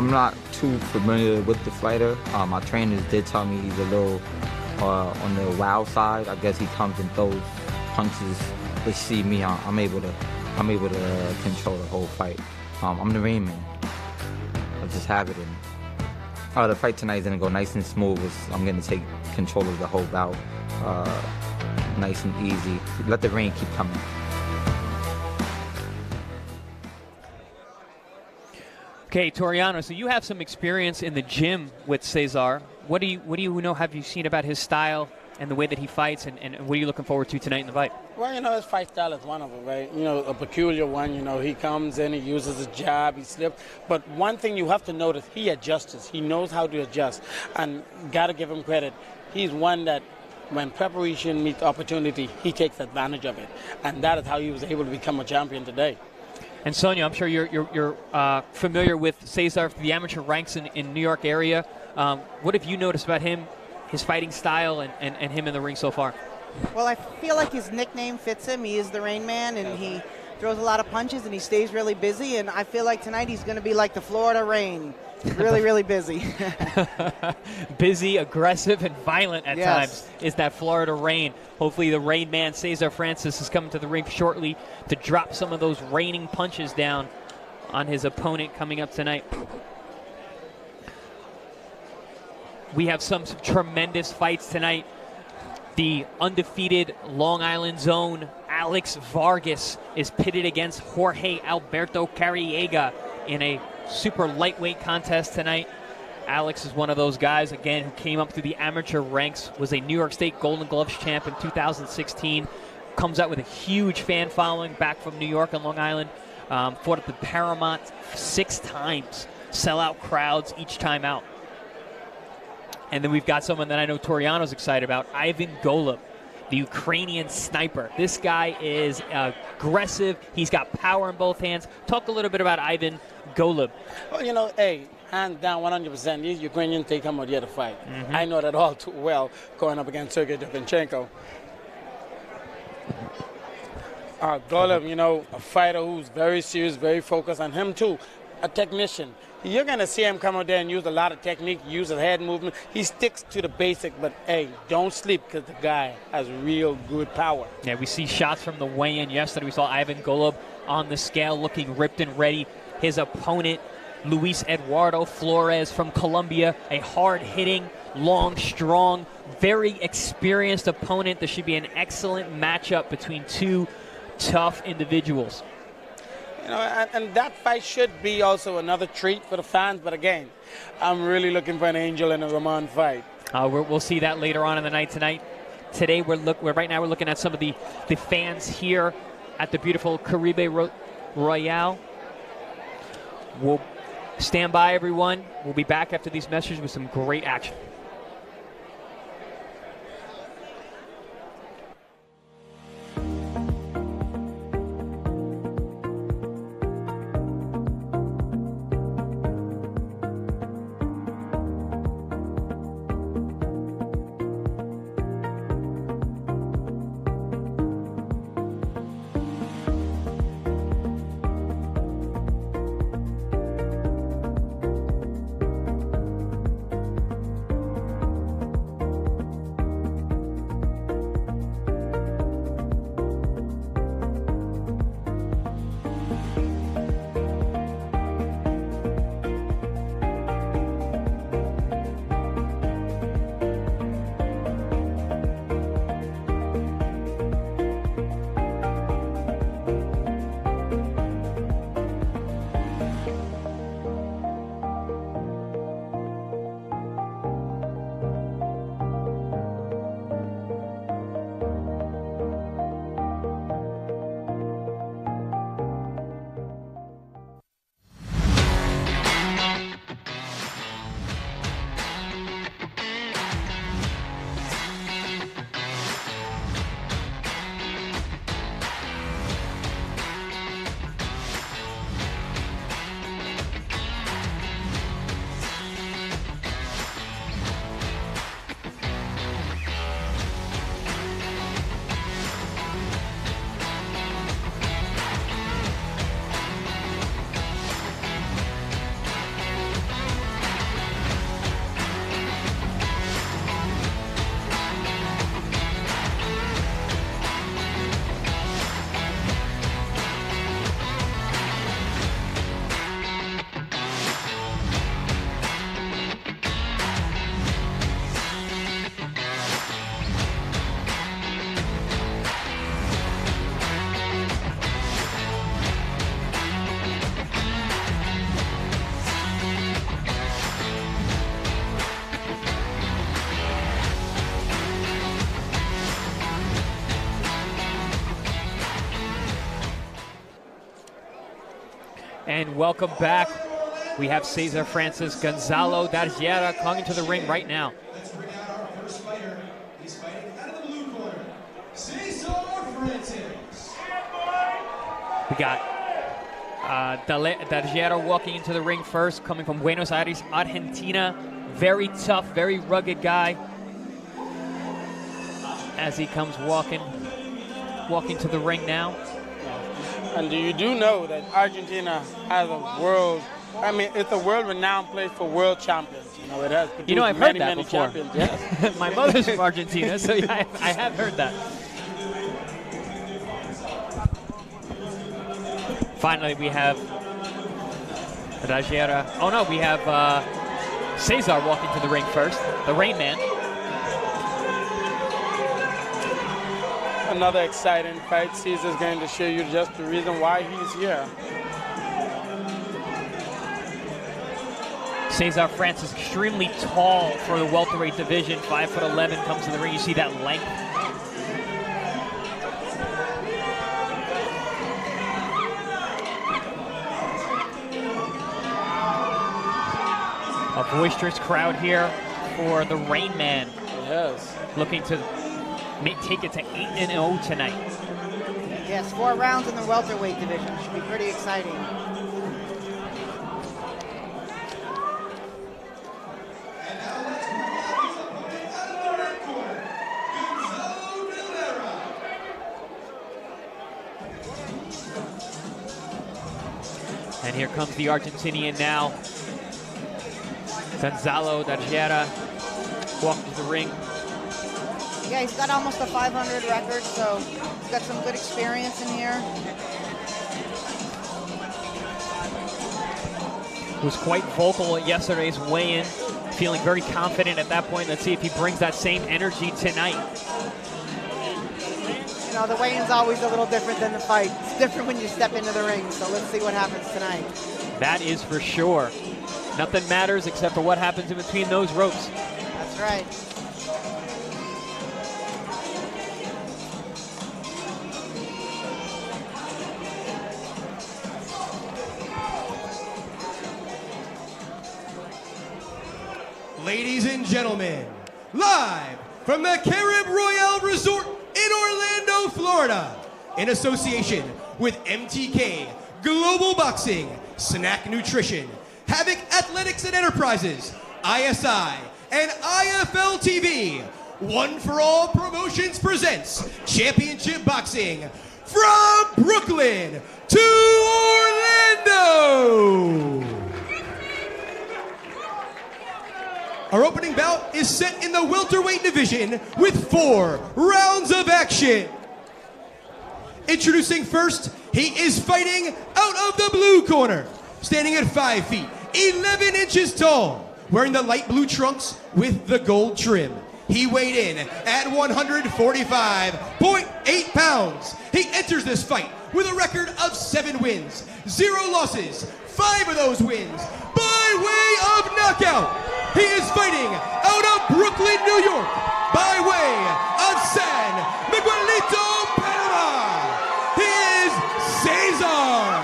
I'm not too familiar with the fighter. My trainers did tell me he's a little on the wild side. I guess he comes and throws punches. But see me, I'm able to control the whole fight. I'm the rain man. I just have it in me. The fight tonight is gonna go nice and smooth. I'm gonna take control of the whole bout, nice and easy. Let the rain keep coming. Okay, Toriano, so you have some experience in the gym with Cesar. What do you know, have you seen about his style and the way that he fights, and what are you looking forward to tonight in the fight? Well, his fight style is one of them, right? A peculiar one. He comes in, he uses his jab, he slips. But one thing you have to notice, he adjusts. He knows how to adjust. And got to give him credit. He's one that, when preparation meets opportunity, he takes advantage of it. And that is how he was able to become a champion today. And Sonia, I'm sure you're familiar with Cesar for the amateur ranks in New York area. What have you noticed about him, his fighting style, and him in the ring so far? Well, I feel like his nickname fits him. He is the Rain Man, and he throws a lot of punches, and he stays really busy. And I feel like tonight he's going to be like the Florida Rain, really, really busy. Busy, aggressive, and violent at times is that Florida Rain. Hopefully the Rain Man, Cesar Francis, is coming to the ring shortly to drop some of those raining punches down on his opponent coming up tonight. We have some tremendous fights tonight. The undefeated Long Island Zone, Alex Vargas, is pitted against Jorge Alberto Carriega in a super lightweight contest tonight. Alex is one of those guys, again, who came up through the amateur ranks, was a New York State Golden Gloves champ in 2016, comes out with a huge fan following back from New York and Long Island, fought at the Paramount 6 times, sellout crowds each time out. And then we've got someone that I know Toriano's excited about, Ivan Golub, the Ukrainian sniper. This guy is aggressive. He's got power in both hands. Talk a little bit about Ivan Golub. Well, hands down, 100%. These Ukrainians, they come out here to fight. I know that all too well, going up against Sergei Devinchenko. Golub, a fighter who's very serious, very focused, and him too, a technician. You're going to see him come out there and use a lot of technique, use his head movement. He sticks to the basic, but, hey, don't sleep because the guy has real good power. Yeah, we see shots from the weigh-in yesterday. We saw Ivan Golub on the scale looking ripped and ready. His opponent, Luis Eduardo Flores from Colombia, a hard-hitting, long, strong, very experienced opponent. This should be an excellent matchup between two tough individuals. And that fight should be also another treat for the fans. But again, I'm really looking for an Angel and a Ramon fight. We'll see that later on in the night tonight. Today, right now we're looking at some of the fans here at the beautiful Caribe Royale. We'll stand by, everyone. We'll be back after these messages with some great action. And welcome back. We have Cesar Francis, Gonzalo Dargiera coming to the ring right now. Let's bring out our first fighter. He's fighting out of the blue corner, Cesar Francis. We got Dargiera walking into the ring first, coming from Buenos Aires, Argentina. Very tough, very rugged guy. As he comes walking to the ring now. And you do know that Argentina has it's a world-renowned place for world champions. You know, it has produced I've heard that many before. champions. Yes. My mother's from Argentina, so yeah, I have heard that. Finally, we have Dargiera. Oh no, we have Cesar walking to the ring first, the Rain Man. Another exciting fight. Cesar's going to show you just the reason why he's here. Cesar Francis, extremely tall for the welterweight division, 5'11", comes to the ring. You see that length. A boisterous crowd here for the Rain Man. Yes. Looking to take it to 8-0 tonight. Yes, 4 rounds in the welterweight division. Should be pretty exciting. And here comes the Argentinian now. Gonzalo Dargiera walking to the ring. Yeah, he's got almost a 500 record, so he's got some good experience in here. Was quite vocal at yesterday's weigh-in, feeling very confident at that point. Let's see if he brings that same energy tonight. You know, the weigh-in's always a little different than the fight. It's different when you step into the ring, so let's see what happens tonight. That is for sure. Nothing matters except for what happens in between those ropes. That's right. Ladies and gentlemen, live from the Carib Royale Resort in Orlando, Florida, in association with MTK, Global Boxing, Snack Nutrition, Havoc Athletics and Enterprises, ISI, and IFL TV, One for All Promotions presents Championship Boxing from Brooklyn to Orlando. Our opening bout is set in the welterweight division with 4 rounds of action. Introducing first, he is fighting out of the blue corner, standing at 5 feet, 11 inches tall, wearing the light blue trunks with the gold trim. He weighed in at 145.8 pounds. He enters this fight with a record of 7 wins, 0 losses, 5 of those wins by way of knockout. He is fighting out of Brooklyn, New York, by way of San Miguelito, Panama. He is Cesar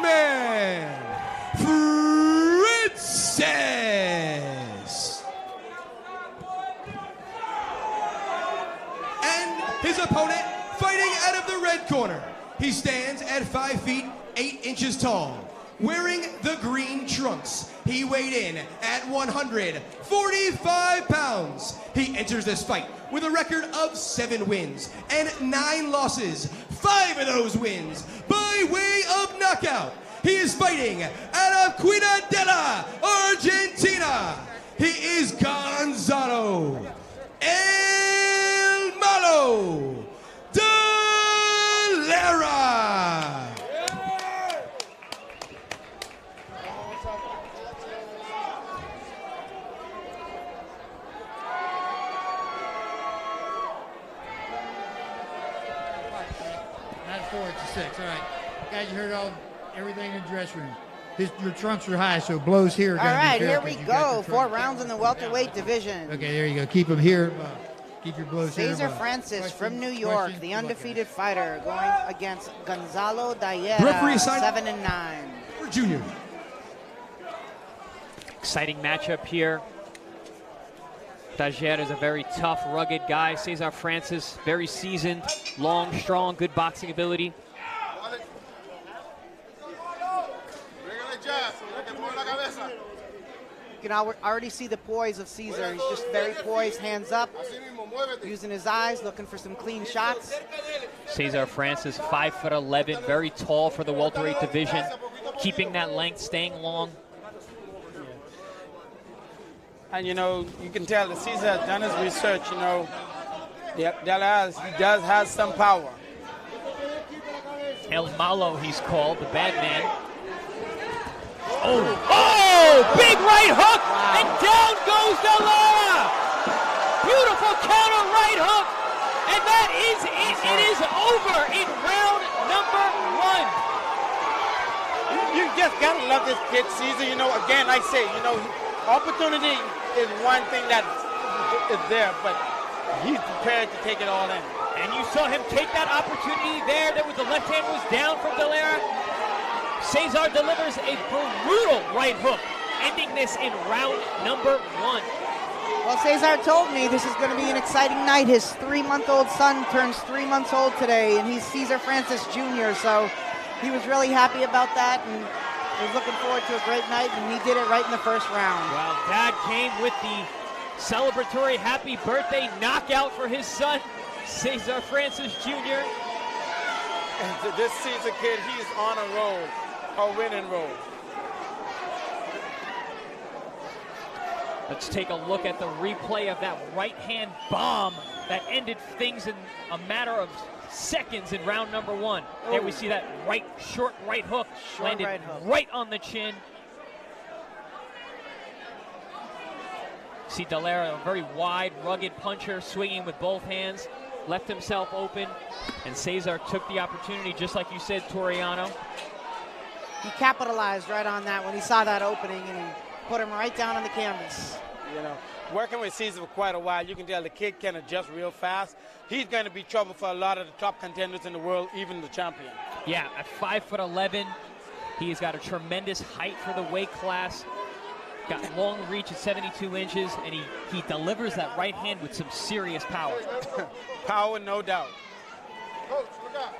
Rainman Francis. And his opponent fighting out of the red corner. He stands at 5 feet, 8 inches tall, wearing the green trunks. He weighed in at 145 pounds. He enters this fight with a record of 7 wins and 9 losses, 5 of those wins by way of knockout. He is fighting out of Ciudadela, Argentina. He is Gonzalo El Malo de Lara. Not 4, it's a 6. All right. Guys, you heard everything in the dressing room. Your trunks are high, so blows here. All right, here we go. 4 rounds in the welterweight division. Okay, there you go. Keep them here. Keep your blows Cesar above. Francis from New York, Questions? the Good luck, undefeated guys. fighter, going against Gonzalo Referee Dayera, assigned- 7-9. For Junior. Exciting matchup here. Dayera is a very tough, rugged guy. Cesar Francis, very seasoned, long, strong, good boxing ability. You can already see the poise of Cesar. He's just very poised, hands up, using his eyes, looking for some clean shots. Cesar Francis, 5'11", very tall for the welterweight division, keeping that length, staying long. And, you know, you can tell that Cesar has done his research, you know. He does have some power. El Malo, he's called, the bad man. Oh, big right hook, and down goes Dayera. Beautiful counter right hook, and that is it. It is over in round number 1. You just gotta love this kid, Cesar. You know, again, I say, you know, opportunity is one thing that is there, but he's prepared to take it all in. And you saw him take that opportunity there. That was the left hand was down from Dayera. Cesar delivers a brutal right hook, ending this in round number 1. Well, Cesar told me this is going to be an exciting night. His 3-month-old son turns 3 months old today, and he's Cesar Francis Jr., so he was really happy about that and was looking forward to a great night, and he did it right in the first round. Well, Dad came with the celebratory happy birthday knockout for his son, Cesar Francis Jr. And to this Cesar kid, he's on a roll, a winning roll. Let's take a look at the replay of that right hand bomb that ended things in a matter of seconds in round number 1. There we see that short right hook landed right hook. right on the chin. See Dayera, a very wide, rugged puncher, swinging with both hands, left himself open, and Cesar took the opportunity, just like you said, Toriano. He capitalized right on that when he saw that opening, and he put him right down on the canvas. You know, working with Cesar for quite a while, you can tell the kid can adjust real fast. He's going to be trouble for a lot of the top contenders in the world, even the champion. Yeah, at 5'11", he's got a tremendous height for the weight class. Got long reach at 72 inches, and he delivers that right hand with some serious power. Power, no doubt. Coach, look out.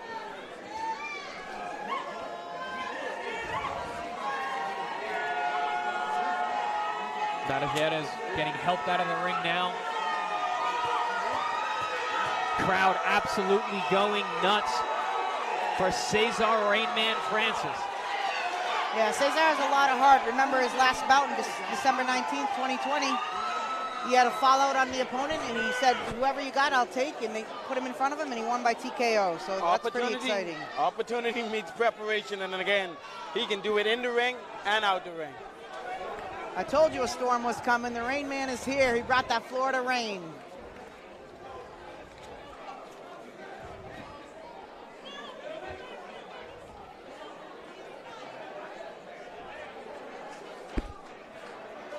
Dayera is getting helped out of the ring now. Crowd absolutely going nuts for Cesar Rainman Francis. Yeah, Cesar has a lot of heart. Remember his last bout in December 19th, 2020. He had a fallout on the opponent, and he said, whoever you got, I'll take. And they put him in front of him, and he won by TKO. So that's pretty exciting. Opportunity meets preparation, and then again, he can do it in the ring and out the ring. I told you a storm was coming. The Rain Man is here. He brought that Florida rain.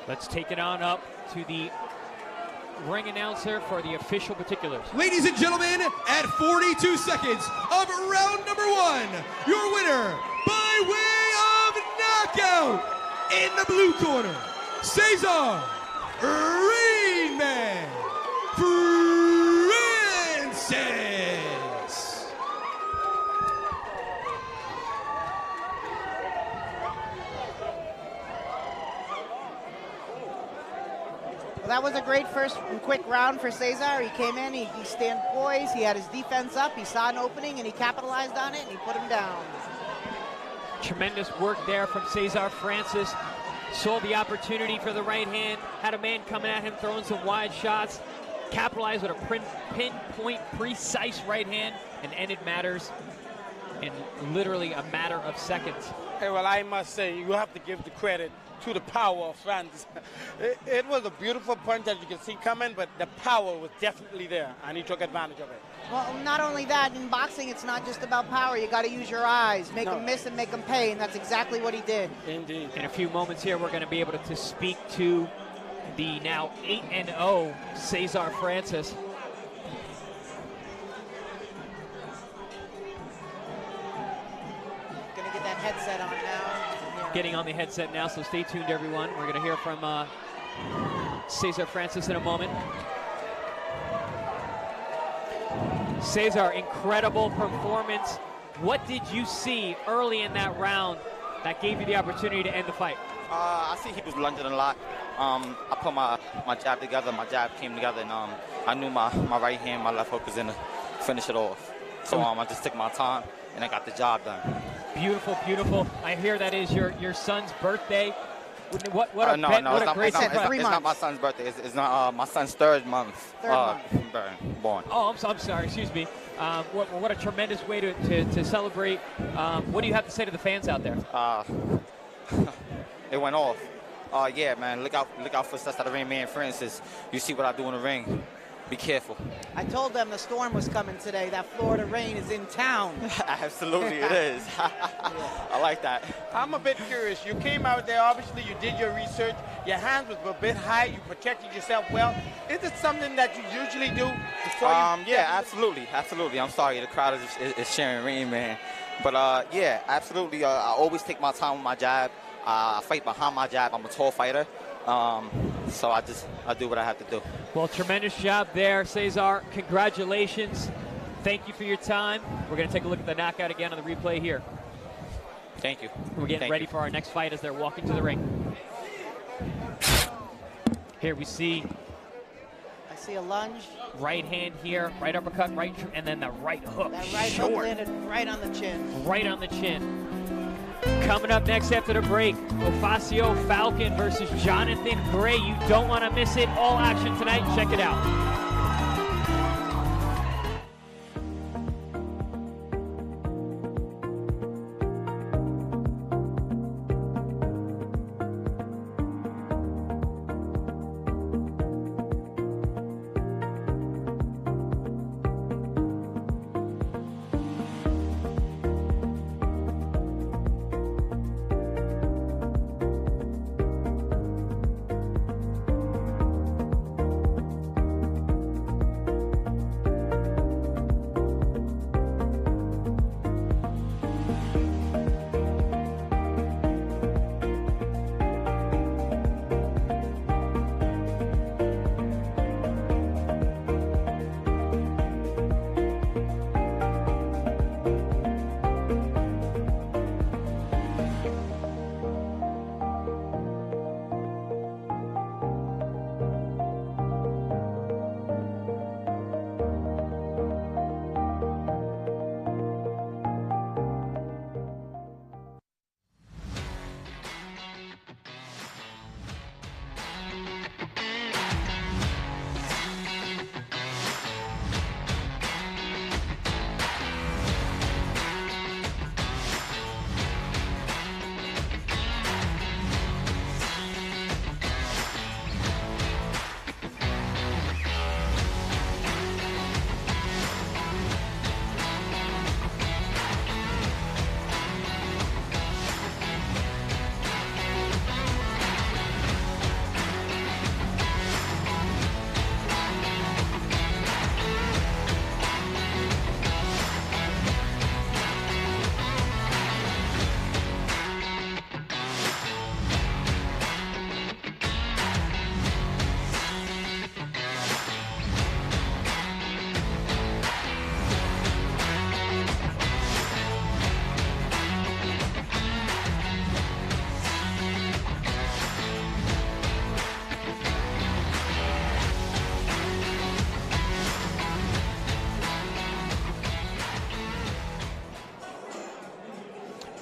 Let's take it on up to the ring announcer for the official particulars. Ladies and gentlemen, at 42 seconds of round number 1, your winner by way of knockout in the blue corner, Cesar Rainman Francis. Well, that was a great first and quick round for Cesar. He came in, he stand poised, he had his defense up, he saw an opening, and he capitalized on it, and he put him down. Tremendous work there from Cesar Francis. Saw the opportunity for the right hand, had a man coming at him, throwing some wide shots, capitalized with a pinpoint, precise right hand, and ended matters in literally a matter of seconds. Hey, well, I must say, you have to give the credit to the power of Francis. It was a beautiful punch that you can see coming, but the power was definitely there, and he took advantage of it. Well, not only that, in boxing, it's not just about power. You got to use your eyes, make them miss and make them pay, and that's exactly what he did. Indeed. In a few moments here, we're going to be able to speak to the now 8-0 Cesar Francis. getting on the headset now, so stay tuned, everyone. We're going to hear from Cesar Francis in a moment. Cesar, incredible performance. What did you see early in that round that gave you the opportunity to end the fight? I see he was lunging a lot. I put my jab together, my jab came together, and I knew my right hand, my left hook was in to finish it off. So I just took my time, and I got the job done. Beautiful, beautiful. I hear that is your son's birthday. What a no, what a great it's not my son's birthday. It's not my son's third month. Born. Oh, I'm sorry. Excuse me. What a tremendous way to celebrate. What do you have to say to the fans out there? It went off. Yeah, man. Look out for Cesar Francis. You see what I do in the ring. Be careful. I told them the storm was coming today. That Florida rain is in town. Absolutely, it is. I like that. I'm a bit curious. You came out there, obviously you did your research. Your hands were a bit high. You protected yourself well. Is it something that you usually do before you... Yeah, absolutely. I'm sorry, the crowd is sharing rain, man. But yeah, absolutely. I always take my time with my jab. I fight behind my jab. I'm a tall fighter. So I do what I have to do. Well, tremendous job there, Cesar. Congratulations. Thank you for your time. We're going to take a look at the knockout again on the replay here. Thank you. We're getting ready for our next fight as they're walking to the ring. Here we see. I see a lunge. Right hand here, right uppercut, right, and then the right hook. That right hook landed right on the chin. Right on the chin. Coming up next after the break, Ofacio Falcon versus Jonathan Gray. You don't want to miss it. All action tonight. Check it out.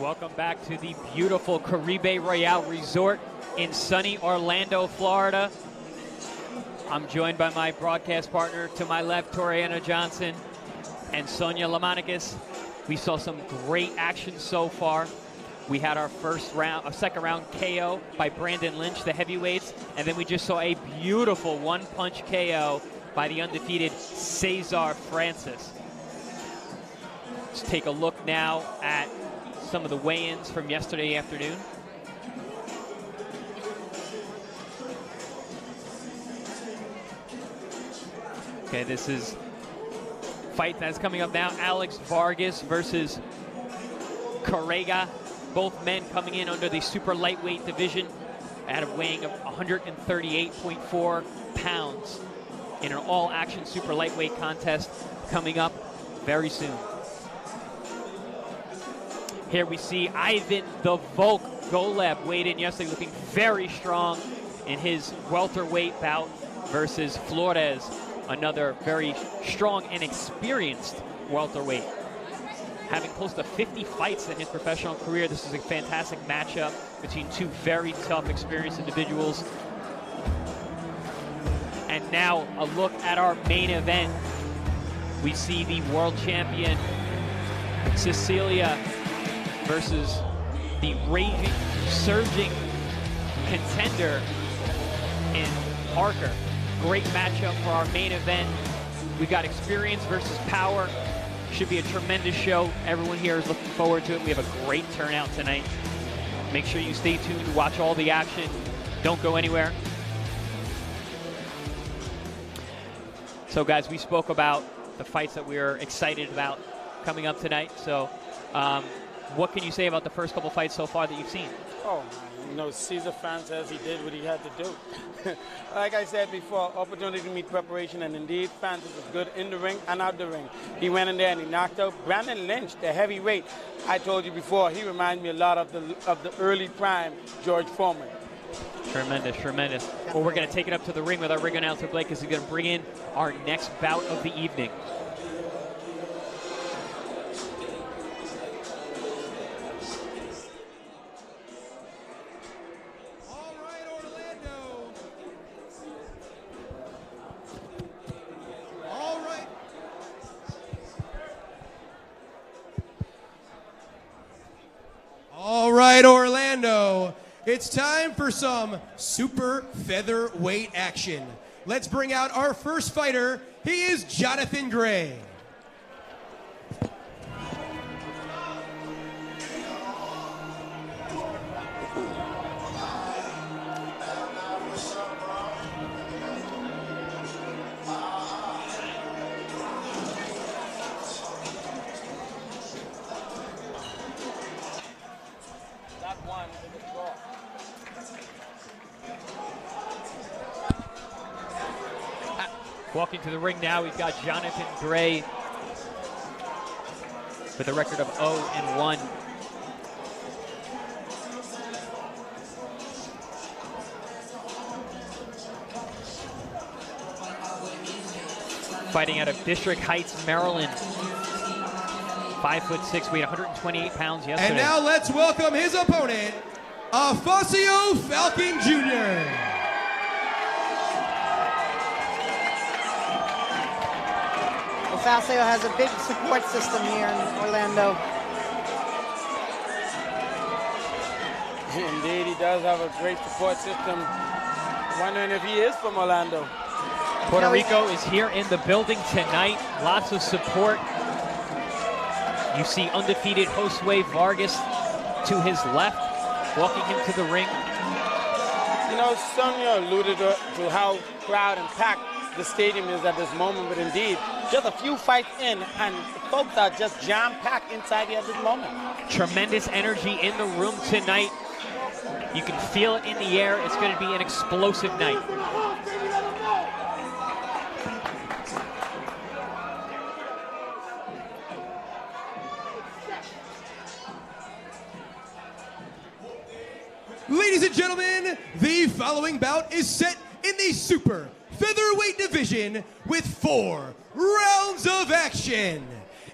Welcome back to the beautiful Caribe Royale Resort in sunny Orlando, Florida. I'm joined by my broadcast partner to my left, Toriana Johnson and Sonia Lamanicus. We saw some great action so far. We had our second round KO by Brandon Lynch, the heavyweights, and then we just saw a beautiful one-punch KO by the undefeated Cesar Francis. Let's take a look now at some of the weigh-ins from yesterday afternoon. Okay, this is fight that's coming up now. Alex Vargas versus Carriega. Both men coming in under the super lightweight division at a weighing of 138.4 pounds in an all-action super lightweight contest coming up very soon. Here we see Ivan the Volk Golub weighed in yesterday, looking very strong in his welterweight bout versus Flores, another very strong and experienced welterweight. Having close to 50 fights in his professional career, this is a fantastic matchup between two very tough, experienced individuals. And now a look at our main event. We see the world champion Cecilia versus the raging, surging contender in Parker. Great matchup for our main event. We got experience versus power. Should be a tremendous show. Everyone here is looking forward to it. We have a great turnout tonight. Make sure you stay tuned to watch all the action. Don't go anywhere. So guys, we spoke about the fights that we are excited about coming up tonight. So what can you say about the first couple fights so far that you've seen? Oh, you know, Cesar Francis, he did what he had to do. Like I said before, opportunity to meet preparation, and indeed, Francis is good in the ring and out the ring. He went in there and he knocked out Brandon Lynch, the heavyweight. I told you before, he reminds me a lot of the early prime George Foreman. Tremendous, tremendous. Well, we're going to take it up to the ring with our ring announcer, Blake, as he's going to bring in our next bout of the evening. All right, Orlando, it's time for some super featherweight action. Let's bring out our first fighter. He is Jonathan Gray. Walking to the ring now, we've got Jonathan Gray with a record of 0-1. Fighting out of District Heights, Maryland. 5'6", weighed 128 pounds yesterday. And now let's welcome his opponent, Ofacio Falcon Jr. Ofacio has a big support system here in Orlando. Indeed, he does have a great support system. Wondering if he is from Orlando. Puerto Rico is here in the building tonight. Lots of support. You see undefeated Josue Vargas to his left, walking him to the ring. You know, Sonia alluded to how proud and packed the stadium is at this moment, but indeed, just a few fights in, and folks are just jam-packed inside here at this moment. Tremendous energy in the room tonight. You can feel it in the air. It's going to be an explosive night. Ladies and gentlemen, the following bout is set in the super featherweight division with 4 rounds of action.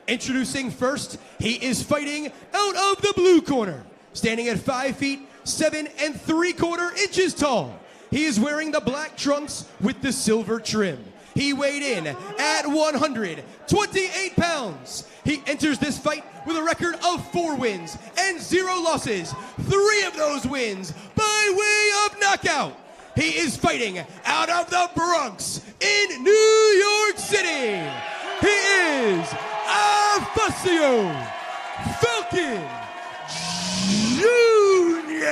Introducing first, he is fighting out of the blue corner, standing at 5 feet 7 3/4 tall. He is wearing the black trunks with the silver trim. He weighed in at 128 pounds. He enters this fight with a record of 4 wins and 0 losses, 3 of those wins by way of knockout. He is fighting out of the Bronx in New York City. He is Ofacio Falcon Jr.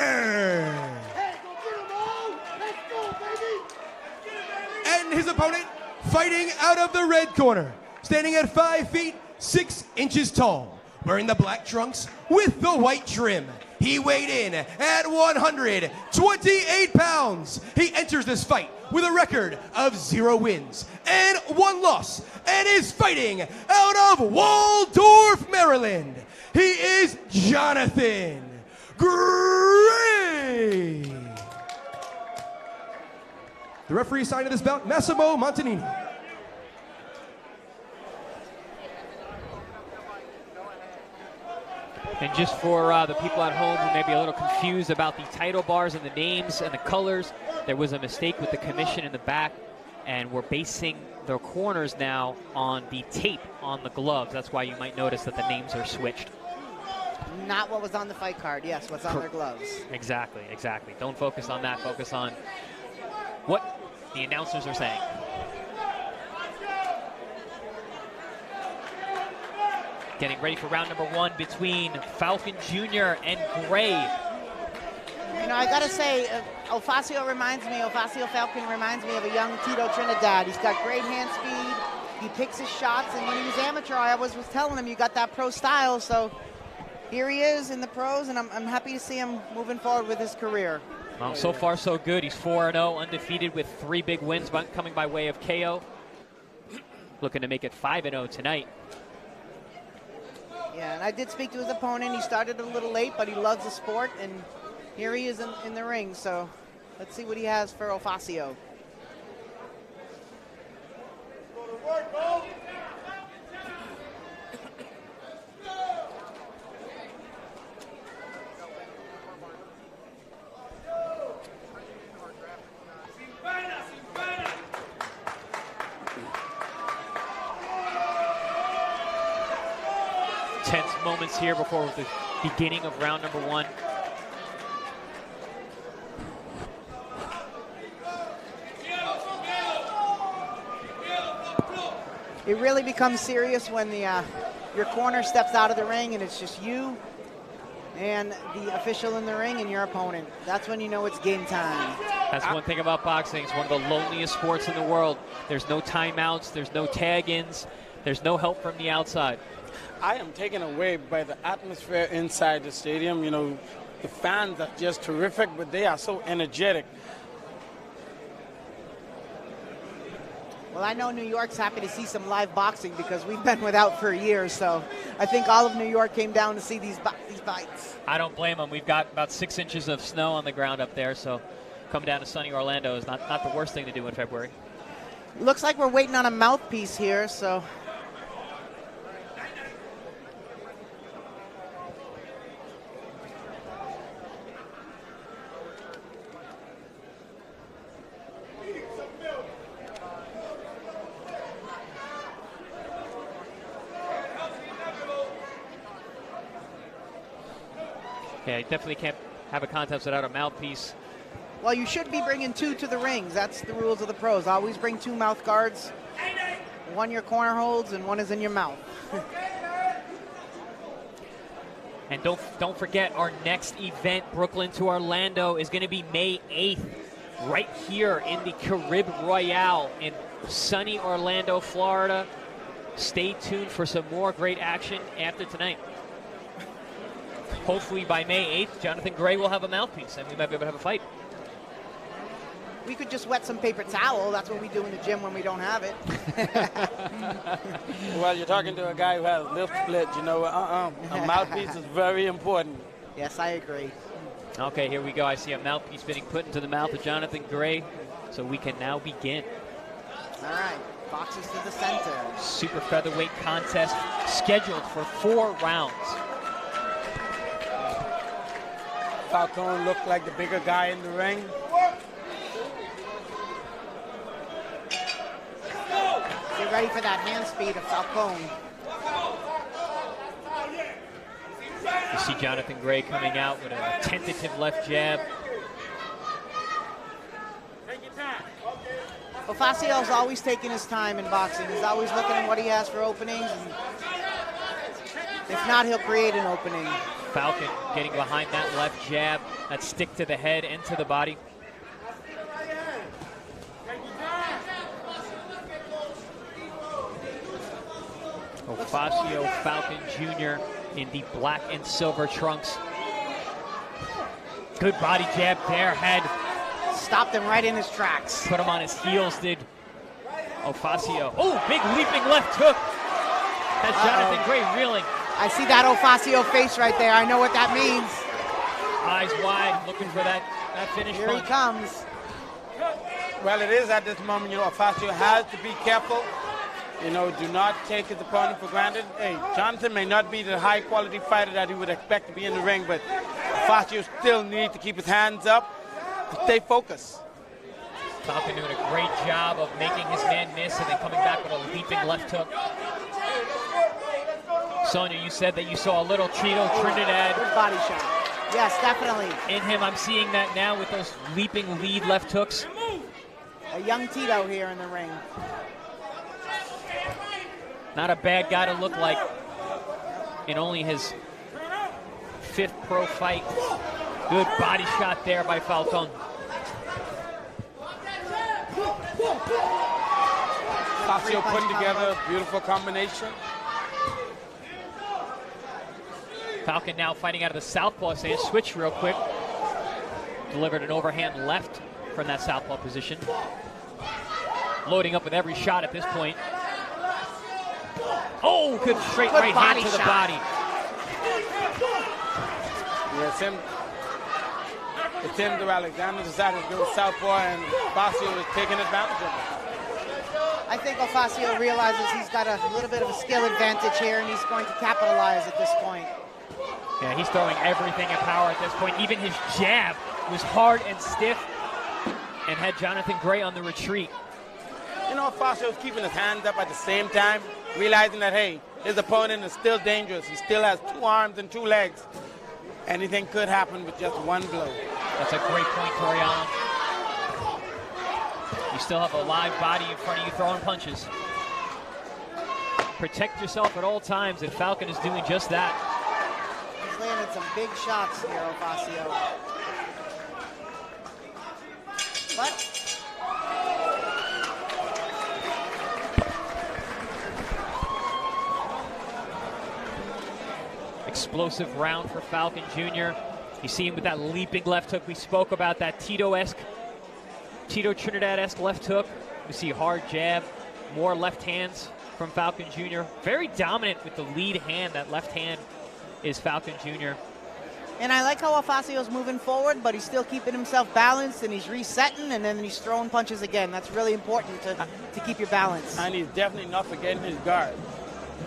And his opponent fighting out of the red corner, standing at 5 feet 6 inches tall, wearing the black trunks with the white trim. He weighed in at 128 pounds. He enters this fight with a record of 0 wins and 1 loss, and is fighting out of Waldorf, Maryland. He is Jonathan Gray. The referee assigned to this bout, Massimo Montanini. And just for the people at home who may be a little confused about the title bars and the names and the colors, there was a mistake with the commission in the back, and we're basing the corners now on the tape on the gloves. That's why you might notice that the names are switched. Not what was on the fight card. Yes, what's on their gloves. Exactly, exactly. Don't focus on that. Focus on what the announcers are saying. Getting ready for round number 1 between Falcon Jr. and Gray. You know, I gotta say, Ofacio Falcon reminds me of a young Tito Trinidad. He's got great hand speed. He picks his shots, and when he was amateur, I always was telling him, you got that pro style. So here he is in the pros, and I'm happy to see him moving forward with his career. Well, so far so good. He's 4-0, undefeated with 3 big wins coming by way of KO. Looking to make it 5-0 tonight. Yeah, and I did speak to his opponent. He started a little late, but he loves the sport, and here he is in the ring. So let's see what he has for Ofacio. Tense moments here before the beginning of round number 1. It really becomes serious when your corner steps out of the ring and it's just you and the official in the ring and your opponent. That's when you know it's game time. That's one thing about boxing. It's one of the loneliest sports in the world. There's no timeouts. There's no tag-ins. There's no help from the outside. I am taken away by the atmosphere inside the stadium. You know, the fans are just terrific, but they are so energetic. Well, I know New York's happy to see some live boxing because we've been without for years. So I think all of New York came down to see these fights. I don't blame them. We've got about 6 inches of snow on the ground up there, so coming down to sunny Orlando is not the worst thing to do in February. Looks like we're waiting on a mouthpiece here, so. Yeah, you definitely can't have a contest without a mouthpiece. Well, you should be bringing 2 to the rings. That's the rules of the pros. Always bring 2 mouth guards. 1 your corner holds and 1 is in your mouth. And don't forget, our next event, Brooklyn to Orlando, is going to be May 8th, right here in the Carib Royale in sunny Orlando, Florida. Stay tuned for some more great action after tonight. Hopefully by May 8th, Jonathan Gray will have a mouthpiece, and we might be able to have a fight. We could just wet some paper towel. That's what we do in the gym when we don't have it. Well, you're talking to a guy who has lip split. You know, a mouthpiece is very important. Yes, I agree. Okay, here we go. I see a mouthpiece being put into the mouth of Jonathan Gray, so we can now begin. All right, boxes to the center. Super featherweight contest scheduled for 4 rounds. Falcon looked like the bigger guy in the ring. Get ready for that hand speed of Falcon. You see Jonathan Gray coming out with a tentative left jab. Ofacio's always taking his time in boxing. He's always looking at what he has for openings. And if not, he'll create an opening. Falcon getting behind that left jab, that stick to the head and to the body. Ofacio Falcon Jr. in the black and silver trunks. Good body jab there. Stopped him right in his tracks. Put him on his heels, did Ofacio. Oh, big leaping left hook. Has Jonathan Gray reeling. I see that Ofacio face right there. I know what that means. Eyes wide, looking for that finish Here punch. he comes. Well, it is at this moment, Ofacio has to be careful. Do not take his opponent for granted. Hey, Jonathan may not be the high-quality fighter that he would expect to be in the ring, but Ofacio still needs to keep his hands up and stay focused. Falcon doing a great job of making his man miss and then coming back with a leaping left hook. Sonia, you said that you saw a little Tito Trinidad. Good body shot. Yes, definitely. In him, I'm seeing that now with those leaping lead left hooks. A young Tito here in the ring. Not a bad guy to look like in only his 5th pro fight. Good body shot there by Falcon. Ofacio putting together a beautiful combination. Falcon now fighting out of the southpaw stance. Switch real quick. Delivered an overhand left from that southpaw position. Loading up with every shot at this point. Oh, good straight Good right body hand to the shot. body. Yes, it's him to Alexander decided to go southpaw, and Ofacio is taking advantage of it. I think Ofacio realizes he's got a little bit of a skill advantage here, and he's going to capitalize at this point. Yeah, he's throwing everything in power at this point. Even his jab was hard and stiff and had Jonathan Gray on the retreat. Ofacio's keeping his hands up at the same time, realizing that, hey, his opponent is still dangerous. He still has 2 arms and 2 legs. Anything could happen with just 1 blow. That's a great point, Toriano. You still have a live body in front of you throwing punches. Protect yourself at all times, and Falcon is doing just that. He's landed some big shots here, Ofacio. But explosive round for Falcon Jr. You see him with that leaping left hook. We spoke about that Tito Trinidad-esque left hook. We see hard jab, more left hands from Falcon Jr. Very dominant with the lead hand. That left hand is Falcon Jr. And I like how Ofacio's moving forward, but he's still keeping himself balanced, and he's resetting, and then he's throwing punches again. That's really important to keep your balance. And he's definitely not forgetting his guard.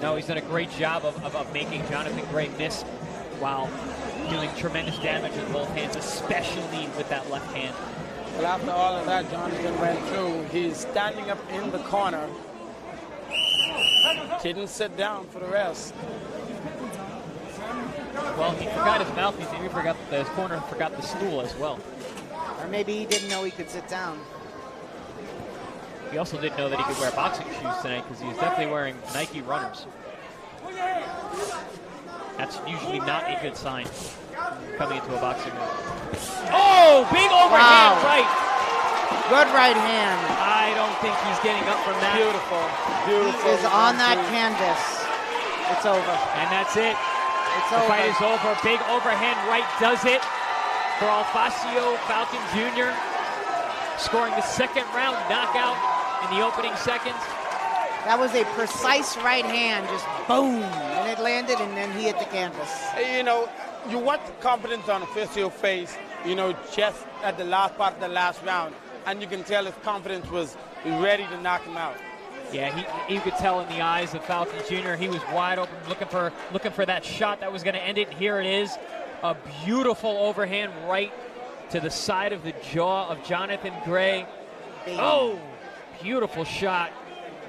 No, he's done a great job of making Jonathan Gray miss while doing tremendous damage with both hands, especially with that left hand. Well, after all of that Jonathan went through, he's standing up in the corner. Didn't sit down for the rest. Well, he forgot his mouthpiece. He forgot his corner, forgot the stool as well. Or maybe he didn't know he could sit down. He also didn't know that he could wear boxing shoes tonight because he was definitely wearing Nike runners. That's usually not a good sign coming into a boxing ring. Oh, big overhand right. Good right hand. I don't think he's getting up from that. Beautiful, beautiful. He is on that canvas. It's over. And that's it. It's The over. fight is over. Big overhand right does it for Ofacio Falcon Jr. Scoring the 2nd round knockout in the opening seconds. That was a precise right hand, just boom, and it landed, and then he hit the canvas. You want the confidence on Ofacio's face, just at the last part of the last round, and you can tell his confidence was ready to knock him out. Yeah, you could tell in the eyes of Falcon Jr. He was wide open, looking for that shot that was going to end it. Here it is, a beautiful overhand right to the side of the jaw of Jonathan Gray. Bam. Oh, beautiful shot.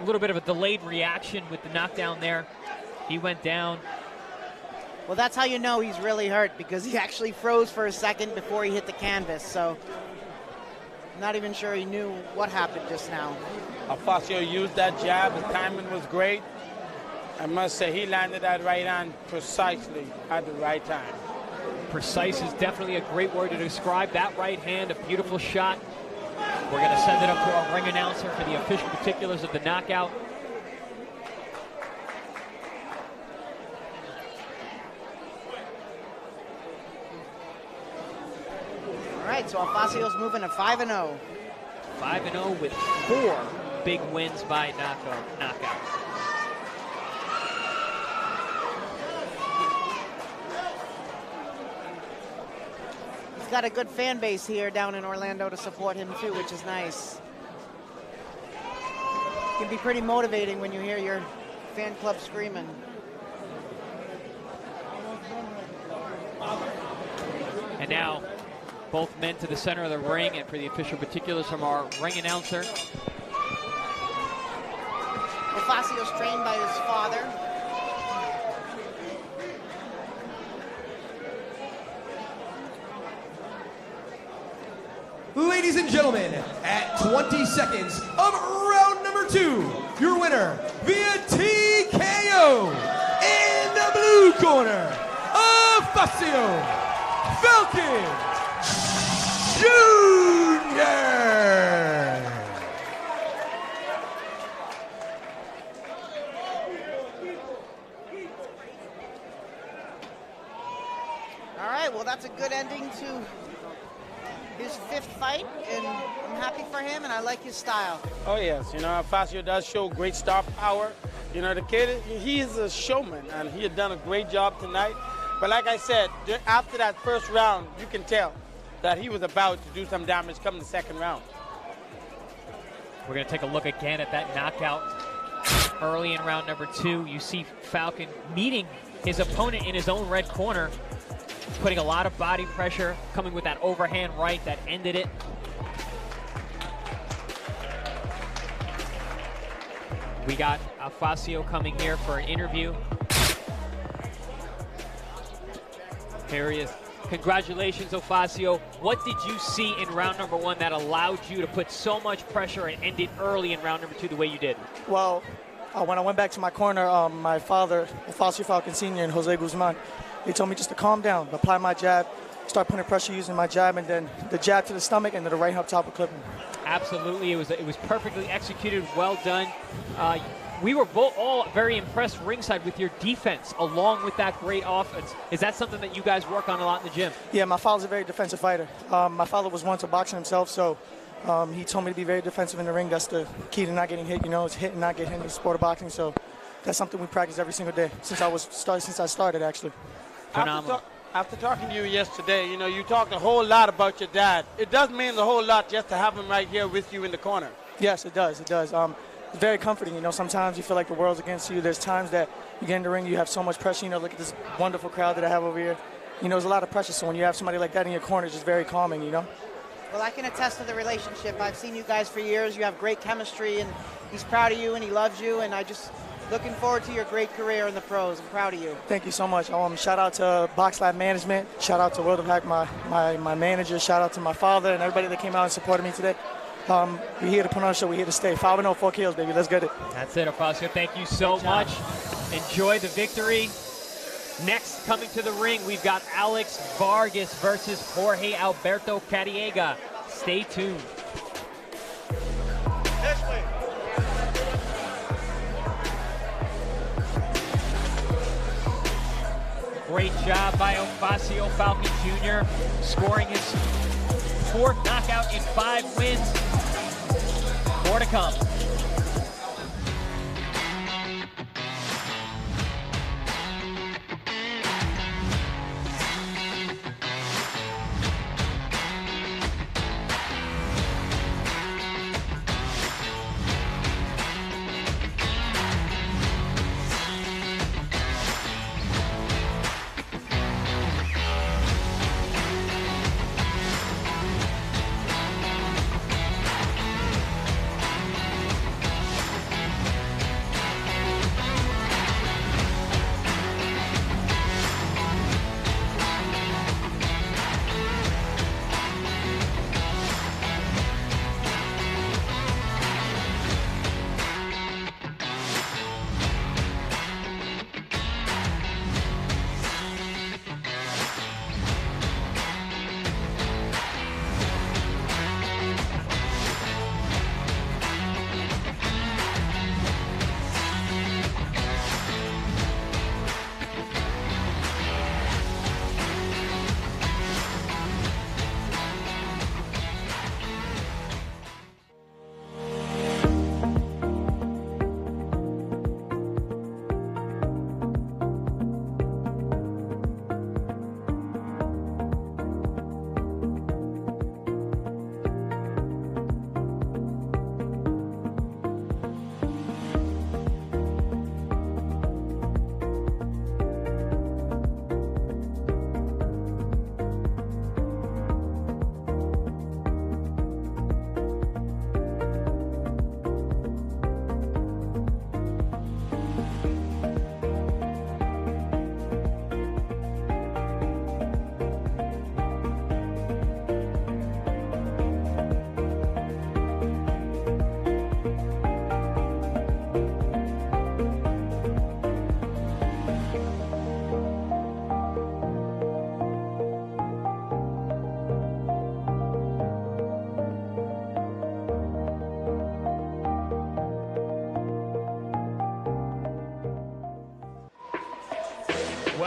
A little bit of a delayed reaction with the knockdown there. He went down. Well, that's how you know he's really hurt, because he actually froze for a second before he hit the canvas. So, not even sure he knew what happened just now. Ofacio used that jab. His timing was great. I must say, he landed that right hand precisely at the right time. Precise is definitely a great word to describe that right hand. A beautiful shot. We're going to send it up to our ring announcer for the official particulars of the knockout. right, so Ofacio's moving to 5-0. 5-0 with 4 big wins by knockout. He's got a good fan base here down in Orlando to support him too, which is nice. It can be pretty motivating when you hear your fan club screaming. And now, both men to the center of the ring, and for the official particulars from our ring announcer. Ofacio's trained by his father. Ladies and gentlemen, at 20 seconds of round number 2, your winner via TKO in the blue corner, Ofacio Falcon Jr. All right, well, that's a good ending to his 5th fight, and I'm happy for him, and I like his style. Oh, yes. You know, Ofacio does show great star power. You know, the kid, he is a showman, and he had done a great job tonight. But like I said, after that first round, you can tell that he was about to do some damage come the second round. We're going to take a look again at that knockout early in round number 2. You see Falcon meeting his opponent in his own red corner, putting a lot of body pressure, coming with that overhand right that ended it. We got Ofacio coming here for an interview. Here he is. Congratulations, Ofacio. What did you see in round number 1 that allowed you to put so much pressure and end it early in round number 2 the way you did? Well, when I went back to my corner, my father, Ofacio Falcon Sr. and Jose Guzman, they told me just to calm down, apply my jab, start putting pressure using my jab, and then the jab to the stomach and then the right up top of clipping. Absolutely, it was perfectly executed, well done. We were all very impressed ringside with your defense, along with that great offense. Is that something that you guys work on a lot in the gym? Yeah, my father's a very defensive fighter. My father was once a boxer himself, so he told me to be very defensive in the ring. That's the key to not getting hit. You know, it's hit and not get hit in the sport of boxing. So that's something we practice every single day since I started actually. Phenomenal. After talking to you yesterday, you know, you talked a whole lot about your dad. It does mean a whole lot just to have him right here with you in the corner. Yes, it does. It does. It's very comforting. You know, sometimes you feel like the world's against you. There's times that you get in the ring, you have so much pressure. You know, look at this wonderful crowd that I have over here. You know, there's a lot of pressure. So when you have somebody like that in your corner, it's just very calming, you know. Well, I can attest to the relationship. I've seen you guys for years. You have great chemistry, and he's proud of you, and he loves you, and I just looking forward to your great career in the pros. I'm proud of you. Thank you so much. Shout out to Box Lab Management. Shout out to World of Hack, my manager. Shout out to my father and everybody that came out and supported me today. We're here to put on a show. We're here to stay. 5-0, 4 kills, baby. Let's get it. That's it, Ofacio. Thank you so much. Enjoy the victory. Next, coming to the ring, we've got Alex Vargas versus Jorge Alberto Carriega. Stay tuned. This way. Great job by Ofacio Falcon Jr., scoring his 4th knockout in 5 wins. More to come.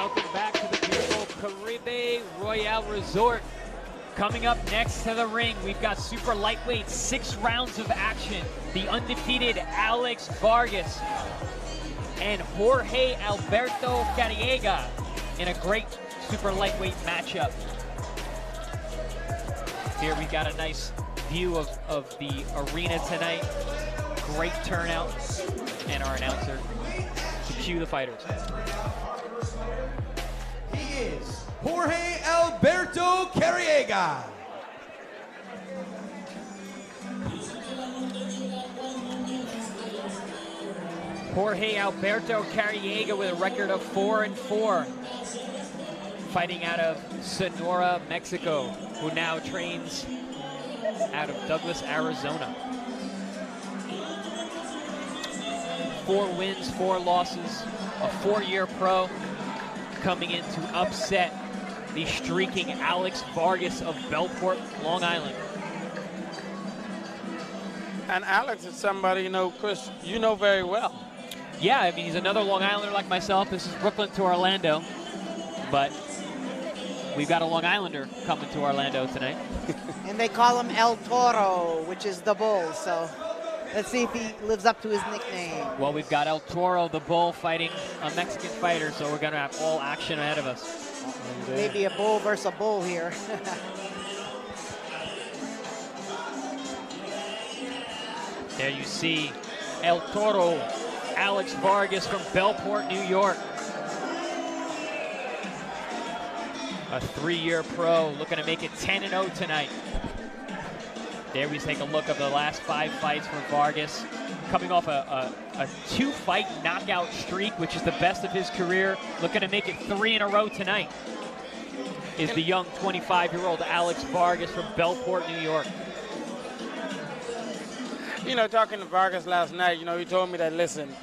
Welcome back to the beautiful Caribe Royale Resort. Coming up next to the ring, we've got super lightweight, 6 rounds of action. The undefeated Alex Vargas and Jorge Alberto Carriega in a great super lightweight matchup. Here we've got a nice view of the arena tonight. Great turnout, and our announcer to cue the fighters. He is Jorge Alberto Carriega. Jorge Alberto Carriega with a record of 4-4. Fighting out of Sonora, Mexico, who now trains out of Douglas, Arizona. 4 wins, 4 losses, a 4-year pro, coming in to upset the streaking Alex Vargas of Bellport, Long Island. And Alex is somebody, you know, Chris, you know very well. Yeah, I mean, he's another Long Islander like myself. This is Brooklyn to Orlando, but we've got a Long Islander coming to Orlando tonight. And they call him El Toro, which is the bull. So let's see if he lives up to his nickname. Well, we've got El Toro, the bull, fighting a Mexican fighter, so we're going to have all action ahead of us. Maybe a bull versus a bull here. There you see El Toro, Alex Vargas from Bellport, New York. A 3-year pro, looking to make it 10-0 tonight. There we take a look of the last 5 fights for Vargas. Coming off a 2-fight knockout streak, which is the best of his career. Looking to make it 3 in a row tonight is the young 25-year-old Alex Vargas from Bellport, New York. You know, talking to Vargas last night, you know, he told me that, listen,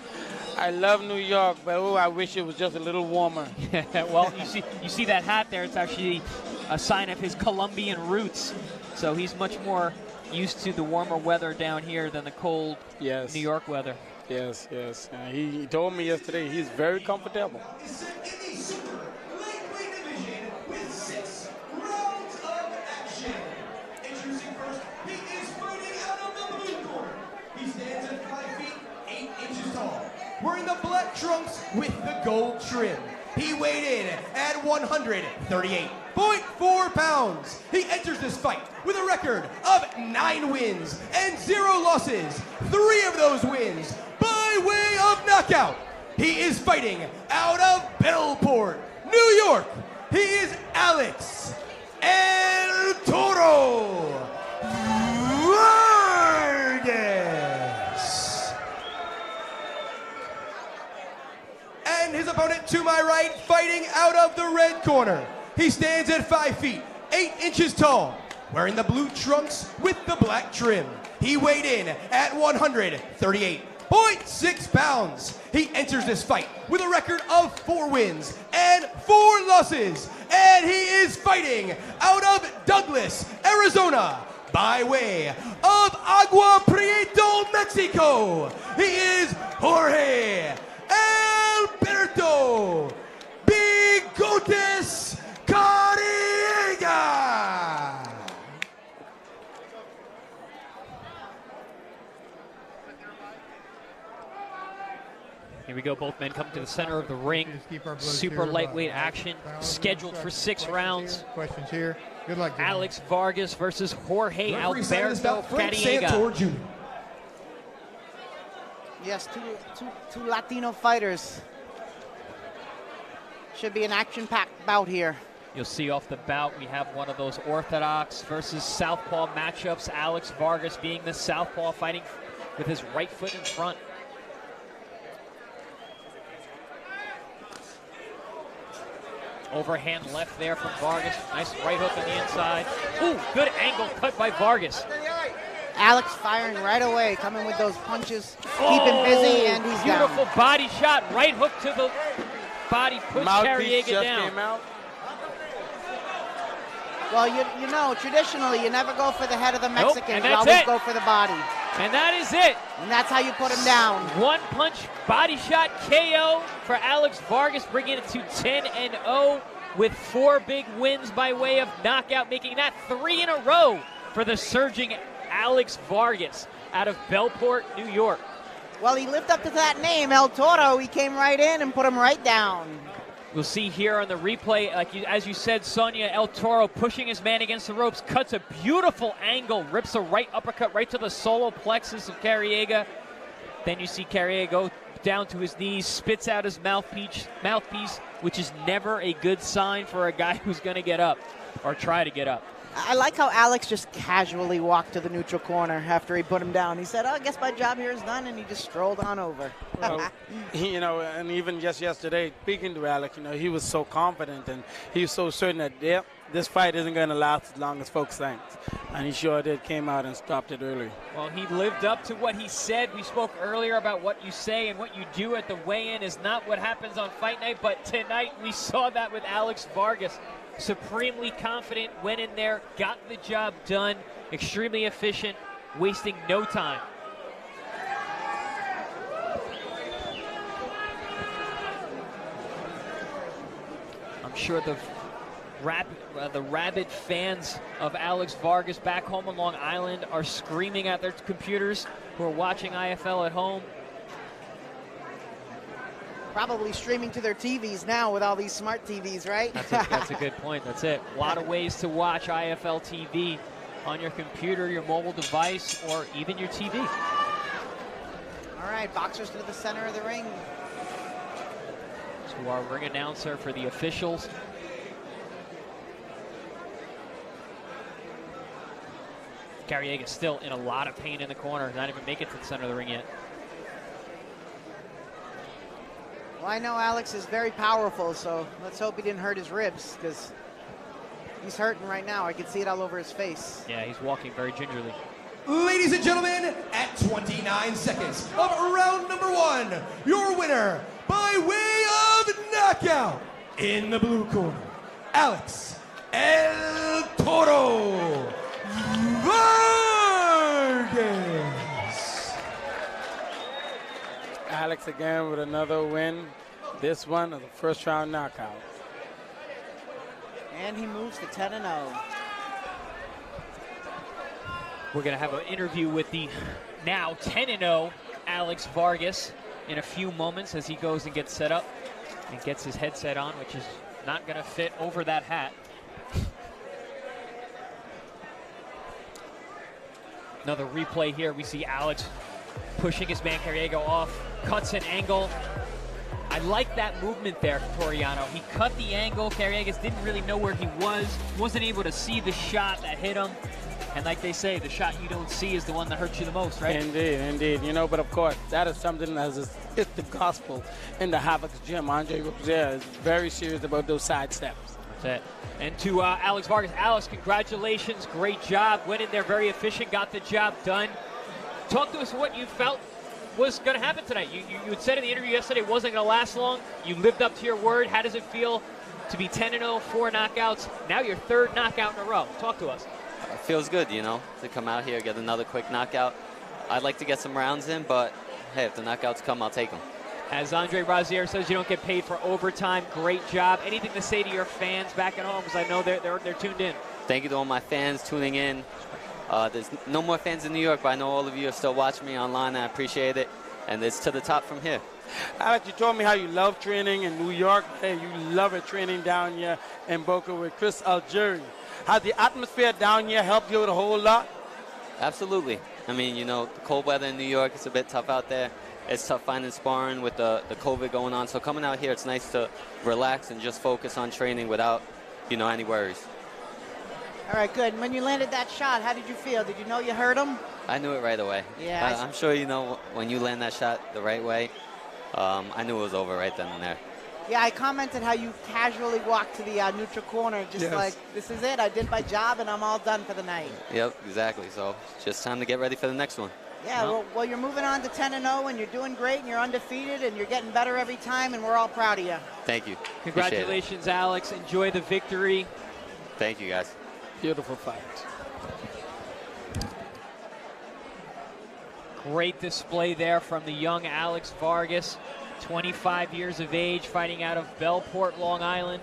I love New York, but oh, I wish it was just a little warmer. Well, you see that hat there. It's actually a sign of his Colombian roots. So he's much more used to the warmer weather down here than the cold New York weather. Yes. He told me yesterday he's very comfortable. Wearing the black trunks with the gold trim. He weighed in at 138.4 pounds. He enters this fight with a record of 9 wins and 0 losses. 3 of those wins by way of knockout. He is fighting out of Bellport, New York. He is Alex El Toro Vargas. And his opponent to my right, fighting out of the red corner. He stands at 5 feet, 8 inches tall, wearing the blue trunks with the black trim. He weighed in at 138.6 pounds. He enters this fight with a record of 4 wins and 4 losses. And he is fighting out of Douglas, Arizona, by way of Agua Prieto, Mexico. He is Jorge Alberto Bigotes Carriega. Here we go, both men come to the center of the ring. Super lightweight action, scheduled for 6 rounds. Questions here. Good luck, gentlemen. Alex Vargas versus Jorge Alberto Carriega. Yes, two Latino fighters. Should be an action-packed bout here. You'll see off the bout, we have one of those orthodox versus southpaw matchups. Alex Vargas being the southpaw, fighting with his right foot in front. Overhand left there from Vargas. Nice right hook on the inside. Ooh, good angle cut by Vargas. Alex firing right away, coming with those punches, keeping busy, and he's beautiful down. Body shot, right hook to the body, puts Carriega down. Well, you know, traditionally, you never go for the head of the Mexican. Nope, and you that's always it. go for the body. And that is it. And that's how you put him down. One punch body shot KO for Alex Vargas, bringing it to 10-0 with 4 big wins by way of knockout, making that 3 in a row for the surging Alex Vargas out of Bellport, New York. Well, he lived up to that name, El Toro. He came right in and put him right down. We'll see here on the replay, as you said, Sonia, El Toro pushing his man against the ropes, cuts a beautiful angle, rips a right uppercut right to the solar plexus of Carriega. Then you see Carriega go down to his knees, spits out his mouthpiece, which is never a good sign for a guy who's going to get up or try to get up. I like how Alex just casually walked to the neutral corner after he put him down. He said, "Oh, I guess my job here is done," and he just strolled on over. Well, and even just yesterday, speaking to Alex, he was so confident and he was so certain that, yep, this fight isn't going to last as long as folks think. And he sure did, came out and stopped it early. Well, he lived up to what he said. We spoke earlier about what you say and what you do at the weigh-in is not what happens on fight night, but tonight we saw that with Alex Vargas. Supremely confident, went in there, got the job done, extremely efficient, wasting no time. I'm sure the rabid fans of Alex Vargas back home on Long Island are screaming at their computers who are watching IFL at home. Probably streaming to their TVs now with all these smart TVs, right? That's a good point. That's it. A lot of ways to watch IFL TV on your computer, your mobile device, or even your TV. All right, boxers to the center of the ring. To our ring announcer for the officials. Carriega still in a lot of pain in the corner. Not even make it to the center of the ring yet. Well, I know Alex is very powerful, so let's hope he didn't hurt his ribs, because he's hurting right now. I can see it all over his face. Yeah, he's walking very gingerly. Ladies and gentlemen, at 29 seconds of round number 1, your winner by way of knockout in the blue corner, Alex El Toro Vargas. Alex again with another win. This one of the first round knockout. And he moves to 10-0. We're going to have an interview with the now 10-0 Alex Vargas in a few moments as he goes and gets set up and gets his headset on, which is not going to fit over that hat. Another replay here. We see Alex pushing his man Carriega off, cuts an angle. I like that movement there, Toriano. He cut the angle. Carriegas didn't really know where he was. Wasn't able to see the shot that hit him. And like they say, the shot you don't see is the one that hurts you the most, right? Indeed, indeed. But of course, that is something that is it's the gospel in the Havoc's gym. Andre Rozier is very serious about those side steps. That's it. And to Alex Vargas. Alex, congratulations. Great job. Went in there very efficient, got the job done. Talk to us what you felt was going to happen tonight. You had said in the interview yesterday it wasn't going to last long. You lived up to your word. How does it feel to be 10-0, 4 knockouts? Now your 3rd knockout in a row. Talk to us. It feels good, to come out here, get another quick knockout. I'd like to get some rounds in, but hey, if the knockouts come, I'll take them. As Andre Rozier says, you don't get paid for overtime. Great job. Anything to say to your fans back at home? Because I know they're tuned in. Thank you to all my fans tuning in. There's no more fans in New York, but I know all of you are still watching me online. I appreciate it. And it's to the top from here. Alex, you told me how you love training in New York. Hey, you love it training down here in Boca with Chris Algieri. Has the atmosphere down here helped you with a whole lot? Absolutely. I mean, the cold weather in New York, it's a bit tough out there. It's tough finding sparring with the COVID going on. So coming out here, it's nice to relax and just focus on training without, any worries. All right, good. And when you landed that shot, how did you feel? Did you know you hurt him? I knew it right away. Yeah. I'm sure when you land that shot the right way, I knew it was over right then and there. Yeah, I commented how you casually walked to the neutral corner, just like, this is it. I did my job, and I'm all done for the night. Yep, exactly. So it's just time to get ready for the next one. Yeah, well, you're moving on to 10-0, and you're doing great, and you're undefeated, and you're getting better every time, and we're all proud of you. Thank you. Congratulations, Alex. Enjoy the victory. Thank you, guys. Beautiful fight. Great display there from the young Alex Vargas, 25 years of age, fighting out of Bellport, Long Island.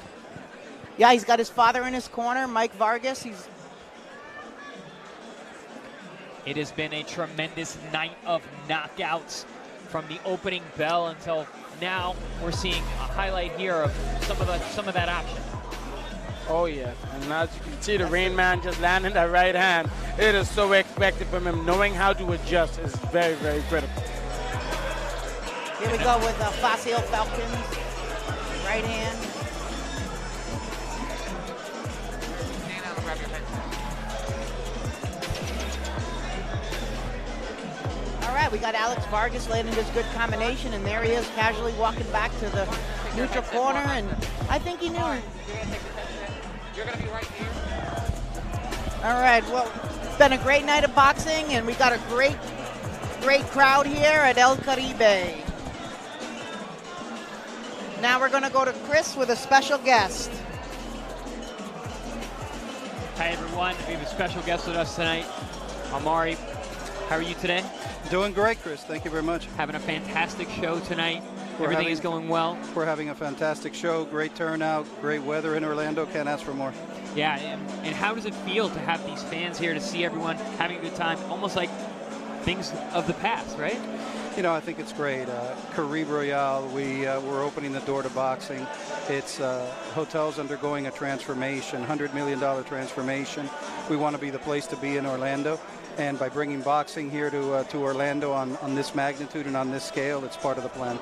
Yeah, he's got his father in his corner, Mike Vargas. It has been a tremendous night of knockouts from the opening bell until now. We're seeing a highlight here of some of that action. Oh, yes. And as you can see, the Rain Man just landing that right hand. It is so expected from him. Knowing how to adjust is very, very critical. Here we go with Ofacio Falcon's right hand. All right, we got Alex Vargas landing this good combination, and there he is casually walking back to the neutral corner, and I think he knew. You're going to be right here. All right, well, it's been a great night of boxing, and we got a great crowd here at El Caribe. Now we're going to go to Chris with a special guest. Hi, everyone. We have a special guest with us tonight, Amari. How are you today? Doing great, Chris. Thank you very much. Having a fantastic show tonight. Everything is going well. We're having a fantastic show, great turnout, great weather in Orlando. Can't ask for more. Yeah, and how does it feel to have these fans here, to see everyone having a good time, almost like things of the past, right? You know, I think it's great. Caribe Royale, we're opening the door to boxing. It's hotels undergoing a transformation, $100 million transformation. We want to be the place to be in Orlando. And by bringing boxing here to Orlando on this magnitude and on this scale, it's part of the plan.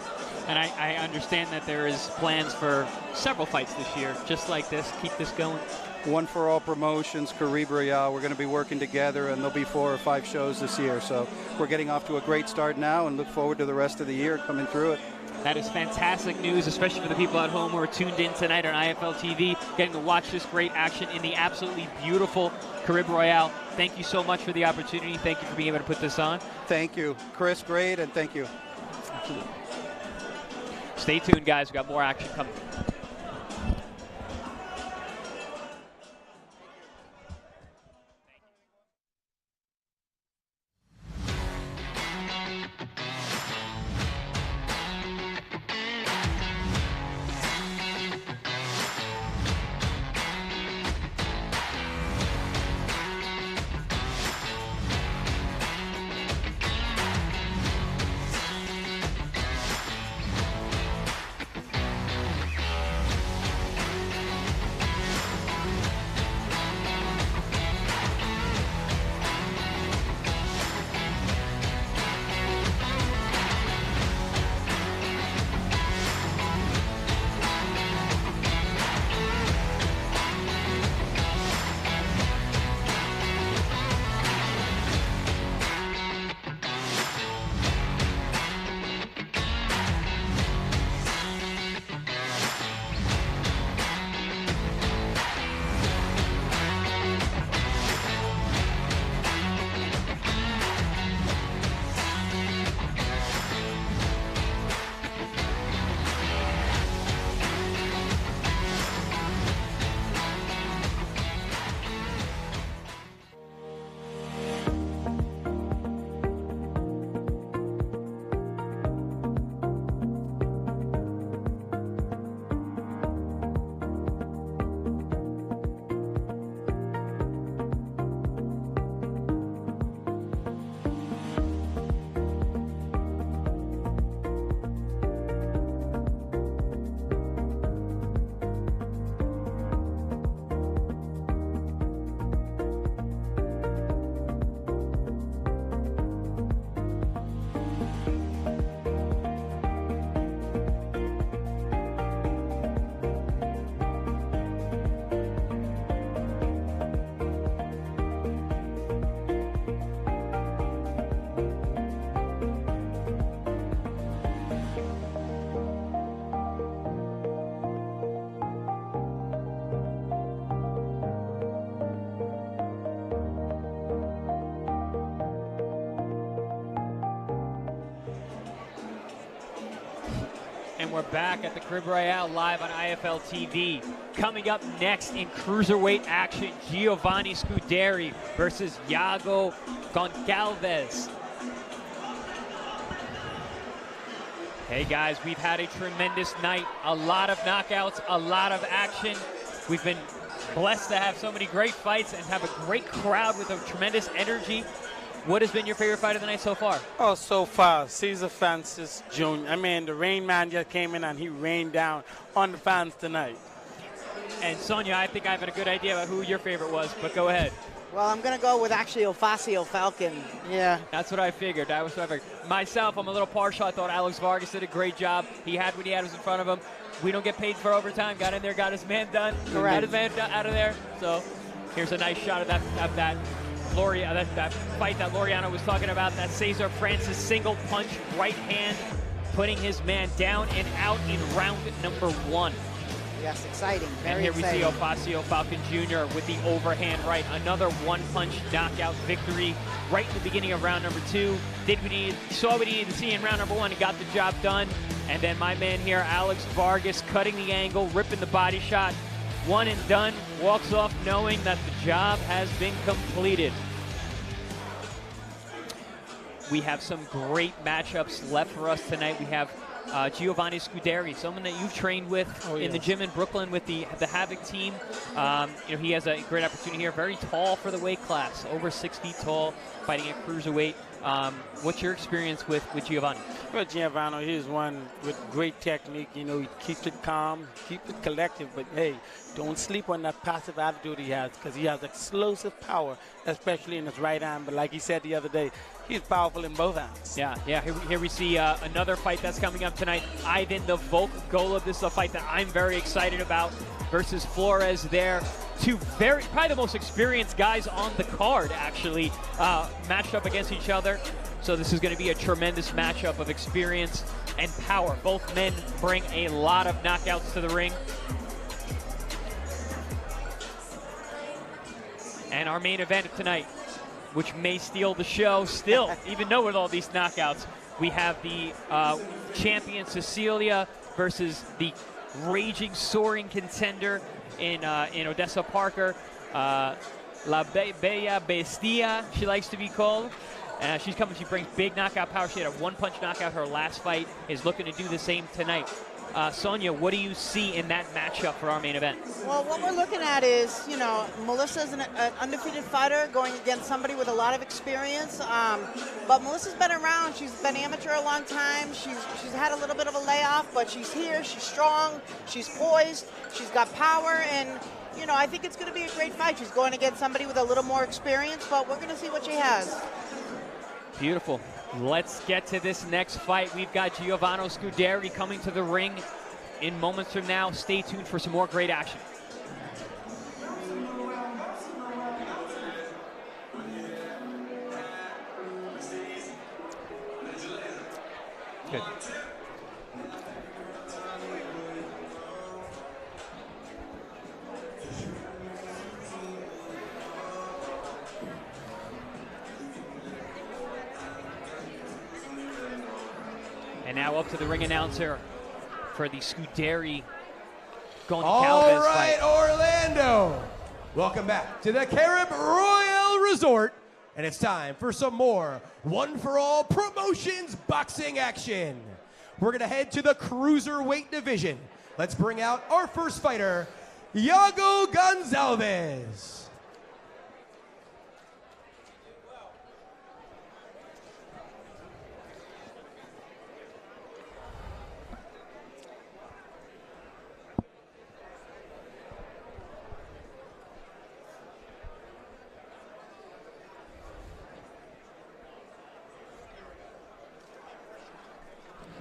And I understand that there is plans for several fights this year, just like this. Keep this going. One for All Promotions, Caribe Royale. We're going to be working together, and there'll be 4 or 5 shows this year. So we're getting off to a great start now and look forward to the rest of the year coming through it. That is fantastic news, especially for the people at home who are tuned in tonight on IFL TV, getting to watch this great action in the absolutely beautiful Caribe Royale. Thank you so much for the opportunity. Thank you for being able to put this on. Thank you, Chris. Great, and thank you. Absolutely. Stay tuned, guys. We've got more action coming. We're back at the Caribe Royale live on IFL TV. Coming up next in cruiserweight action, Giovanni Scuderi versus Iago Goncalves. Hey guys, we've had a tremendous night. A lot of knockouts, a lot of action. We've been blessed to have so many great fights and have a great crowd with a tremendous energy. What has been your favorite fight of the night so far? Oh, so far, Cesar Francis Jr. I mean, the Rain Man just came in and he rained down on the fans tonight. And Sonia, I think I have a good idea about who your favorite was, but go ahead. Well, I'm going to go with actually Ofacio Falcon. Yeah. That's what I figured. Myself, I'm a little partial. I thought Alex Vargas did a great job. He had what he had was in front of him. We don't get paid for overtime. Got in there, got his man done. Correct. Got his man out of there. So here's a nice shot of that fight that Laureano was talking about. That Cesar Francis single punch right hand, putting his man down and out in round number 1. Yes, exciting. Very and here exciting. we see Ofacio Falcon Jr. with the overhand right. Another one-punch knockout victory right in the beginning of round number 2. Saw what he needed to see in round number 1 and got the job done. And then my man here, Alex Vargas, cutting the angle, ripping the body shot. One and done. Walks off knowing that the job has been completed. We have some great matchups left for us tonight. We have Giovanni Scuderi, someone that you've trained with in the gym in Brooklyn with the Havoc team. He has a great opportunity here. Very tall for the weight class, over 6 feet tall, fighting at cruiserweight. What's your experience with Giovanni? Well, Giovanni, he's one with great technique. You know, he keeps it calm, keeps it collective, but hey, don't sleep on that passive attitude he has, because he has explosive power, especially in his right hand. But like he said the other day, he's powerful in both hands. Yeah. Here we see another fight that's coming up tonight. Ivan the Volk Golub. This is a fight that I'm very excited about versus Flores there. Two probably the most experienced guys on the card, actually, matched up against each other. So this is going to be a tremendous matchup of experience and power. Both men bring a lot of knockouts to the ring. And our main event of tonight, which may steal the show still, even though with all these knockouts, we have the champion Cecilia versus the raging, soaring contender in Odessa Parker, La Bella Bestia, she likes to be called. She's coming, she brings big knockout power. She had a one-punch knockout her last fight, is looking to do the same tonight. Sonia, what do you see in that matchup for our main event? Well, what we're looking at is, Melissa's an undefeated fighter going against somebody with a lot of experience. But Melissa's been around. She's been amateur a long time. She's had a little bit of a layoff, but she's here. She's strong. She's poised. She's got power. And, I think it's going to be a great fight. She's going against somebody with a little more experience, but we're going to see what she has. Beautiful. Let's get to this next fight. We've got Giovanni Scuderi coming to the ring in moments from now. Stay tuned for some more great action. Good. And now up to the ring announcer for the Scuderi Goncalves All right, fight. Orlando. Welcome back to the Carib Royal Resort. And it's time for some more One for All Promotions boxing action. We're going to head to the cruiserweight division. Let's bring out our first fighter, Iago Goncalves.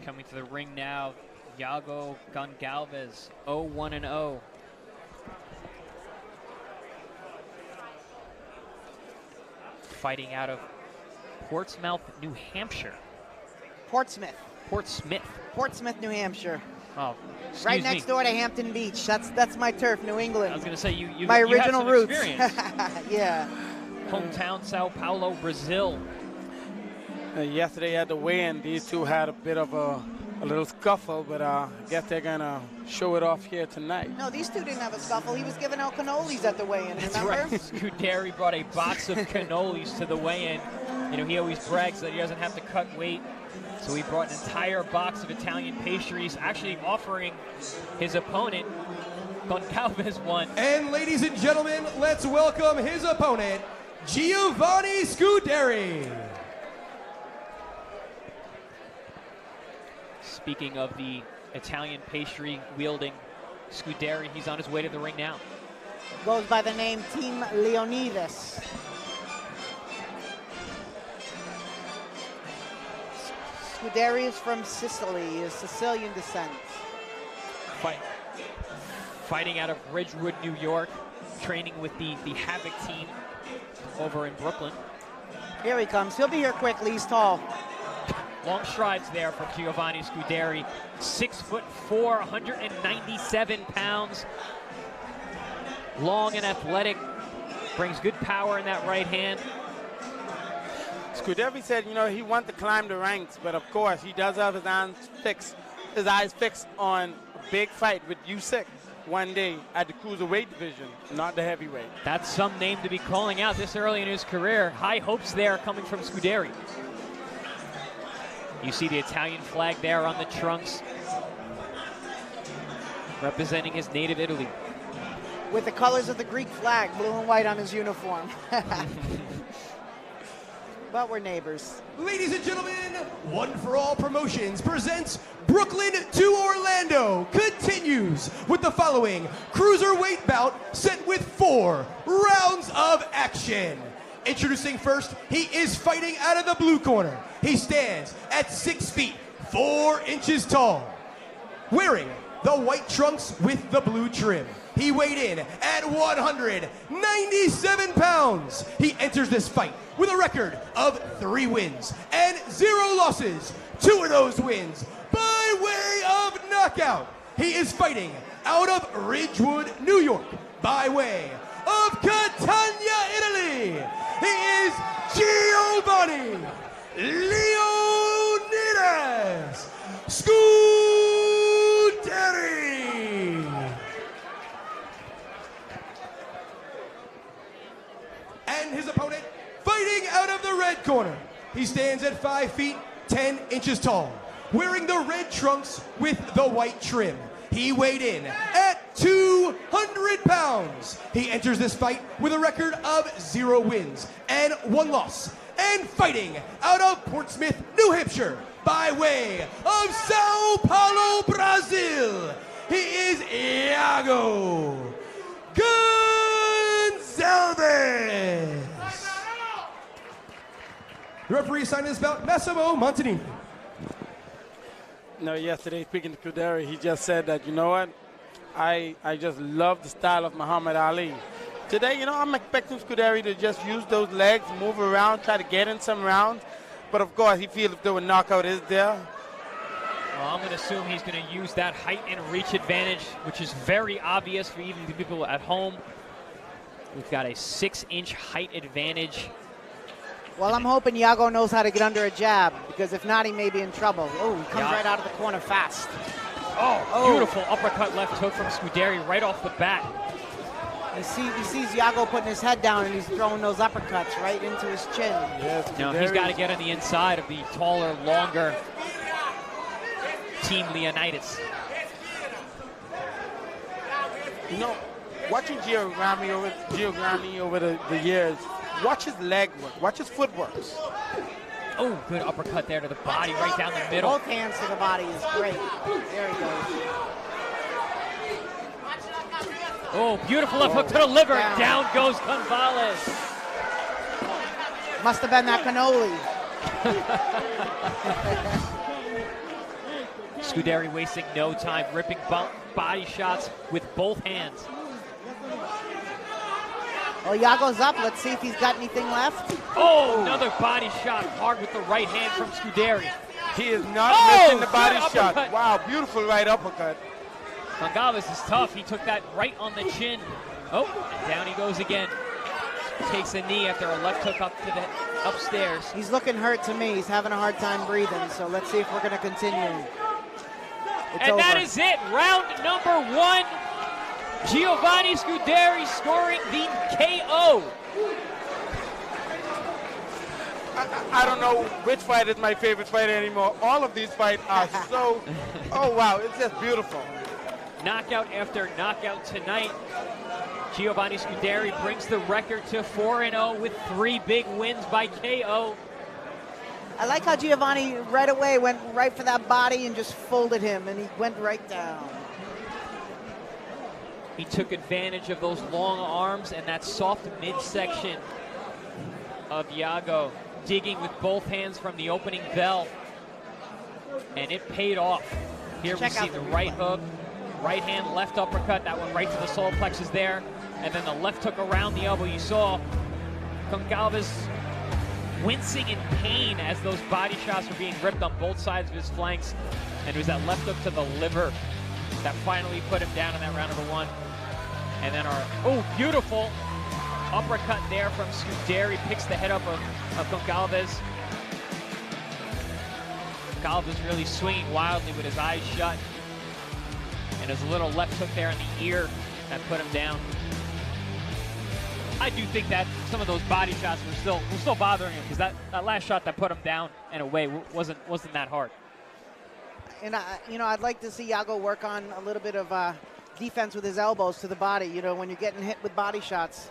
Coming to the ring now, Iago Goncalves, 0-1-0. Fighting out of Portsmouth, New Hampshire. Portsmouth, New Hampshire. Oh, right next door to Hampton Beach. That's my turf, New England. I was going to say you my you original have some roots. experience. Yeah. Hometown, Sao Paulo, Brazil. Yesterday at the weigh-in, these two had a bit of a little scuffle, but I guess they're going to show it off here tonight. No, these two didn't have a scuffle. He was giving out cannolis at the weigh-in, That's remember? right. Scuderi brought a box of cannolis to the weigh-in. He always brags that he doesn't have to cut weight So he brought an entire box of Italian pastries, actually offering his opponent, Goncalves, one. And ladies and gentlemen, let's welcome his opponent, Giovanni Scuderi. Speaking of the Italian pastry wielding Scuderi, he's on his way to the ring now. Goes by the name Team Leonidas. Scuderi is from Sicily, is Sicilian descent. Fighting out of Ridgewood, New York, training with the Havoc team over in Brooklyn. Here he comes. He'll be here quickly. He's tall. Long strides there from Giovanni Scuderi. 6'4", 197 pounds. Long and athletic. Brings good power in that right hand. Scuderi said, you know, he wants to climb the ranks, but of course he does have his eyes fixed on a big fight with Usyk one day at the cruiserweight division, not the heavyweight. That's some name to be calling out this early in his career. High hopes there coming from Scuderi. You see the Italian flag there on the trunks, representing his native Italy. With the colors of the Greek flag, blue and white on his uniform. But we're neighbors. Ladies and gentlemen, One for All Promotions presents Brooklyn to Orlando continues with the following cruiserweight bout set with 4 rounds of action. Introducing first, he is fighting out of the blue corner. He stands at 6 feet, 4 inches tall, wearing the white trunks with the blue trim. He weighed in at 197 pounds. He enters this fight with a record of 3 wins and 0 losses. 2 of those wins by way of knockout. He is fighting out of Ridgewood, New York, by way of Catania, Italy. He is Giovanni Leonidas Scuderi. And his opponent, fighting out of the red corner. He stands at 5 feet, 10 inches tall, wearing the red trunks with the white trim. He weighed in at 200 pounds. He enters this fight with a record of 0 wins and 1 loss. And fighting out of Portsmouth, New Hampshire, by way of Sao Paulo, Brazil, he is Iago Gonzalves. The referee assigned this bout, Massimo Montanini. No, yesterday speaking to Scuderi, he just said that, you know what, I just love the style of Muhammad Ali. Today, you know, I'm expecting Scuderi to just use those legs, move around, try to get in some rounds. But of course, he feels if the knockout is there. Well, I'm going to assume he's going to use that height and reach advantage, which is very obvious for even the people at home. We've got a 6-inch height advantage. Well, I'm hoping Iago knows how to get under a jab, because if not, he may be in trouble. Oh, he comes right out of the corner fast. Oh, beautiful uppercut left hook from Scuderi right off the bat. He sees Iago putting his head down, and he's throwing those uppercuts right into his chin. Yes, now he's got to get on the inside of the taller, longer Team Leonidas. You know, watching Giovanni over the years, watch his leg work, watch his footwork. Oh, good uppercut there to the body, right down the middle. Both hands to the body is great. There he goes. Oh, beautiful left hook to the liver. Down goes Goncalves. Must have been that cannoli. Scuderi wasting no time, ripping body shots with both hands. Oh, Iago's up. Let's see if he's got anything left. Oh, another body shot hard with the right hand from Scuderi. He is not missing the body shot. Wow, beautiful right uppercut. Goncalves is tough. He took that right on the chin. Oh, and down he goes again. Takes a knee after a left hook up to the upstairs. He's looking hurt to me. He's having a hard time breathing. So let's see if we're going to continue. It's over. That is it. Round number 1. Giovanni Scuderi scoring the KO. I don't know which fight is my favorite fighter anymore. All of these fights are so, oh wow, it's just beautiful. Knockout after knockout tonight. Giovanni Scuderi brings the record to 4-0 with 3 big wins by KO. I like how Giovanni right away went right for that body and just folded him, and he went right down. He took advantage of those long arms and that soft midsection of Iago, digging with both hands from the opening bell. And it paid off. Here we see the right hook, right hand, left uppercut. That went right to the solar plexus there. And then the left hook around the elbow. You saw Goncalves wincing in pain as those body shots were being ripped on both sides of his flanks. And it was that left hook to the liver that finally put him down in that round number 1. And then our, beautiful uppercut there from Scuderi, picks the head up of Goncalves. Goncalves really swinging wildly with his eyes shut. And there's a little left hook there in the ear that put him down. I do think that some of those body shots were still bothering him, because that last shot that put him down in a way wasn't that hard. And I'd like to see Iago work on a little bit of defense with his elbows to the body. You know, when you're getting hit with body shots,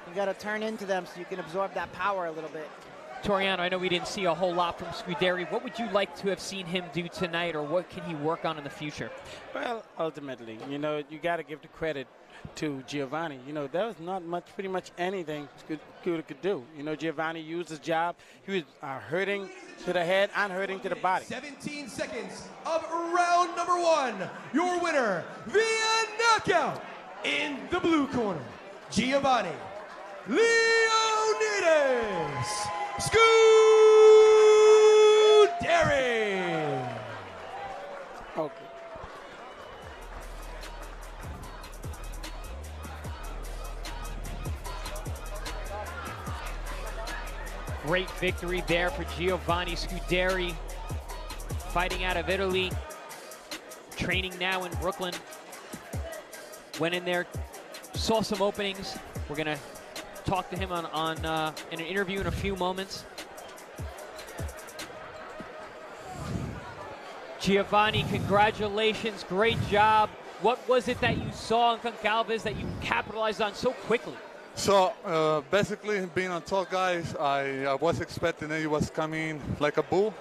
you got to turn into them so you can absorb that power a little bit. Toriano, I know we didn't see a whole lot from Scuderi. What would you like to have seen him do tonight, or what can he work on in the future? Well, ultimately, you got to give the credit to Giovanni. There was not pretty much anything Scuderi could do. Giovanni used his jab. He was hurting to the head and hurting to the body. 17 seconds of round number 1. Your winner via knockout in the blue corner, Giovanni Leonidas Scuderi. Okay. Great victory there for Giovanni Scuderi, fighting out of Italy, training now in Brooklyn. Went in there, saw some openings. We're gonna talk to him in an interview in a few moments. Giovanni, congratulations, great job. What was it that you saw in Goncalves that you capitalized on so quickly? So basically, being on top, guys, I was expecting that he was coming like a bull,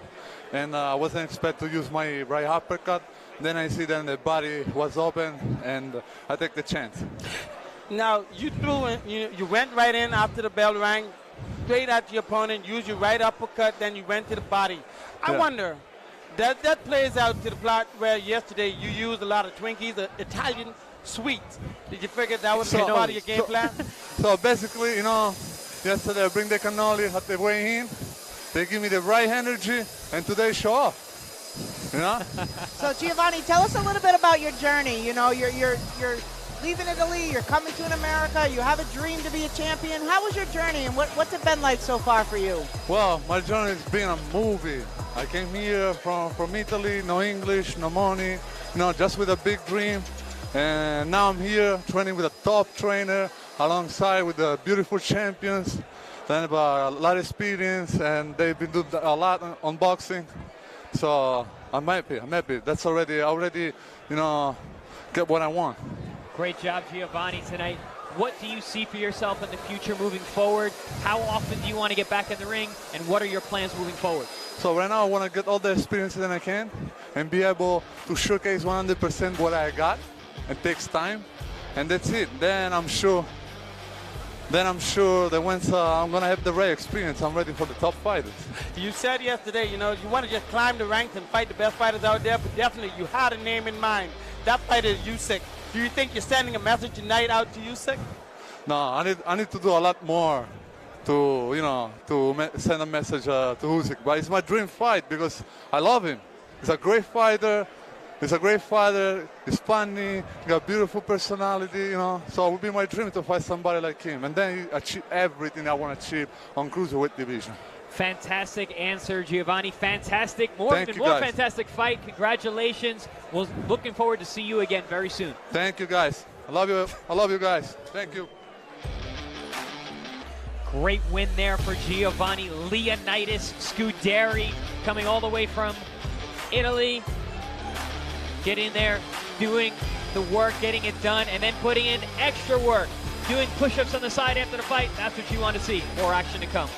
and I wasn't expecting to use my right uppercut. Then I see that the body was open, and I take the chance. Now, you went right in after the bell rang, straight at your opponent, used your right uppercut, then you went to the body. I wonder, that plays out to the plot where yesterday you used a lot of Twinkies, Italian sweets. Did you figure that was part of your game plan? So basically, yesterday I bring the cannoli at the weigh-in. They give me the right energy, and today show off. So Giovanni, tell us a little bit about your journey. You're leaving Italy, you're coming to America, you have a dream to be a champion. How was your journey, and what's it been like so far for you? Well, my journey has been a movie. I came here from Italy, no English, no money, just with a big dream. And now I'm here training with a top trainer alongside with the beautiful champions. Then about a lot of experience, and they've been doing a lot on boxing. So I'm happy. That's already, get what I want. Great job, Giovanni, tonight. What do you see for yourself in the future moving forward? How often do you want to get back in the ring, and what are your plans moving forward? So right now I want to get all the experience that I can and be able to showcase 100% what I got. It takes time, and that's it. Then I'm sure that once I'm gonna have the right experience, I'm ready for the top fighters. You said yesterday, you want to just climb the ranks and fight the best fighters out there, but definitely you had a name in mind. That fighter is Usyk. Do you think you're sending a message tonight out to Usyk? No, I need to do a lot more to send a message to Usyk. But it's my dream fight because I love him. He's a great fighter. He's funny, got a beautiful personality, So it would be my dream to fight somebody like him. And then achieve everything I want to achieve on cruiserweight division. Fantastic answer, Giovanni. Fantastic. More fantastic fight. Congratulations. We're looking forward to see you again very soon. Thank you, guys. I love you guys. Thank you. Great win there for Giovanni Scuderi, coming all the way from Italy. Get in there, doing the work, getting it done, and then putting in extra work, doing push-ups on the side after the fight. That's what you want to see. More action to come.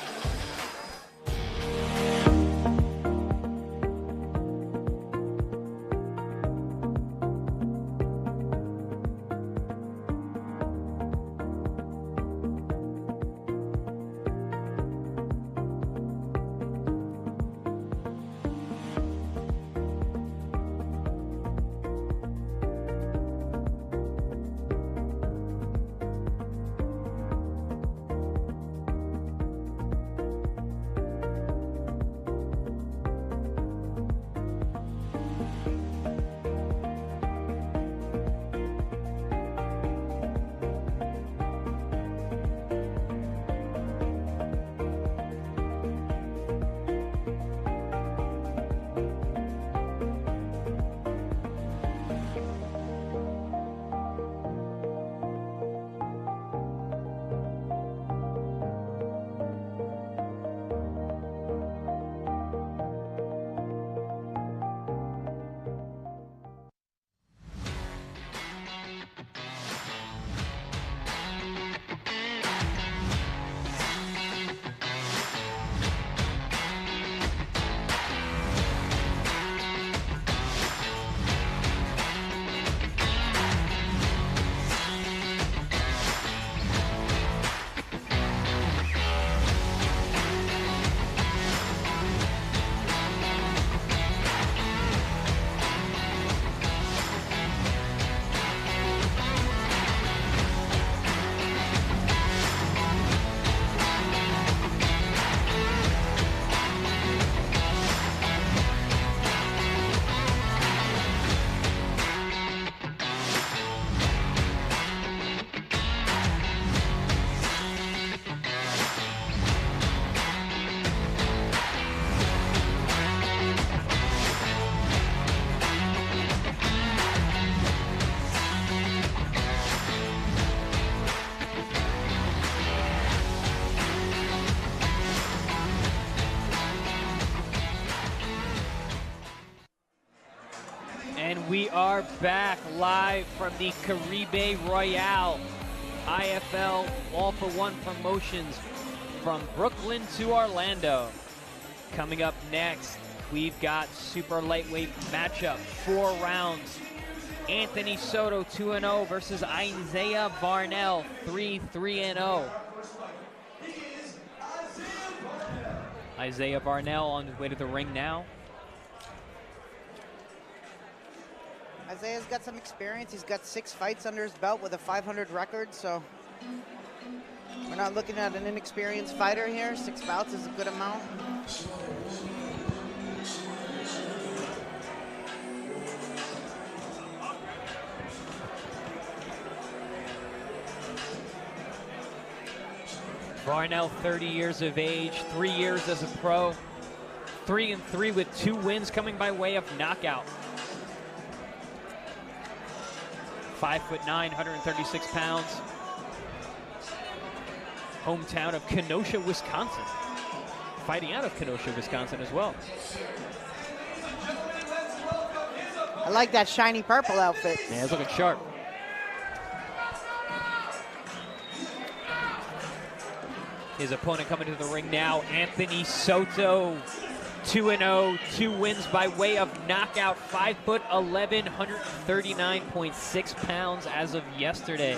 We are back live from the Caribe Royale IFL All for One promotions from Brooklyn to Orlando. Coming up next, we've got super lightweight matchup, 4 rounds. Anthony Soto 2-0 versus Isaiah Varnell 3-3-0. Isaiah Varnell on his way to the ring now. Isaiah's got some experience. He's got 6 fights under his belt with a 500 record, so we're not looking at an inexperienced fighter here. 6 bouts is a good amount. Varnell, 30 years of age, 3 years as a pro, 3-3 with 2 wins coming by way of knockout. 5'9", 136 pounds. Hometown of Kenosha, Wisconsin. Fighting out of Kenosha, Wisconsin as well. I like that shiny purple outfit. Yeah, it's looking sharp. His opponent coming to the ring now, Anthony Soto. 2-0, 2 wins by way of knockout, 5'11", 139.6 pounds as of yesterday.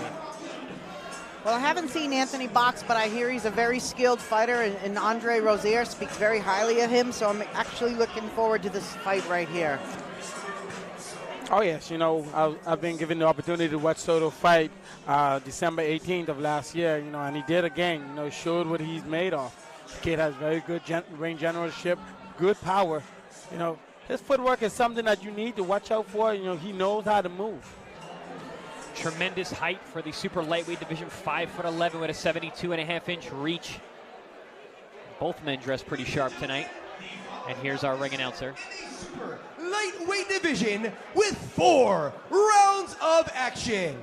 Well, I haven't seen Anthony box, but I hear he's a very skilled fighter, and Andre Rozier speaks very highly of him, so I'm actually looking forward to this fight right here. Oh, yes. You know, I've been given the opportunity to watch Soto fight December 18th of last year, you know, and he did again, you know, showed what he's made of. The kid has very good ring generalship, good power. You know, his footwork is something that you need to watch out for. You know, he knows how to move. Tremendous height for the super lightweight division, 5'11" with a 72.5-inch reach. Both men dressed pretty sharp tonight. And here's our ring announcer. Super lightweight division with 4 rounds of action.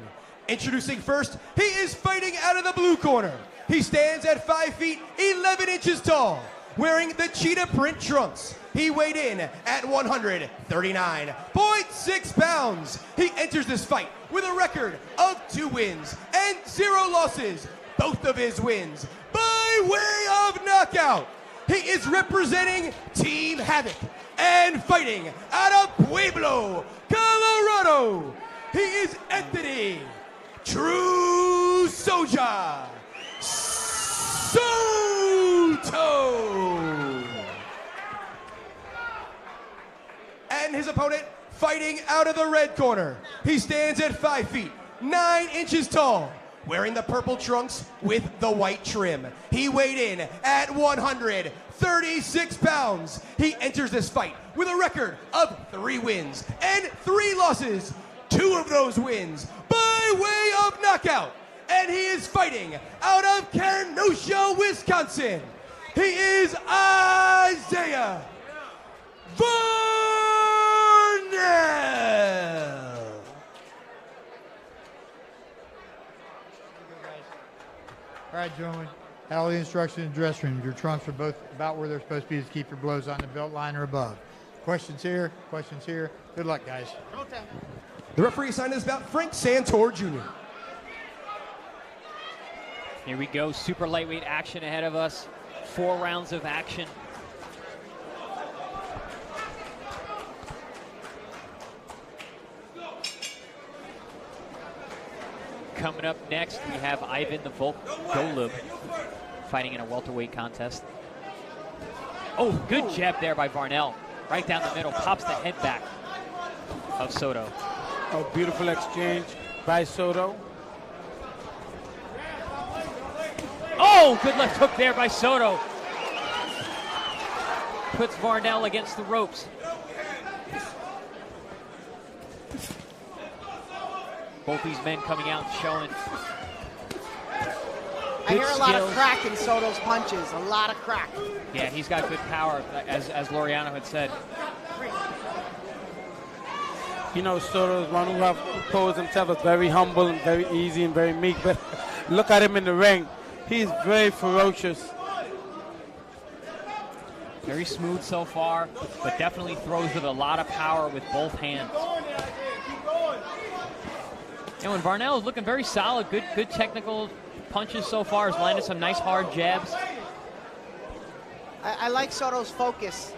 Introducing first, he is fighting out of the blue corner He stands at 5 feet 11 inches tall, wearing the cheetah print trunks. He weighed in at 139.6 pounds. He enters this fight with a record of 2 wins and 0 losses. Both of his wins by way of knockout. He is representing Team Havoc and fighting out of Pueblo, Colorado. He is Anthony True Soja Soto. And his opponent fighting out of the red corner. He stands at 5 feet 9 inches tall, wearing the purple trunks with the white trim. He weighed in at 136 pounds. He enters this fight with a record of 3 wins and 3 losses. 2 of those wins by way of knockout. And he is fighting out of Kenosha, Wisconsin. He is Isaiah Varnell. All right, gentlemen. All the instructions in the dressing room. Your trunks are both about where they're supposed to be to keep your blows on the belt line or above. Questions here, questions here. Good luck, guys. The referee assigned this bout, Frank Santor Jr. Here we go, super lightweight action ahead of us. 4 rounds of action. Coming up next, we have Ivan the Golub fighting in a welterweight contest. Oh, good jab there by Varnell. Right down the middle, pops the head back of Soto. Oh, beautiful exchange by Soto. Oh, good left hook there by Soto. Puts Varnell against the ropes. Both these men coming out and showing. I hear a lot of crack in Soto's punches, a lot of crack. Yeah, he's got good power, as Laureano had said. You know, Soto is one who have posed himself as very humble and very easy and very meek, but look at him in the ring. He's very ferocious. Very smooth so far, but definitely throws with a lot of power with both hands. And Varnell is looking very solid, good technical punches so far. Has landed some nice hard jabs. I like Soto's focus.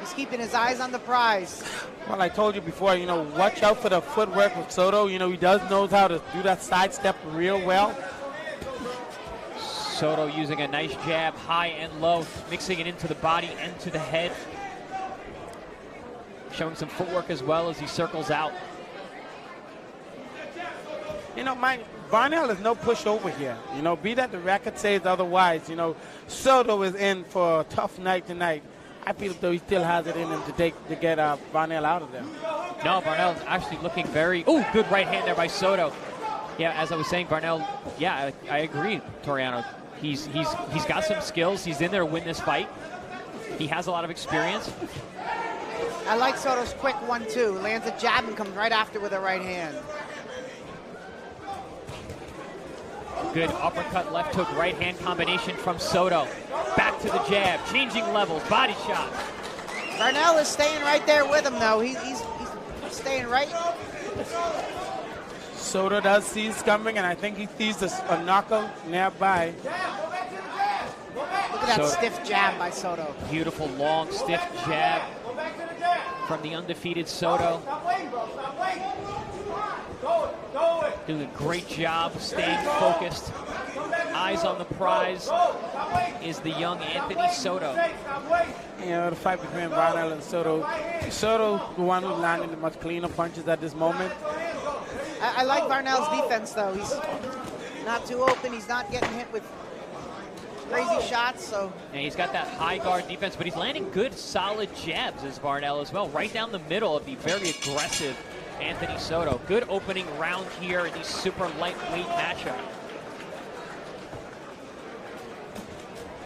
He's keeping his eyes on the prize. Well, I told you before, you know, watch out for the footwork with Soto. You know, he knows how to do that sidestep real well. Soto using a nice jab, high and low, mixing it into the body and to the head. Showing some footwork as well as he circles out. You know, Varnell is no pushover here. You know, be that the record says otherwise. You know, Soto is in for a tough night tonight. I feel though he still has it in him to get Varnell out of there. No, Varnell's actually looking very. Oh, good right hand there by Soto. Yeah, as I was saying, Varnell. Yeah, I agree, Toriano. He's got some skills. He's in there to win this fight. He has a lot of experience. I like Soto's quick 1-2. Lands a jab and comes right after with a right hand. Good uppercut, left hook, right hand combination from Soto. Back to the jab, changing levels, body shot. Varnell is staying right there with him, though. He's staying right. Soto does see he's coming, and I think he sees a knockout nearby. Look at that stiff jab by Soto. Beautiful, long, stiff jab from the undefeated Soto. Doing a great job staying focused. Eyes on the prize is the young Anthony Soto. You know, the fight between Varnell and Soto. Soto, the one who's landing the much cleaner punches at this moment. I like Varnell's defense, though. He's not too open. He's not getting hit with crazy shots. So. And he's got that high guard defense, but he's landing good, solid jabs as Varnell as well. Right down the middle of the very aggressive Anthony Soto. Good opening round here in the super lightweight matchup.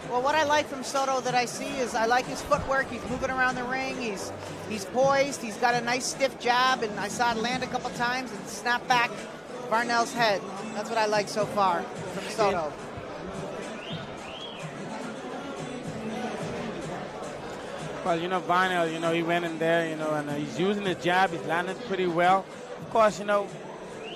Well, what I like from Soto that I see is I like his footwork. He's moving around the ring. He's poised. He's got a nice stiff jab, and I saw it land a couple times and snap back Varnell's head. That's what I like so far from Soto. Well, you know, Varnell, you know, he went in there, you know, and he's using his jab. He's landing pretty well. Of course, you know,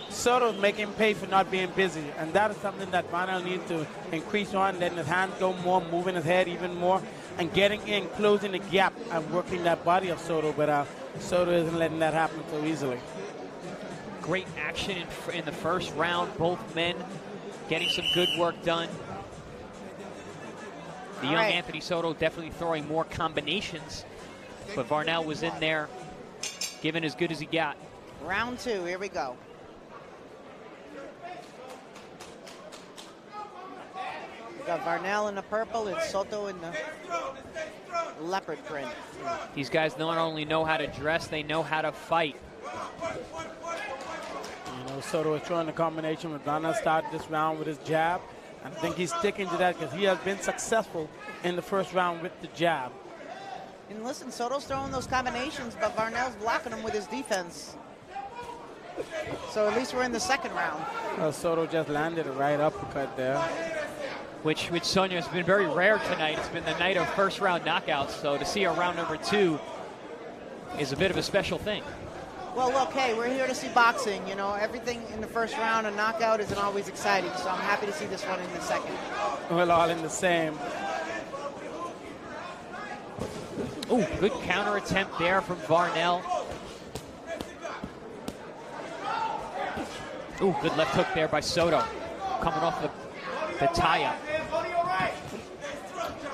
Soto's making him pay for not being busy, and that is something that Varnell needs to increase on, letting his hands go more, moving his head even more, and getting in, closing the gap and working that body of Soto, but Soto isn't letting that happen so easily. Great action in the first round. Both men getting some good work done. The young Anthony Soto definitely throwing more combinations, but Varnell was in there giving as good as he got. Round 2, here we go. We got Varnell in the purple and Soto in the leopard print. These guys not only know how to dress, they know how to fight. You know, Soto is throwing the combination with Varnell started this round with his jab. I think he's sticking to that because he has been successful in the first round with the jab. And listen, Soto's throwing those combinations, but Varnell's blocking them with his defense. So at least we're in the second round. Soto just landed a right uppercut there. Which Sonia has been very rare tonight. It's been the night of first round knockouts, so to see a round number 2 is a bit of a special thing. Well, look, hey, we're here to see boxing. You know, everything in the first round, a knockout isn't always exciting, so I'm happy to see this one in the second. We're all in the same. Ooh, good counter attempt there from Varnell. Ooh, good left hook there by Soto, coming off the tie-up.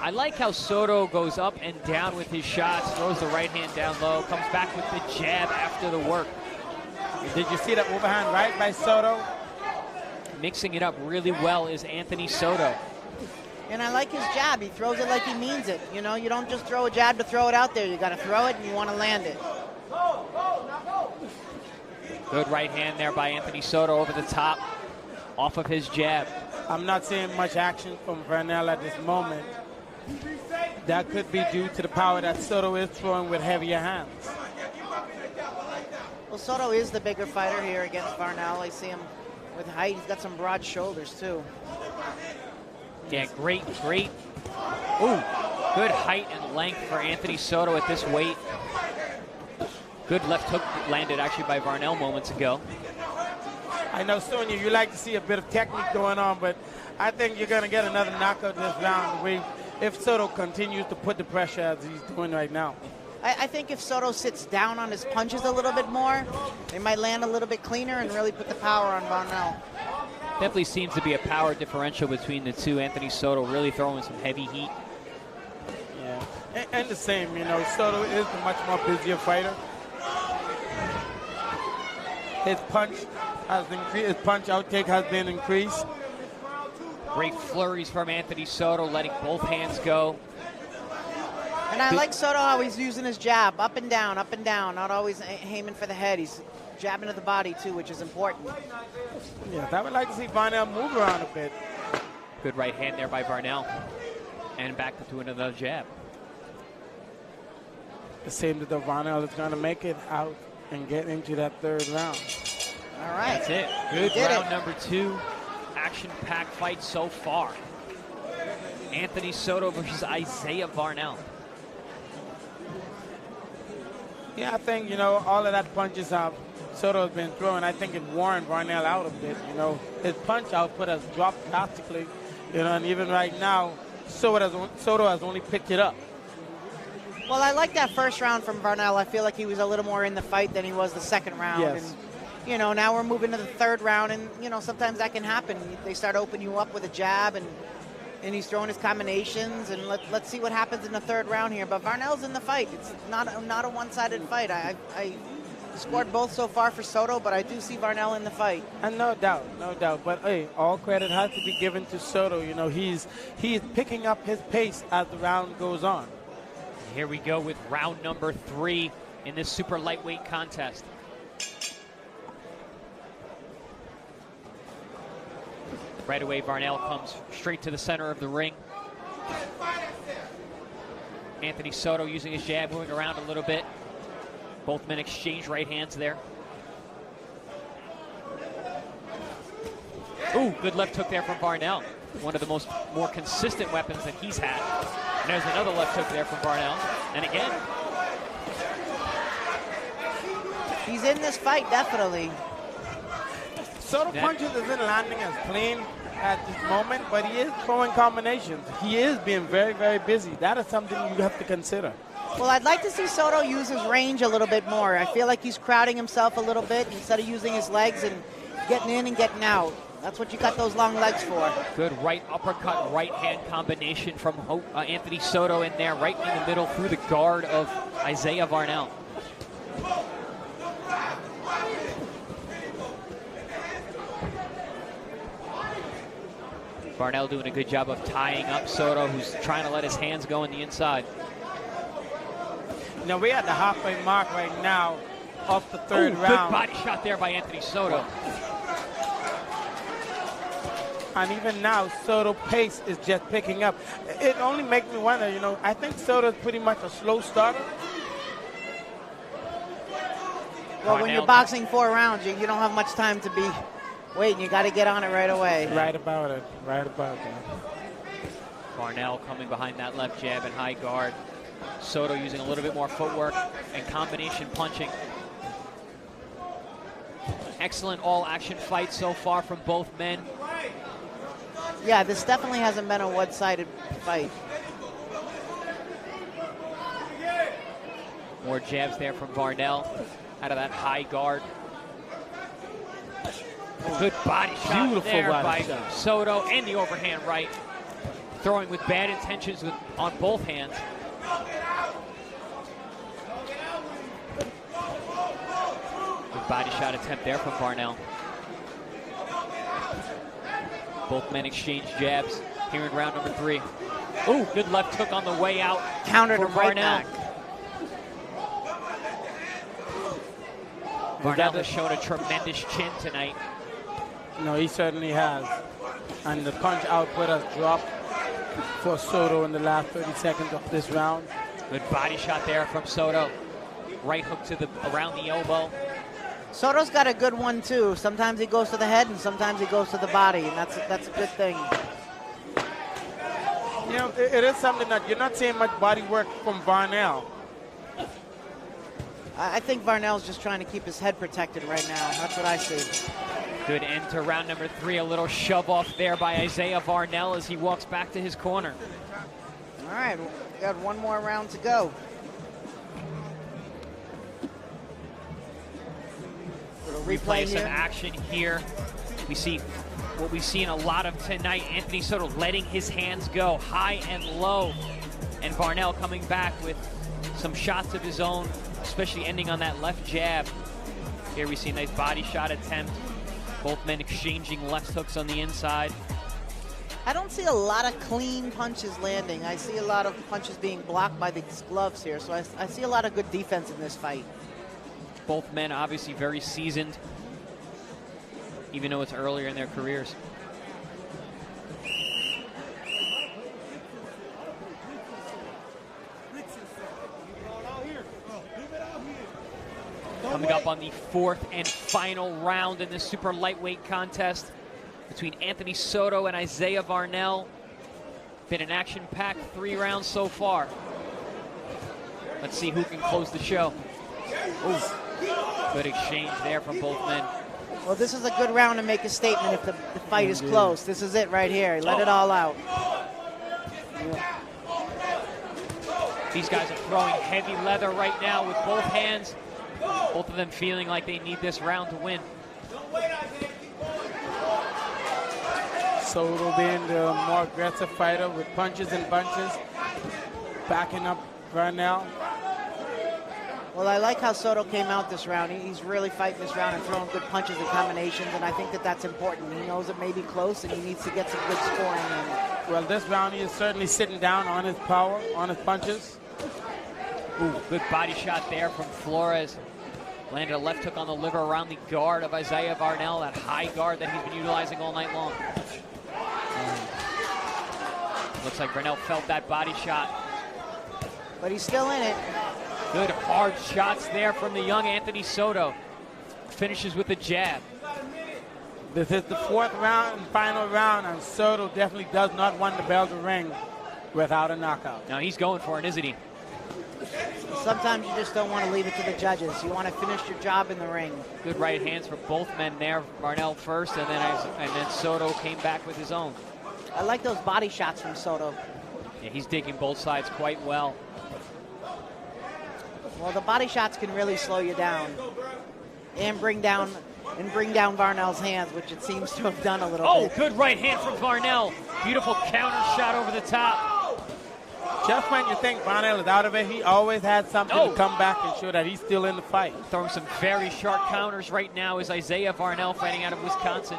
I like how Soto goes up and down with his shots, throws the right hand down low, comes back with the jab after the work. Did you see that overhand right by Soto? Mixing it up really well is Anthony Soto. And I like his jab. He throws it like he means it. You know, you don't just throw a jab to throw it out there. You got to throw it and you want to land it. Good right hand there by Anthony Soto over the top, off of his jab. I'm not seeing much action from Varnell at this moment. That could be due to the power that Soto is throwing with heavier hands. Well, Soto is the bigger fighter here against Varnell. I see him with height. He's got some broad shoulders, too. Yeah, great. Ooh, good height and length for Anthony Soto at this weight. Good left hook landed actually by Varnell moments ago. I know, Sonia, you like to see a bit of technique going on, but I think you're going to get another knockout this round if Soto continues to put the pressure as he's doing right now. I think if Soto sits down on his punches a little bit more, they might land a little bit cleaner and really put the power on Varnell. Definitely seems to be a power differential between the two. Anthony Soto really throwing some heavy heat. Yeah, and the same, you know, Soto is the much more busier fighter. His punch has increased. His punch outtake has been increased. Great flurries from Anthony Soto, letting both hands go. And I like Soto how he's using his jab, up and down, not always aiming for the head. He's jabbing at the body, too, which is important. Yeah, I would like to see Varnell move around a bit. Good right hand there by Varnell. And back to another jab. It seems that Varnell is going to make it out and get into that third round. All right. That's it. Good round number 2. Action-packed fight so far. Anthony Soto versus Isaiah Varnell. Yeah, I think, you know, all of that punches Soto's been throwing, I think it worn Varnell out a bit, you know. His punch output has dropped drastically, you know, and even right now, Soto has only picked it up. Well, I like that first round from Varnell. I feel like he was a little more in the fight than he was the second round. Yes. And, you know, now we're moving to the third round, and, you know, sometimes that can happen. They start opening you up with a jab, and he's throwing his combinations, and let's see what happens in the third round here. But Varnell's in the fight. It's not a one-sided fight. I scored both so far for Soto, but I do see Varnell in the fight. And no doubt. But, hey, all credit has to be given to Soto. You know, he's picking up his pace as the round goes on. Here we go with round number 3 in this super lightweight contest. Right away, Varnell comes straight to the center of the ring. Anthony Soto using his jab, moving around a little bit. Both men exchange right hands there. Ooh, good left hook there from Varnell. One of the more consistent weapons that he's had. And there's another left hook there from Varnell. And again. He's in this fight, definitely. Soto punches isn't landing as clean at this moment, but he is throwing combinations. He is being very, very busy. That is something you have to consider. Well, I'd like to see Soto use his range a little bit more. I feel like he's crowding himself a little bit instead of using his legs and getting in and getting out. That's what you got those long legs for. Good right uppercut, right hand combination from Anthony Soto in there, right in the middle through the guard of Isaiah Varnell. Varnell doing a good job of tying up Soto, who's trying to let his hands go on the inside. Now we're at the halfway mark right now of the third round. Good body shot there by Anthony Soto. And even now, Soto's pace is just picking up. It only makes me wonder, you know, I think Soto's pretty much a slow starter. Well, when you're boxing 4 rounds, you don't have much time to be waiting. You got to get on it right away. Right about it. Right about that. Varnell coming behind that left jab and high guard. Soto using a little bit more footwork and combination punching. Excellent all-action fight so far from both men. Yeah, this definitely hasn't been a one-sided fight. More jabs there from Varnell out of that high guard. Good body shot. Beautiful there by Soto, and the overhand right. Throwing with bad intentions on both hands. Good body shot attempt there from Varnell. Both men exchange jabs here in round number 3. Ooh, good left hook on the way out. Countered for him right Varnell. back. Varnell has shown a tremendous chin tonight. No, he certainly has. And the punch output has dropped for Soto in the last 30 seconds of this round. Good body shot there from Soto. Right hook to around the elbow. Soto's got a good one too. Sometimes he goes to the head and sometimes he goes to the body, and that's a good thing. You know, it is something that you're not seeing much body work from Varnell. I think Varnell's just trying to keep his head protected right now. That's what I see. Good end to round number 3. A little shove off there by Isaiah Varnell as he walks back to his corner. All right, we got one more round to go. Replay some action here. We see what we've seen a lot of tonight. Anthony Soto letting his hands go high and low. And Varnell coming back with some shots of his own, especially ending on that left jab. Here we see a nice body shot attempt. Both men exchanging left hooks on the inside. I don't see a lot of clean punches landing. I see a lot of punches being blocked by these gloves here. So I see a lot of good defense in this fight. Both men obviously very seasoned, even though it's earlier in their careers. Coming up on the 4th and final round in this super lightweight contest between Anthony Soto and Isaiah Varnell. Been an action-packed 3 rounds so far. Let's see who can close the show. Ooh. Good exchange there from both men. Well, this is a good round to make a statement if the fight is close. This is it right here. Let it all out. These guys are throwing heavy leather right now with both hands. Both of them feeling like they need this round to win. Soto being the more aggressive fighter with punches and bunches, backing up Varnell. Well, I like how Soto came out this round. He's really fighting this round and throwing good punches and combinations, and I think that that's important. He knows it may be close, and he needs to get some good scoring in. Well, this round he is certainly sitting down on his power, on his punches. Ooh, good body shot there from Flores. Landed a left hook on the liver around the guard of Isaiah Varnell, that high guard that he's been utilizing all night long. Looks like Varnell felt that body shot. But he's still in it. Good hard shots there from the young Anthony Soto. Finishes with a jab. This is the 4th round and final round, and Soto definitely does not want the bell to ring. without a knockout. Now he's going for it, isn't he? Sometimes you just don't want to leave it to the judges. You want to finish your job in the ring. Good right hands for both men there. Varnell first, and then Soto came back with his own. I like those body shots from Soto. Yeah, he's digging both sides quite well. Well, the body shots can really slow you down and bring down Varnell's hands, which it seems to have done a little bit. Oh, good right hand from Varnell. Beautiful counter shot over the top. Just when you think Varnell is out of it, he always had something to come back and show that he's still in the fight. Throwing some very sharp counters right now is Isaiah Varnell, fighting out of Wisconsin.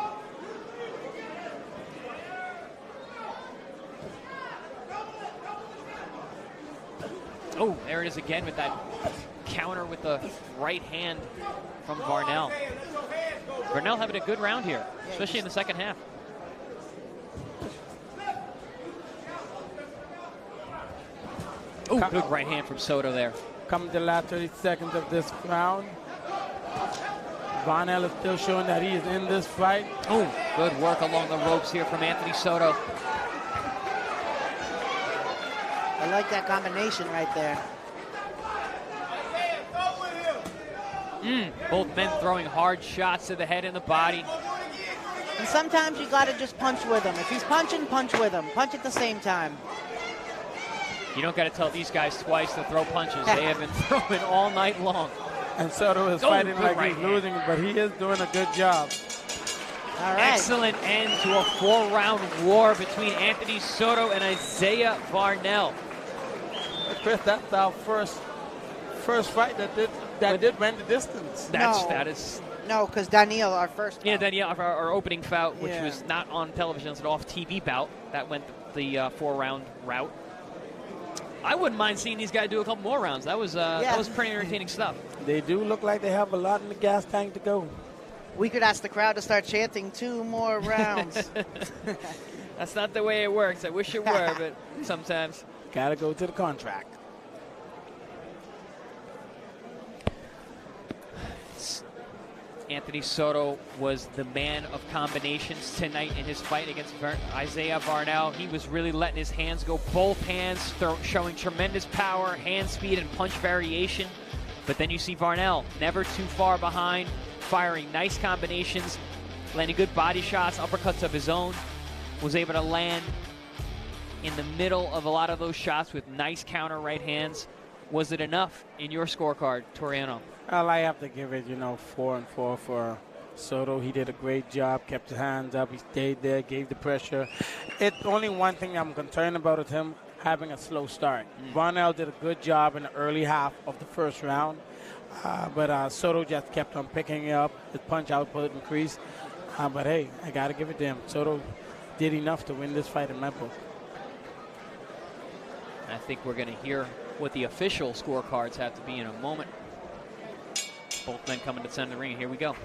Oh, there it is again with that counter with the right hand from Varnell. Varnell having a good round here, especially in the second half. Oh, good right hand from Soto there. Coming to the last 30 seconds of this round. Varnell is still showing that he is in this fight. Oh, good work along the ropes here from Anthony Soto. I like that combination right there. Both men throwing hard shots to the head and the body. And sometimes you got to just punch with him. If he's punching, punch with him. Punch at the same time. You don't got to tell these guys twice to throw punches. They have been throwing all night long. And Soto is fighting like he's losing, but he is doing a good job. All right. Excellent end to a 4-round war between Anthony Soto and Isaiah Varnell. Chris, that's our first fight that did win the distance. No, because Daniel, our first bout. Yeah, Daniel, our opening bout, which was not on television, it's an off-TV bout. That went the 4-round route. I wouldn't mind seeing these guys do a couple more rounds. That was pretty entertaining stuff. They do look like they have a lot in the gas tank to go. We could ask the crowd to start chanting 2 more rounds. That's not the way it works. I wish it were, but sometimes. Gotta go to the contract. Anthony Soto was the man of combinations tonight in his fight against Isaiah Varnell. He was really letting his hands go, both hands, showing tremendous power, hand speed, and punch variation. But then you see Varnell never too far behind, firing nice combinations, landing good body shots, uppercuts of his own, was able to land in the middle of a lot of those shots with nice counter right hands. Was it enough in your scorecard, Toriano? Well, I have to give it, 4 and 4 for Soto. He did a great job, kept his hands up, he stayed there, gave the pressure. It's only one thing I'm concerned about is him having a slow start. Varnell did a good job in the early half of the first round, but Soto just kept on picking it up. His punch output increased. But hey, I got to give it to him. Soto did enough to win this fight in my book. I think we're going to hear what the official scorecards have to be in a moment. Both men coming to the center of the ring. Here we go.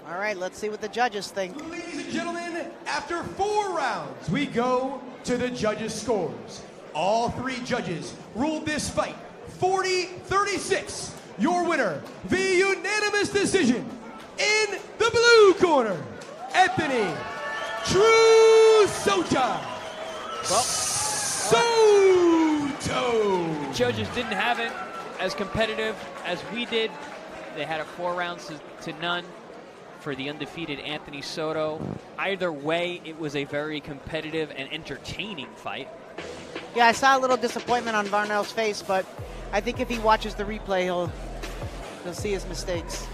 All right, let's see what the judges think. Ladies and gentlemen, after 4 rounds, we go to the judges' scores. All 3 judges ruled this fight 40-36. Your winner, via unanimous decision, in the blue corner, Anthony True Soto. Soto. Judges didn't have it as competitive as we did. They had it 4 rounds to none for the undefeated Anthony Soto. Either way, it was a very competitive and entertaining fight. Yeah, I saw a little disappointment on Varnell's face, but I think if he watches the replay, he'll see his mistakes.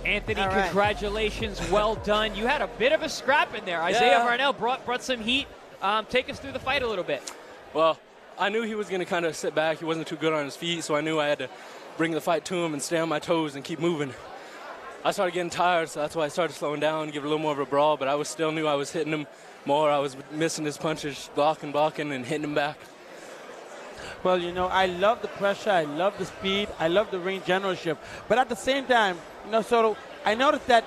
Anthony, congratulations. Well done. You had a bit of a scrap in there. Isaiah Varnell brought some heat. Take us through the fight a little bit. Well, I knew he was going to kind of sit back. He wasn't too good on his feet, so I knew I had to bring the fight to him and stay on my toes and keep moving. I started getting tired, so that's why I started slowing down, give it a little more of a brawl, but I still knew I was hitting him more. I was missing his punches, blocking, and hitting him back. Well, I love the pressure, I love the speed, I love the ring generalship. But at the same time, Soto, I noticed that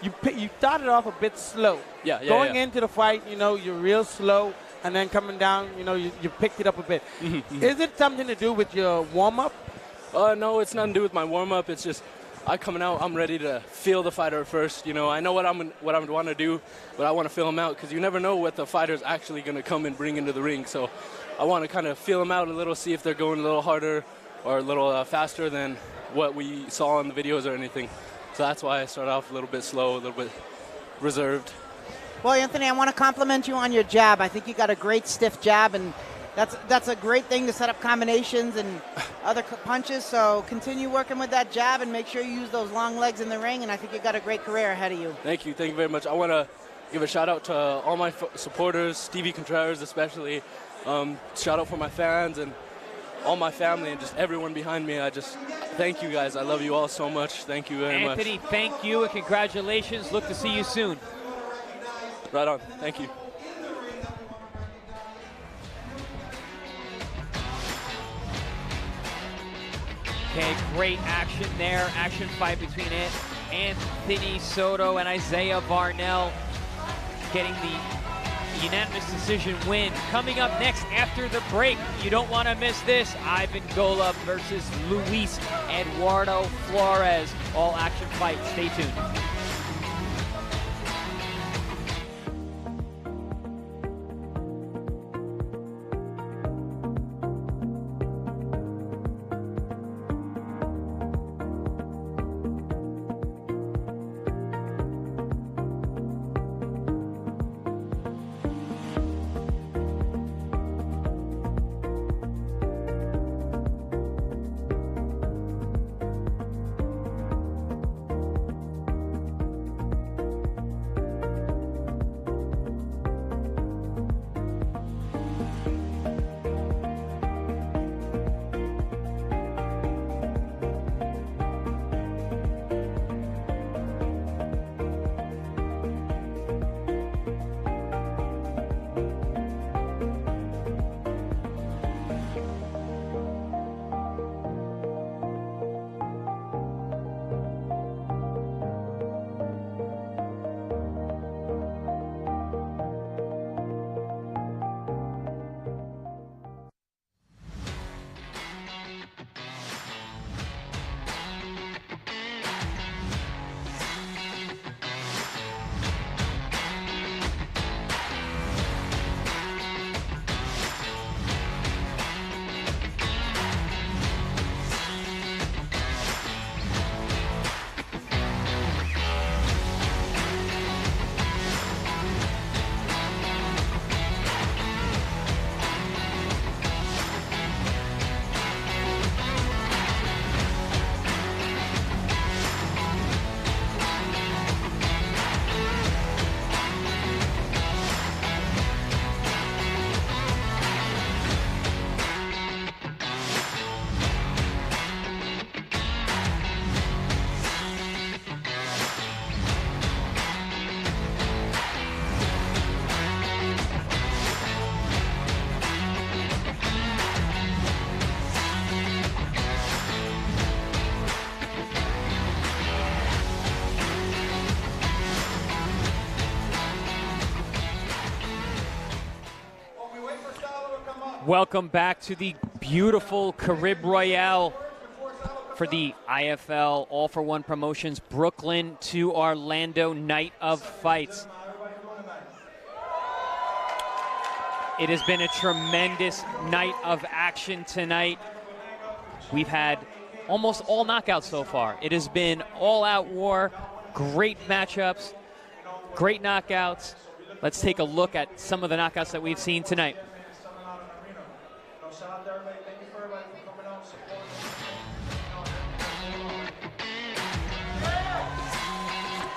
you started off a bit slow. Going into the fight, you're real slow, and then coming down, you picked it up a bit. Is it something to do with your warm-up? No, it's nothing to do with my warm-up. It's just coming out, I'm ready to feel the fighter at first. You know, I know what I want to do, but I want to feel him out because you never know what the fighter's actually going to come and bring into the ring. So I want to kind of feel them out a little, see if they're going a little harder or a little faster than what we saw in the videos or anything. So that's why I start off a little bit slow, a little bit reserved. Well, Anthony, I want to compliment you on your jab. I think you got a great stiff jab, and that's a great thing to set up combinations and other punches. So continue working with that jab and make sure you use those long legs in the ring, and I think you got a great career ahead of you. Thank you very much. I want to give a shout out to all my supporters, Stevie Contreras especially. Shout out for my fans and all my family and just everyone behind me. I just thank you guys. I love you all so much. Thank you very much. Anthony, thank you and congratulations. Look to see you soon. Right on. Thank you. Okay, great action there. Action fight between Anthony Soto and Isaiah Varnell, getting the unanimous decision win. Coming up next after the break, you don't want to miss this. Ivan Golub versus Luis Eduardo Flores. All action fight. Stay tuned. Welcome back to the beautiful Carib Royale for the IFL All for One Promotions Brooklyn to Orlando Night of Fights. It has been a tremendous night of action tonight. We've had almost all knockouts so far. It has been all-out war, great matchups, great knockouts. Let's take a look at some of the knockouts that we've seen tonight.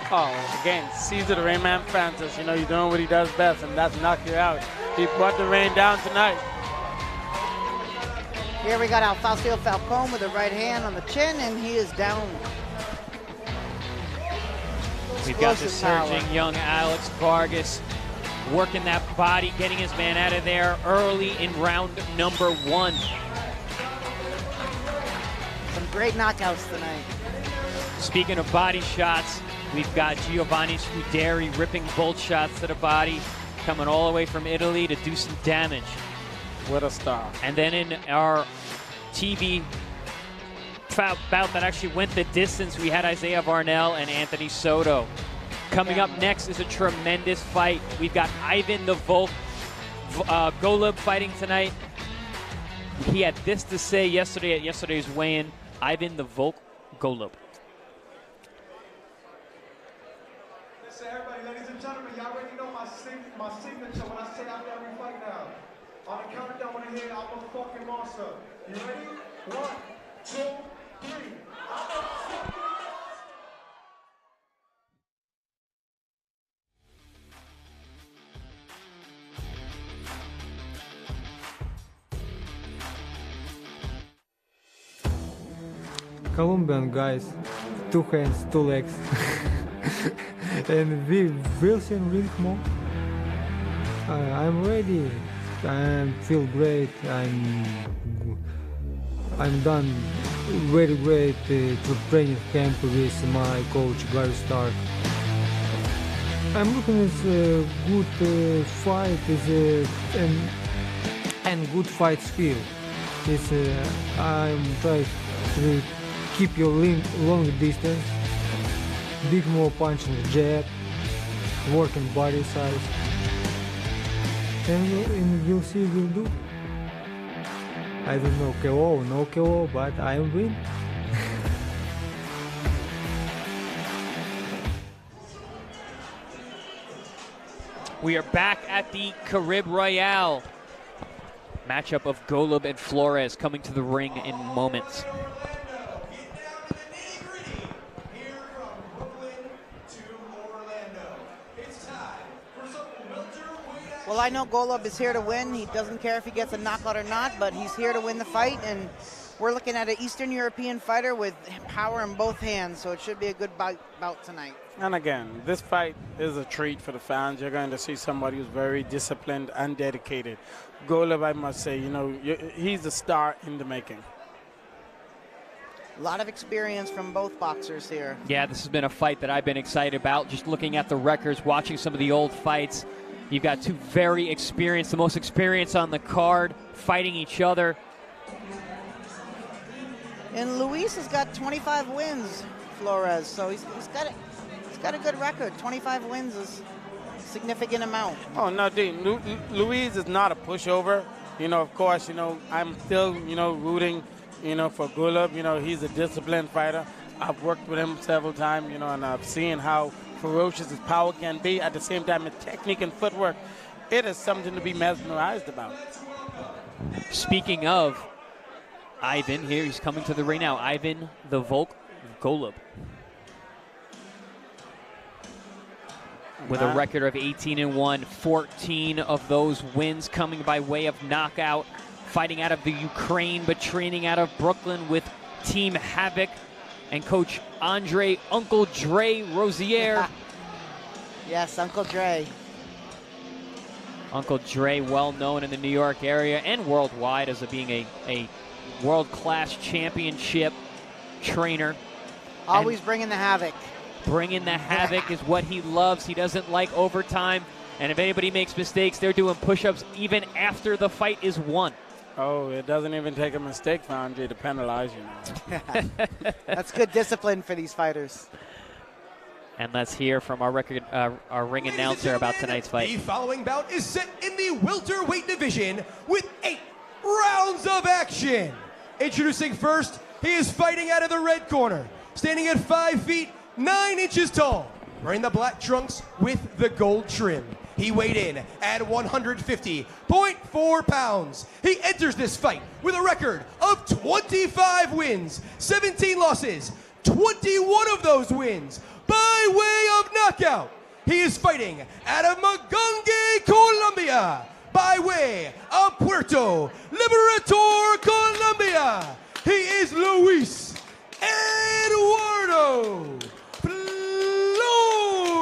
Oh, again, Cesar the Rainman Francis. You know, he's doing what he does best, and that's knock you out. He brought the rain down tonight. Here we got Ofacio Falcon with the right hand on the chin, and he is down. We've got the surging young Alex Vargas working that body, getting his man out of there early in round number 1. Some great knockouts tonight. Speaking of body shots, we've got Giovanni Scuderi ripping bolt shots to the body, coming all the way from Italy to do some damage. What a star. And then in our TV bout that actually went the distance. We had Isaiah Varnell and Anthony Soto. Coming up next is a tremendous fight. We've got Ivan the Volk Golub fighting tonight. He had this to say yesterday at yesterday's weigh-in. Ivan the Volk Golub. Listen, everybody, ladies and gentlemen, y'all already know my signature when I say after every fight now. On the countdown when I hear I'm a fucking monster. You ready? 1, 2, 3. Colombian guys, 2 hands, 2 legs, and we will see ring more. I'm ready. I feel great. I'm done very great to training camp with my coach Gary Stark. I'm looking at a good fight and good fight skill. I'm trying to keep your long distance, big more punch and jab, working body size, and we'll see we'll do. I don't know KO, no KO, but I win. We are back at the Carib Royale. Matchup of Golub and Flores coming to the ring in moments. Well, I know Golub is here to win. He doesn't care if he gets a knockout or not, but he's here to win the fight, and we're looking at an Eastern European fighter with power in both hands, so it should be a good bout tonight. And again, this fight is a treat for the fans. You're going to see somebody who's very disciplined and dedicated. Golub, I must say, you know, he's a star in the making. A lot of experience from both boxers here. Yeah, this has been a fight that I've been excited about. Just looking at the records, watching some of the old fights. You've got two very experienced, the most experienced on the card, fighting each other. And Luis has got 25 wins, Flores, so he's got a good record. 25 wins is a significant amount. Oh, no, Dean. Luis is not a pushover. You know, of course, you know, I'm still, you know, rooting, you know, for Golub. You know, he's a disciplined fighter. I've worked with him several times, you know, and I've seen how ferocious his power can be. At the same time, his technique and footwork, it is something to be mesmerized about. Speaking of Ivan, here he's coming to the ring now. Ivan the Volk Golub. With a record of 18-1, 14 of those wins coming by way of knockout. Fighting out of the Ukraine, but training out of Brooklyn with Team Havoc and Coach Andre Uncle Dre Rosier. Yes, Uncle Dre. Uncle Dre, well known in the New York area and worldwide as being a world-class championship trainer. Always bringing the havoc. Bringing the havoc is what he loves. He doesn't like overtime. And if anybody makes mistakes, they're doing push-ups even after the fight is won. Oh, it doesn't even take a mistake for Andre to penalize you now. That's good discipline for these fighters. And let's hear from our ring announcer about tonight's fight. The following bout is set in the welterweight division with 8 rounds of action. Introducing first, he is fighting out of the red corner, standing at 5 feet 9 inches tall, wearing the black trunks with the gold trim. He weighed in at 150.4 pounds. He enters this fight with a record of 25 wins, 17 losses, 21 of those wins by way of knockout. He is fighting out of Mogongue, Colombia, by way of Puerto Libertador, Colombia. He is Luis Eduardo Flores.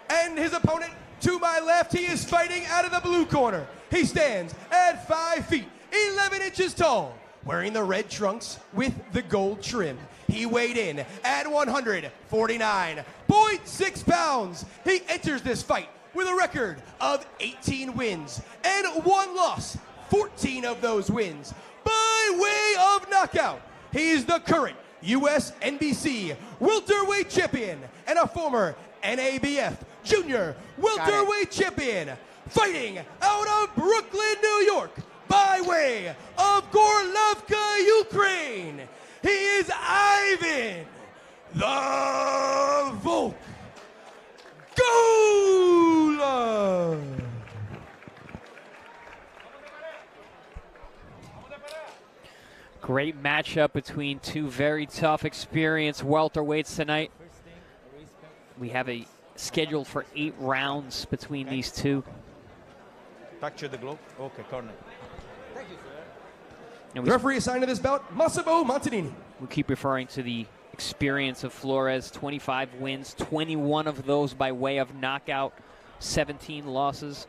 And his opponent to my left, he is fighting out of the blue corner. He stands at 5 feet 11 inches tall, wearing the red trunks with the gold trim. He weighed in at 149.6 pounds. He enters this fight with a record of 18 wins and 1 loss, 14 of those wins. By way of knockout, he is the current U.S. NBC welterweight champion and a former NABF junior welterweight champion, fighting out of Brooklyn, New York, by way of Gorlovka, Ukraine. He is Ivan the Volk Golub. Great matchup between two very tough, experienced welterweights tonight. We have a scheduled for 8 rounds between these two. Touch the glove. Okay, corner. And The referee assigned to this bout, Massimo Montanini. we keep referring to the experience of Flores. 25 wins, 21 of those by way of knockout, 17 losses.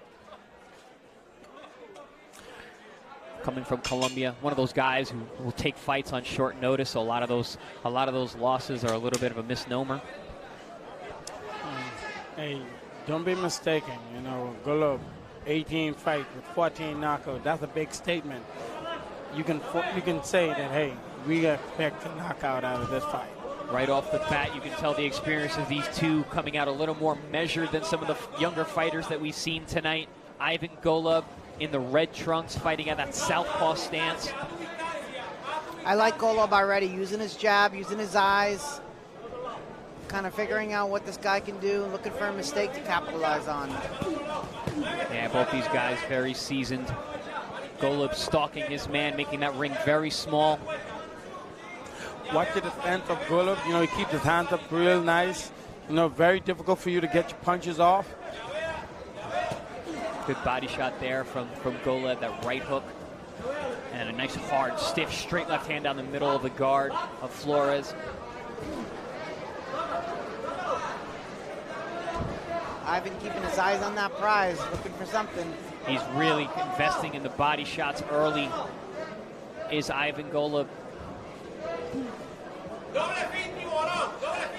Coming from Colombia, one of those guys who will take fights on short notice. So a lot of those losses are a little bit of a misnomer. Hey, don't be mistaken. You know, Golub, 18 fights with 14 knockouts. That's a big statement. You can say that, hey, we expect a knockout out of this fight. Right off the bat, you can tell the experience of these two coming out a little more measured than some of the younger fighters that we've seen tonight. Ivan Golub in the red trunks, fighting at that southpaw stance. I like Golub already, using his jab, using his eyes, kind of figuring out what this guy can do, looking for a mistake to capitalize on. Yeah, both these guys very seasoned. Golub stalking his man, making that ring very small. Watch the defense of Golub. You know, he keeps his hands up real nice. You know, very difficult for you to get your punches off. Good body shot there from Golub, that right hook. And a nice hard, stiff, straight left hand down the middle of the guard of Flores. Ivan keeping his eyes on that prize, looking for something. He's really investing in the body shots early, is Ivan Golub.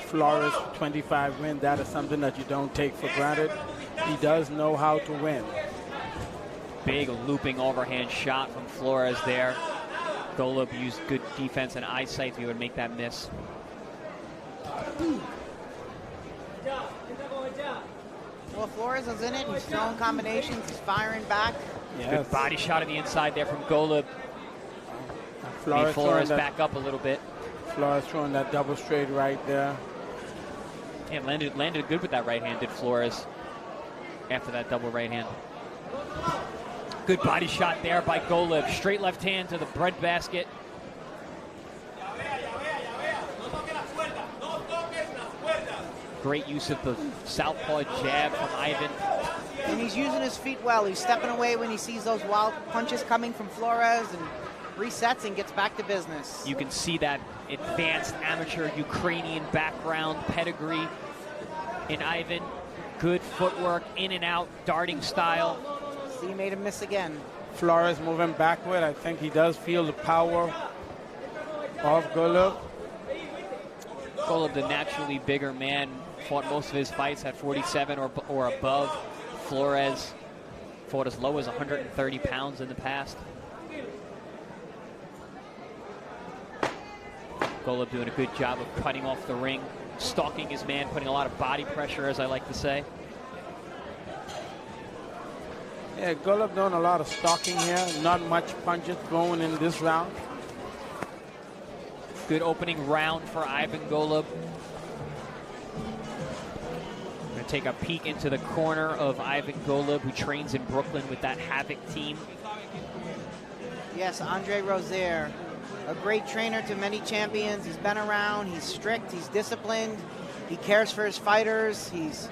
Flores, 25 wins. That is something that you don't take for granted. He does know how to win. Big looping overhand shot from Flores there. Golub used good defense and eyesight to be able to make that miss. Well, Flores is in it. He's throwing combinations. He's firing back. Yes. Good body shot on the inside there from Golub. Flores back up a little bit. Flores throwing that double straight right there. Yeah, landed good with that right hand, did Flores, after that double right hand. Good body shot there by Golub. Straight left hand to the breadbasket. Great use of the southpaw jab from Ivan. And he's using his feet well. He's stepping away when he sees those wild punches coming from Flores and resets and gets back to business. You can see that advanced amateur Ukrainian background pedigree in Ivan. Good footwork, in and out, darting style. See, he made him miss again. Flores moving backward. I think he does feel the power of Golub. Golub, the naturally bigger man, fought most of his fights at 47 or above. Flores fought as low as 130 pounds in the past. Golub doing a good job of cutting off the ring, stalking his man, putting a lot of body pressure, as I like to say. Yeah, Golub doing a lot of stalking here. Not much punches thrown in this round. Good opening round for Ivan Golub. We're going to take a peek into the corner of Ivan Golub, who trains in Brooklyn with that Havoc team. Yes, Andre Rozier, a great trainer to many champions. He's been around, he's strict, he's disciplined, he cares for his fighters, he's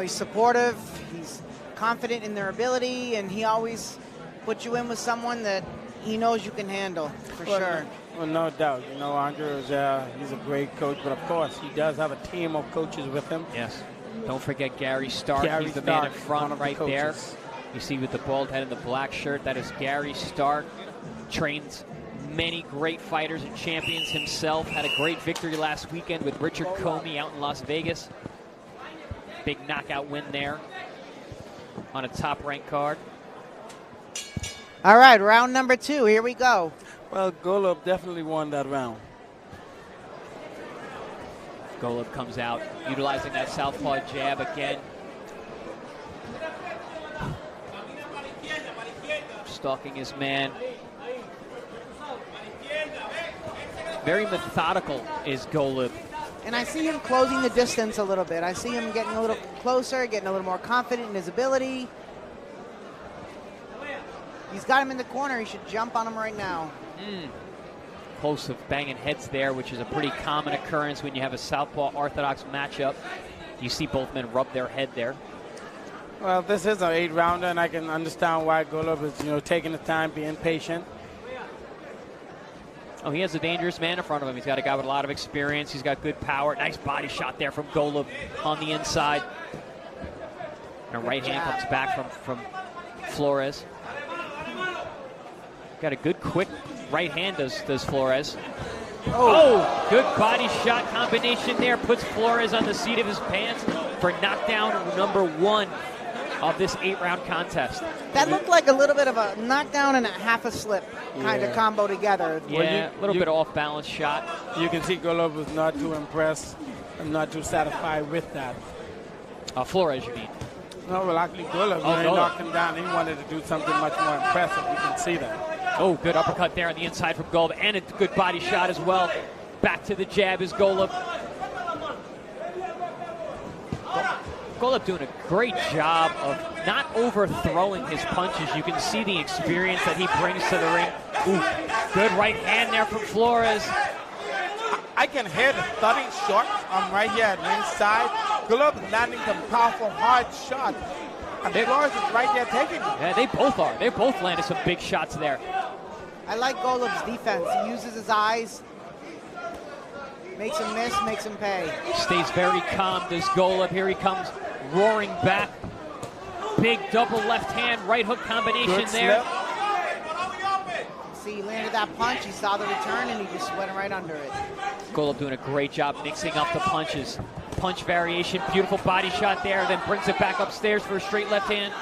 supportive, he's confident in their ability, and he always puts you in with someone that he knows you can handle, for sure. Well, no doubt. You know, Andre Rozier, he's a great coach, but of course, he does have a team of coaches with him. Yes. Don't forget Gary Stark. He's the man in front right there. You see with the bald head and the black shirt, that is Gary Stark. Trains many great fighters and champions himself. Had a great victory last weekend with Richard Comey out in Las Vegas. Big knockout win there on a top-ranked card. All right, round number 2. Here we go. Well, Golub definitely won that round. Golub comes out, utilizing that southpaw jab again. Stalking his man. Very methodical is Golub. And I see him closing the distance a little bit. I see him getting a little closer, getting a little more confident in his ability. He's got him in the corner. He should jump on him right now. Close of banging heads there, which is a pretty common occurrence when you have a southpaw orthodox matchup. You see both men rub their head there. Well, this is an 8-rounder, and I can understand why Golub is, taking the time, being patient. Oh, he has a dangerous man in front of him. He's got a guy with a lot of experience. He's got good power. Nice body shot there from Golub on the inside. And a right hand comes back from Flores. Got a good, quick right hand, does Flores. Oh, good body shot combination there. Puts Flores on the seat of his pants for knockdown number 1 of this 8-round contest. That looked like a little bit of a knockdown and a half a slip kind of combo together. Yeah, a little bit off-balance shot. You can see Golub was not too impressed and not too satisfied with that. Flores, you mean? No, well, actually Golub, when he knocked him down, he wanted to do something much more impressive. You can see that. Oh, good uppercut there on the inside from Golub, and a good body shot as well. Back to the jab is Golub. Golub doing a great job of not overthrowing his punches. You can see the experience that he brings to the ring. Ooh, good right hand there from Flores. I can hear the thudding shot. I'm right here at ringside. Golub is landing some powerful, hard shots. And Flores is right there taking them. Yeah, they both are. They both landed some big shots there. I like Golub's defense. He uses his eyes, makes him miss, makes him pay. Stays very calm, does Golub. Here he comes, roaring back. Big double left hand, right hook combination Good there. See, he landed that punch. He saw the return, and he just went right under it. Golub doing a great job mixing up the punches. Punch variation, beautiful body shot there, then brings it back upstairs for a straight left hand.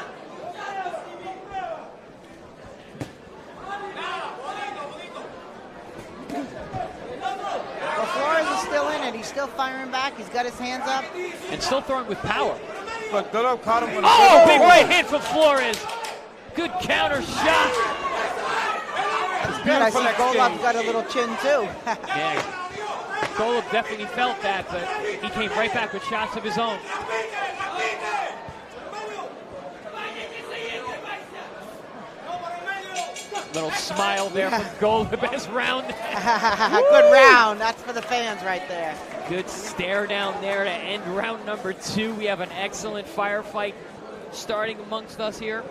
Well, Flores is still in it. He's still firing back. He's got his hands up. And still throwing with power. But Golub caught him with a big right hand from Flores. Good counter shot. That's good. I see Golub's got a little chin, too. Yeah. Golub definitely felt that, but he came right back with shots of his own. Little smile there from Golub as round. Good round. That's for the fans right there. Good stare down there to end round number 2. We have an excellent firefight starting amongst us here.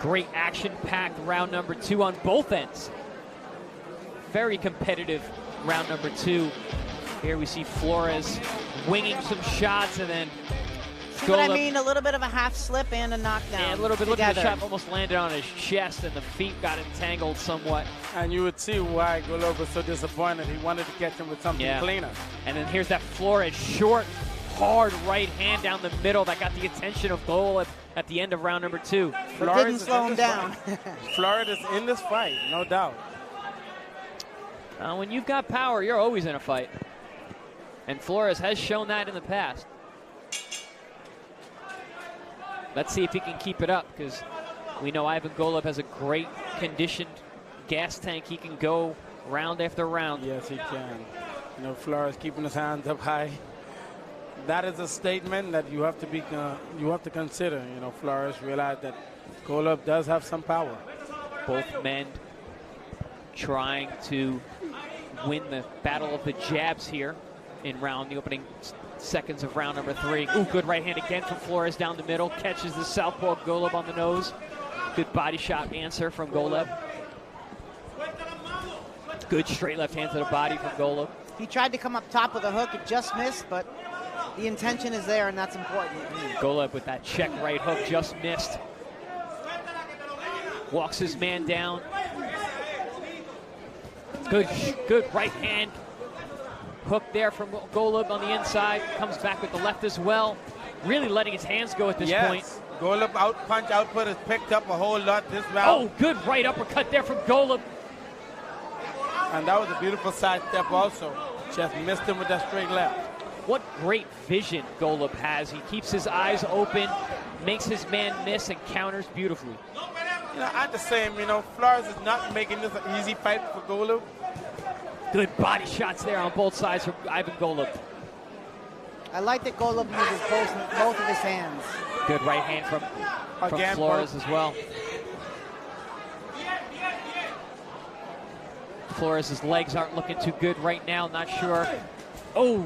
Great action-packed round number 2 on both ends. Very competitive round number 2. Here we see Flores winging some shots, and then But I mean, a little bit of a half slip and a knockdown. Yeah, a little bit. Together. Look at the shot, almost landed on his chest, and the feet got entangled somewhat. And you would see why Golub was so disappointed. He wanted to catch him with something cleaner. And then here's that Flores short, hard right hand down the middle that got the attention of Golub at the end of round number 2. But didn't slow him down. Flores is in this fight, no doubt. When you've got power, you're always in a fight. And Flores has shown that in the past. Let's see if he can keep it up, because we know Ivan Golub has a great conditioned gas tank. He can go round after round. Yes, he can. You know, Flores keeping his hands up high. That is a statement that you have to consider. You know, Flores realized that Golub does have some power. Both men trying to win the battle of the jabs here in the opening seconds of round number 3. Ooh, good right hand again from Flores down the middle. Catches the southpaw Golub on the nose. Good body shot answer from Golub. Good straight left hand to the body from Golub. He tried to come up top with a hook. It just missed, but the intention is there, and that's important. Golub with that check right hook just missed. Walks his man down. Good right hand hook there from Golub on the inside. Comes back with the left as well. really letting his hands go at this point. Golub punch output has picked up a whole lot this round. Oh, good right uppercut there from Golub. And that was a beautiful side step also. Just missed him with that straight left. What great vision Golub has. He keeps his eyes open, makes his man miss, and counters beautifully. You know, I'm just saying, you know, Flores is not making this an easy fight for Golub. Good body shots there on both sides from Ivan Golub. I like that Golub uses both of his hands. Good right hand from Flores as well. Flores' legs aren't looking too good right now, not sure. Oh,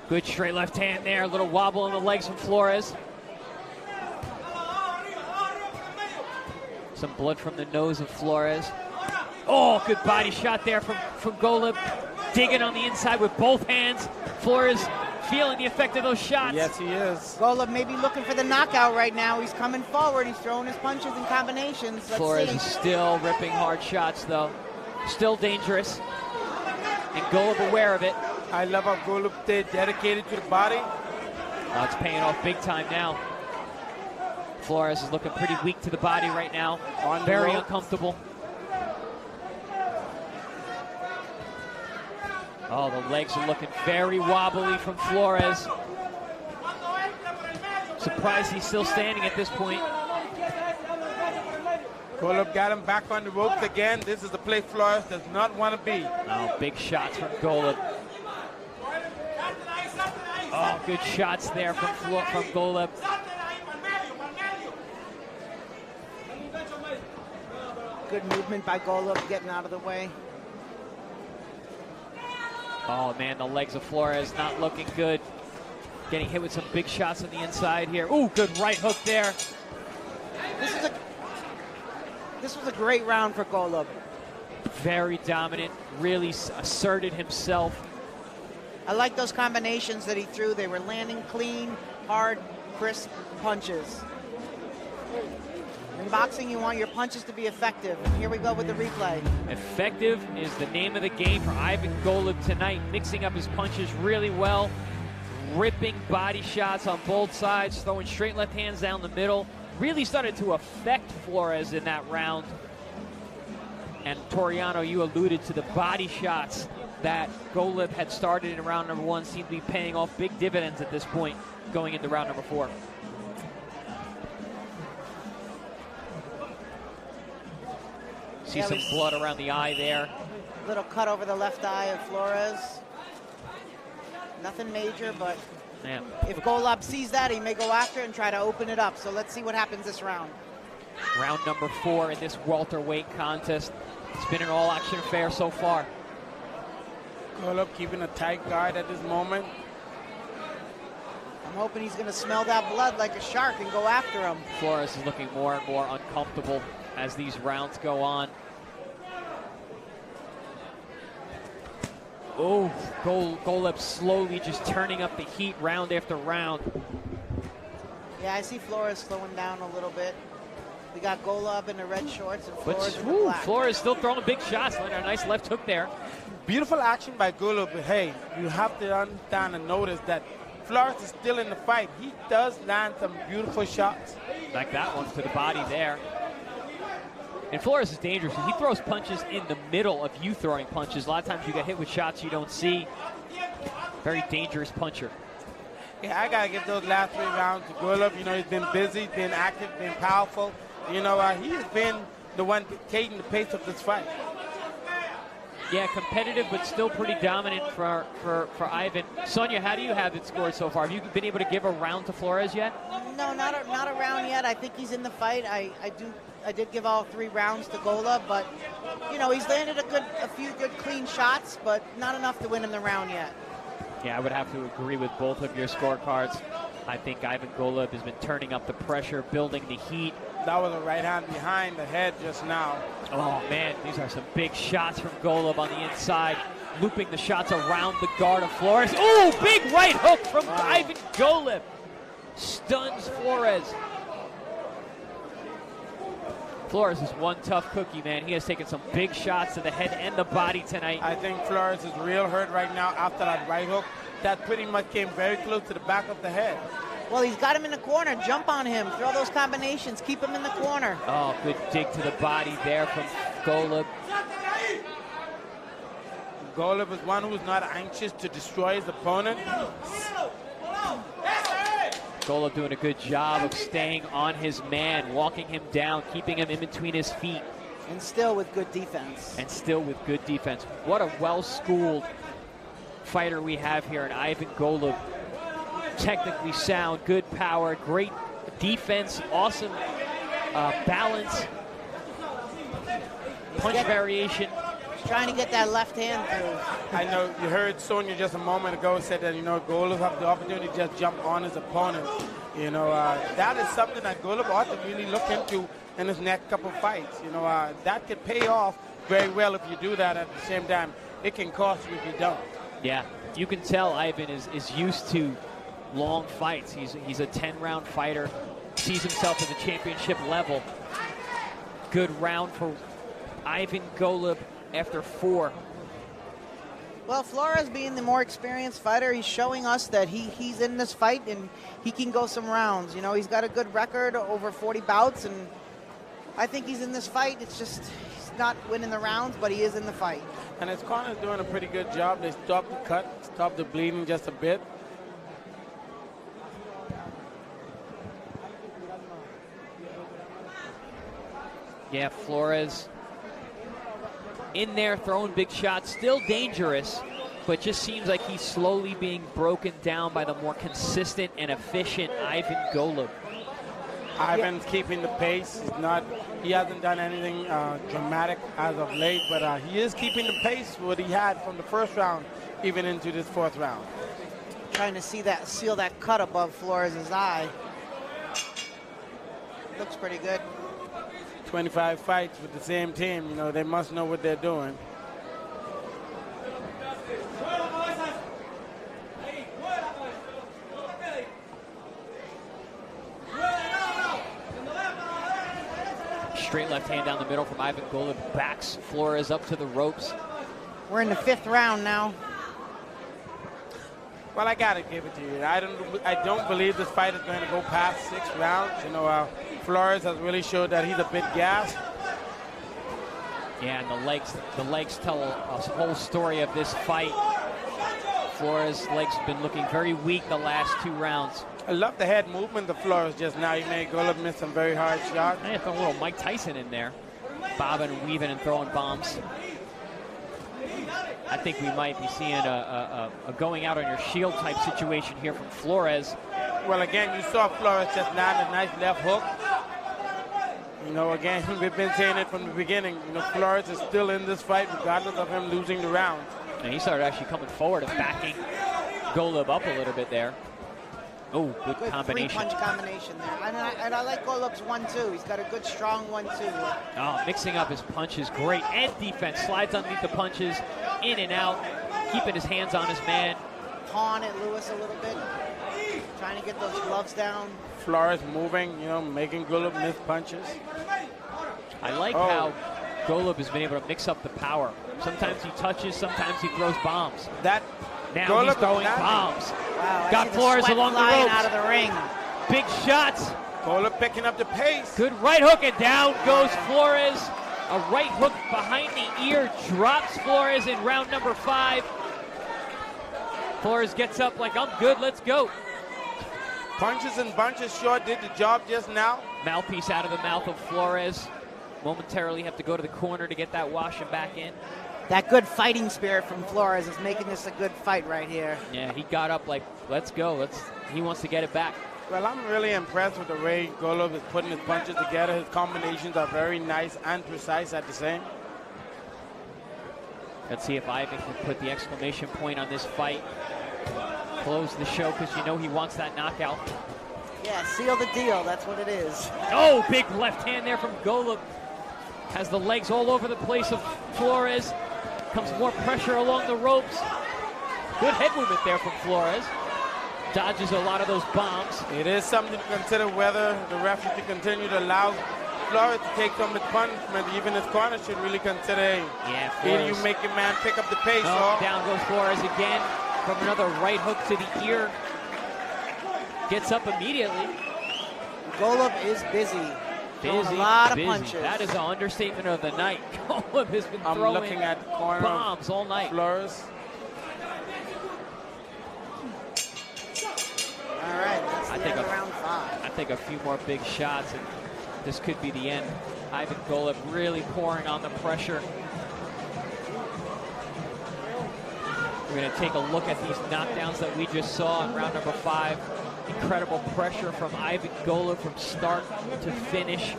good straight left hand there. A little wobble in the legs from Flores. Some blood from the nose of Flores. Oh, good body shot there from Golub. Digging on the inside with both hands. Flores feeling the effect of those shots. Yes, he is. Golub may be looking for the knockout right now. He's coming forward. He's throwing his punches and combinations. Let's Flores see. is still ripping hard shots, though. Still dangerous. And Golub aware of it. I love how Golub stayed dedicated to the body. Oh, it's paying off big time now. Flores is looking pretty weak to the body right now. Very uncomfortable. Oh, the legs are looking very wobbly from Flores. Surprised he's still standing at this point. Golub got him back on the ropes again. This is the place Flores does not want to be. Oh, big shots from Golub. Oh, good shots there from Golub. Good movement by Golub, getting out of the way. Oh, man, the legs of Flores not looking good. Getting hit with some big shots on the inside here. Ooh, good right hook there. This was a great round for Golub. Very dominant, really asserted himself. I like those combinations that he threw. They were landing clean, hard, crisp punches. In boxing, you want your punches to be effective. And here we go with the replay. Effective is the name of the game for Ivan Golub tonight, mixing up his punches really well, ripping body shots on both sides, throwing straight left hands down the middle. Really started to affect Flores in that round. And Toriano, you alluded to the body shots that Golub had started in round number one seem to be paying off big dividends at this point going into round number four. See some blood around the eye there. Little cut over the left eye of Flores. Nothing major, but man, if Golub sees that, he may go after it and try to open it up. So let's see what happens this round. Round number four in this welterweight contest. It's been an all-action affair so far. Golub keeping a tight guard at this moment. I'm hoping he's going to smell that blood like a shark and go after him. Flores is looking more and more uncomfortable as these rounds go on. Oh, Golub slowly just turning up the heat round after round. Yeah, I see Flores slowing down a little bit. We got Golub in the red shorts and Flores in the black. Flores still throwing big shots. A nice left hook there. Beautiful action by Golub, but hey, you have to understand and notice that Flores is still in the fight. He does land some beautiful shots. Like that one to the body there. And Flores is dangerous. He throws punches in the middle of you throwing punches. A lot of times you get hit with shots you don't see. Very dangerous puncher. Yeah, I got to give those last 3 rounds to Golub. You know, he's been busy, been active, been powerful. You know, he's been the one dictating the pace of this fight. Yeah, competitive, but still pretty dominant for Ivan. Sonia, how do you have it scored so far? Have you been able to give a round to Flores yet? No, not a round yet. I think he's in the fight. I did give all 3 rounds to Golub, but you know, he's landed a few good clean shots, but not enough to win him the round yet. Yeah, I would have to agree with both of your scorecards. I think Ivan Golub has been turning up the pressure, building the heat. That was a right hand behind the head just now. Oh, man, these are some big shots from Golub on the inside, looping the shots around the guard of Flores. Oh, big right hook from Ivan Golub. Stuns Flores. Flores is one tough cookie, man. He has taken some big shots to the head and the body tonight. I think Flores is real hurt right now after that right hook. That pretty much came very close to the back of the head. Well, he's got him in the corner. Jump on him. Throw those combinations. Keep him in the corner. Oh, good dig to the body there from Golub. Golub is one who's not anxious to destroy his opponent. Golub doing a good job of staying on his man, walking him down, keeping him in between his feet. And still with good defense. What a well-schooled fighter we have here in Ivan Golub. Technically sound, good power, great defense, awesome balance, punch variation. Trying to get that left hand through. I know you heard Sonia just a moment ago said that, Golub have the opportunity to just jump on his opponent. That is something that Golub ought to really look into in his next couple fights. That could pay off very well if you do that. At the same time, it can cost you if you don't. Yeah, you can tell Ivan is used to long fights. He's a 10-round fighter, sees himself at the championship level. Good round for Ivan Golub after 4. Well, Flores being the more experienced fighter, he's showing us that he's in this fight and he can go some rounds. He's got a good record, over 40 bouts, and I think he's in this fight. It's just he's not winning the rounds, but he is in the fight. And his corner's doing a pretty good job. They stopped the cut, stopped the bleeding just a bit. Yeah, Flores in there throwing big shots, still dangerous, but just seems like he's slowly being broken down by the more consistent and efficient Ivan Golub. Ivan's keeping the pace. He hasn't done anything dramatic as of late, but he is keeping the pace what he had from the first round, even into this 4th round. Trying to seal that cut above Flores' eye. Looks pretty good. 25 fights with the same team, they must know what they're doing. Straight left hand down the middle from Ivan Golub, backs Flores up to the ropes. We're in the 5th round now. Well, I gotta give it to you. I don't believe this fight is going to go past 6 rounds. Flores has really showed that he's a bit gassed. Yeah, and the legs tell a whole story of this fight. Flores' legs have been looking very weak the last 2 rounds. I love the head movement of Flores just now. He made Golub miss some very hard shots. I throw a little Mike Tyson in there, bobbing and weaving and throwing bombs. I think we might be seeing a going out on your shield type situation here from Flores. Well, again, you saw Flores just land a nice left hook. Again, we've been saying it from the beginning. Flores is still in this fight regardless of him losing the round. And he started actually coming forward and backing Golub up a little bit there. Oh, good combination. 3-punch combination there. And I like Golub's 1-2. He's got a good, strong 1-2. Oh, mixing up his punches, great. And defense, slides underneath the punches, in and out, keeping his hands on his man. Pawn at Lewis a little bit. Trying to get those gloves down. Flores moving, making Golub miss punches. I like how Golub has been able to mix up the power. Sometimes he touches, sometimes he throws bombs. Now Golub he's throwing bombs. Wow, got Flores along the ropes. Out of the ring. Big shots. Golub picking up the pace. Good right hook, and down goes Flores. A right hook behind the ear drops Flores in round number 5. Flores gets up like, I'm good, let's go. Punches and bunches sure did the job just now. Mouthpiece out of the mouth of Flores. Momentarily have to go to the corner to get that wash and back in. That good fighting spirit from Flores is making this a good fight right here. Yeah, he got up like, let's go. He wants to get it back. Well, I'm really impressed with the way Golub is putting his punches together. His combinations are very nice and precise at the same. Let's see if Ivan can put the exclamation point on this fight. Close the show because he wants that knockout. Yeah, seal the deal. That's what it is. Oh, big left hand there from Golub. Has the legs all over the place of Flores. Comes more pressure along the ropes. Good head movement there from Flores. Dodges a lot of those bombs. It is something to consider whether the ref should continue to allow Flores to take some of the punishment. Even his corner should really consider, either you make your man pick up the pace or... Down goes Flores again from another right hook to the ear. Gets up immediately. Golub is busy. Throwing a lot of punches. That is an understatement of the night. Golub has been throwing looking at the corner bombs all night. Flores. All right, that's the end of round 5. I think a few more big shots, and this could be the end. Ivan Golub really pouring on the pressure. We're going to take a look at these knockdowns that we just saw in round number 5. Incredible pressure from Ivan Golub from start to finish.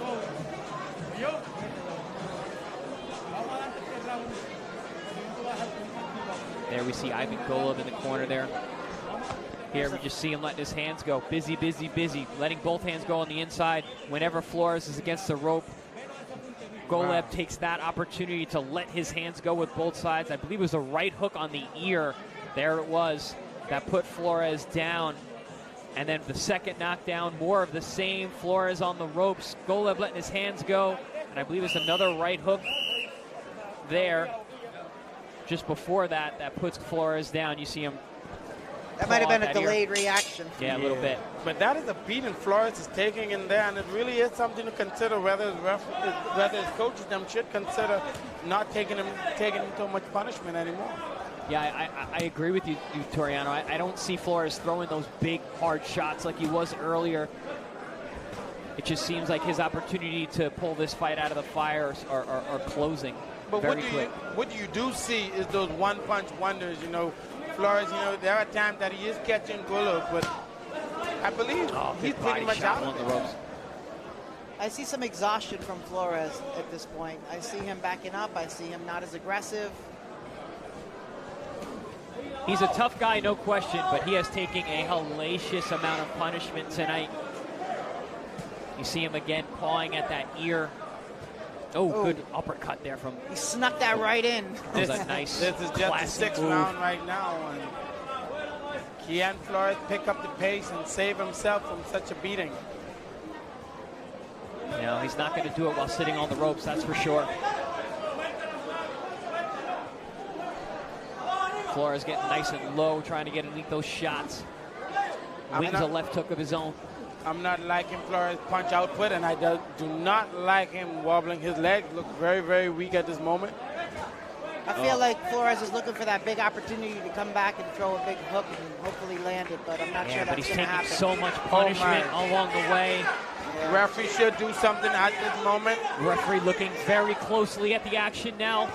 There we see Ivan Golub in the corner there. Here we just see him letting his hands go. Busy, busy, busy. Letting both hands go on the inside. Whenever Flores is against the rope, Golub takes that opportunity to let his hands go with both sides. I believe it was a right hook on the ear. There it was. That put Flores down. And then the second knockdown, more of the same. Flores on the ropes. Golub letting his hands go. And I believe it's another right hook there. Just before that, that puts Flores down. You see him. That might have been a delayed reaction. Yeah, a little bit. But that is a beating Flores is taking in there, and it really is something to consider. Whether his coaches them should consider not taking him too much punishment anymore. Yeah, I agree with you, Toriano. I don't see Flores throwing those big, hard shots like he was earlier. It just seems like his opportunity to pull this fight out of the fire are closing very quick. What you do see is those one-punch wonders, you know. Flores, you know, there are times that he is catching Golub, but I believe he's pretty much out on the ropes. I see some exhaustion from Flores at this point. I see him backing up. I see him not as aggressive. He's a tough guy, no question, but he has taken a hellacious amount of punishment tonight. You see him again pawing at that ear. Oh, good uppercut there from... He snuck that right in. That was a nice This is just the 6th round right now. And can Flores pick up the pace and save himself from such a beating? No, he's not going to do it while sitting on the ropes, that's for sure. Flores getting nice and low, trying to get underneath those shots. Wings a left hook of his own. I'm not liking Flores' punch output, and I do not like him wobbling. His legs look very, very weak at this moment. I feel like Flores is looking for that big opportunity to come back and throw a big hook and hopefully land it, but I'm not sure that's going to happen. But he's taking so much punishment along the way. Yeah. Referee should do something at this moment. Referee looking very closely at the action now,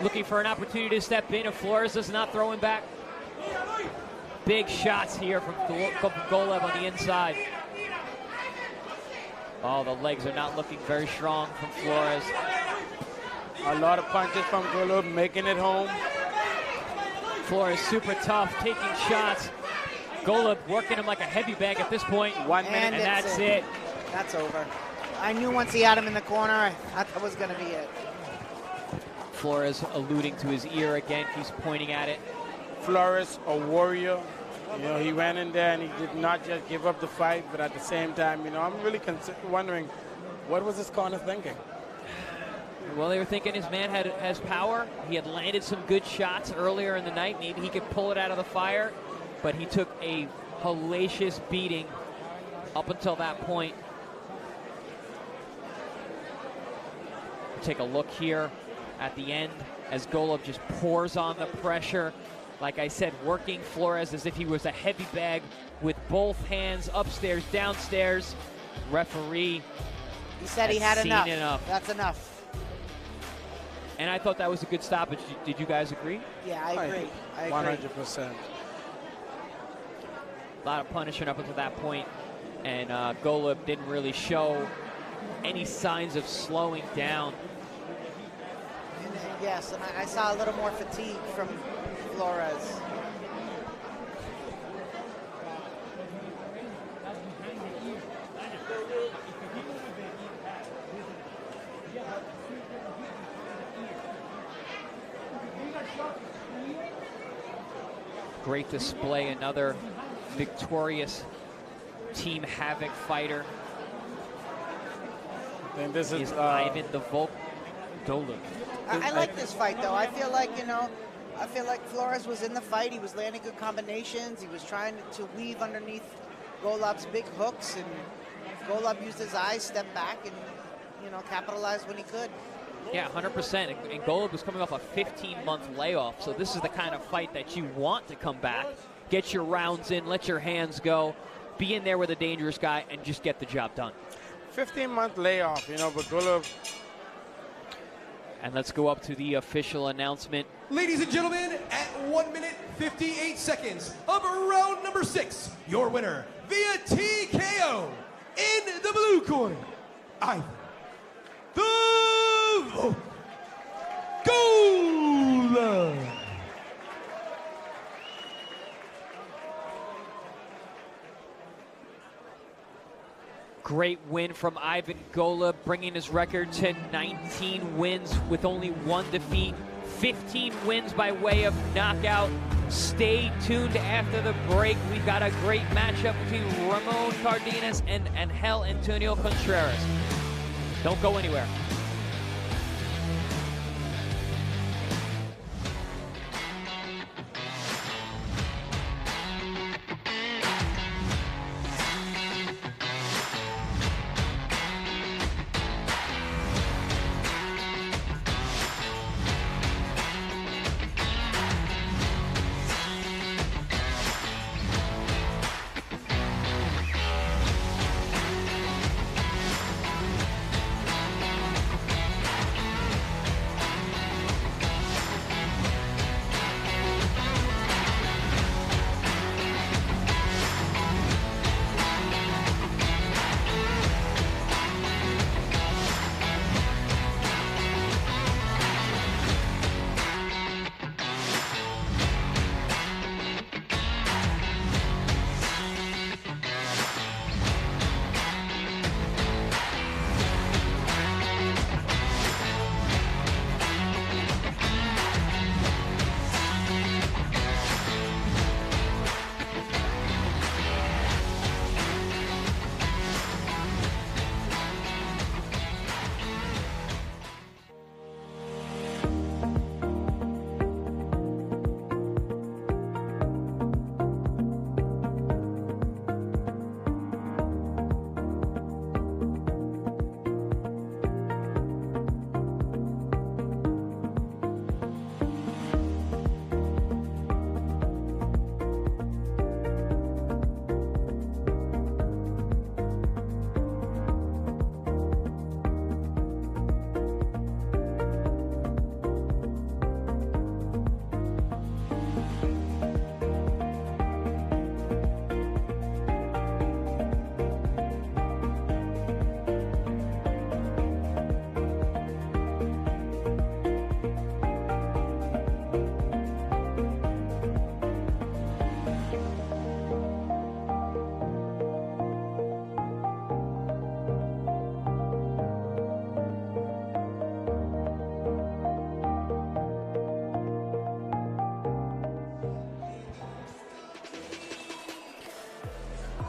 looking for an opportunity to step in if Flores does not throw him back. Big shots here from Golub on the inside. Oh, the legs are not looking very strong from Flores. A lot of punches from Golub, making it home. Flores super tough, taking shots. Golub working him like a heavy bag at this point. 1 minute, and that's it. That's over. I knew once he had him in the corner, that was going to be it. Flores alluding to his ear again, keeps pointing at it. Flores, a warrior. You know, he went in there and he did not just give up the fight, but at the same time, you know, I'm really wondering, what was his corner thinking? Well, they were thinking his man has power. He had landed some good shots earlier in the night. Maybe he could pull it out of the fire, but he took a hellacious beating up until that point. Take a look here at the end as Golub just pours on the pressure. Like I said, working Flores as if he was a heavy bag with both hands upstairs, downstairs. Referee. He said he had enough. That's enough. And I thought that was a good stoppage. Did you guys agree? Yeah, I agree. 100%. A lot of punishment up until that point, and Golub didn't really show any signs of slowing down. Yes, and I saw a little more fatigue from Flores. Great display, another victorious Team Havoc fighter. And this is Ivan the Golub. I like this fight, though. I feel like, you know, Flores was in the fight. He was landing good combinations. He was trying to weave underneath Golub's big hooks, and Golub used his eyes, stepped back, and capitalized when he could. Yeah, 100%. And Golub was coming off a 15-month layoff, so this is the kind of fight that you want to come back, get your rounds in, let your hands go, be in there with a dangerous guy, and just get the job done. 15-month layoff, but Golub. And let's go up to the official announcement. Ladies and gentlemen, at 1 minute 58 seconds of round number 6, your winner via TKO in the blue corner, Ivan the Golub. Great win from Ivan Golub, bringing his record to 19 wins with only 1 defeat, 15 wins by way of knockout. Stay tuned after the break. We've got a great matchup between Ramon Cardenas and Angel Antonio Contreras. Don't go anywhere.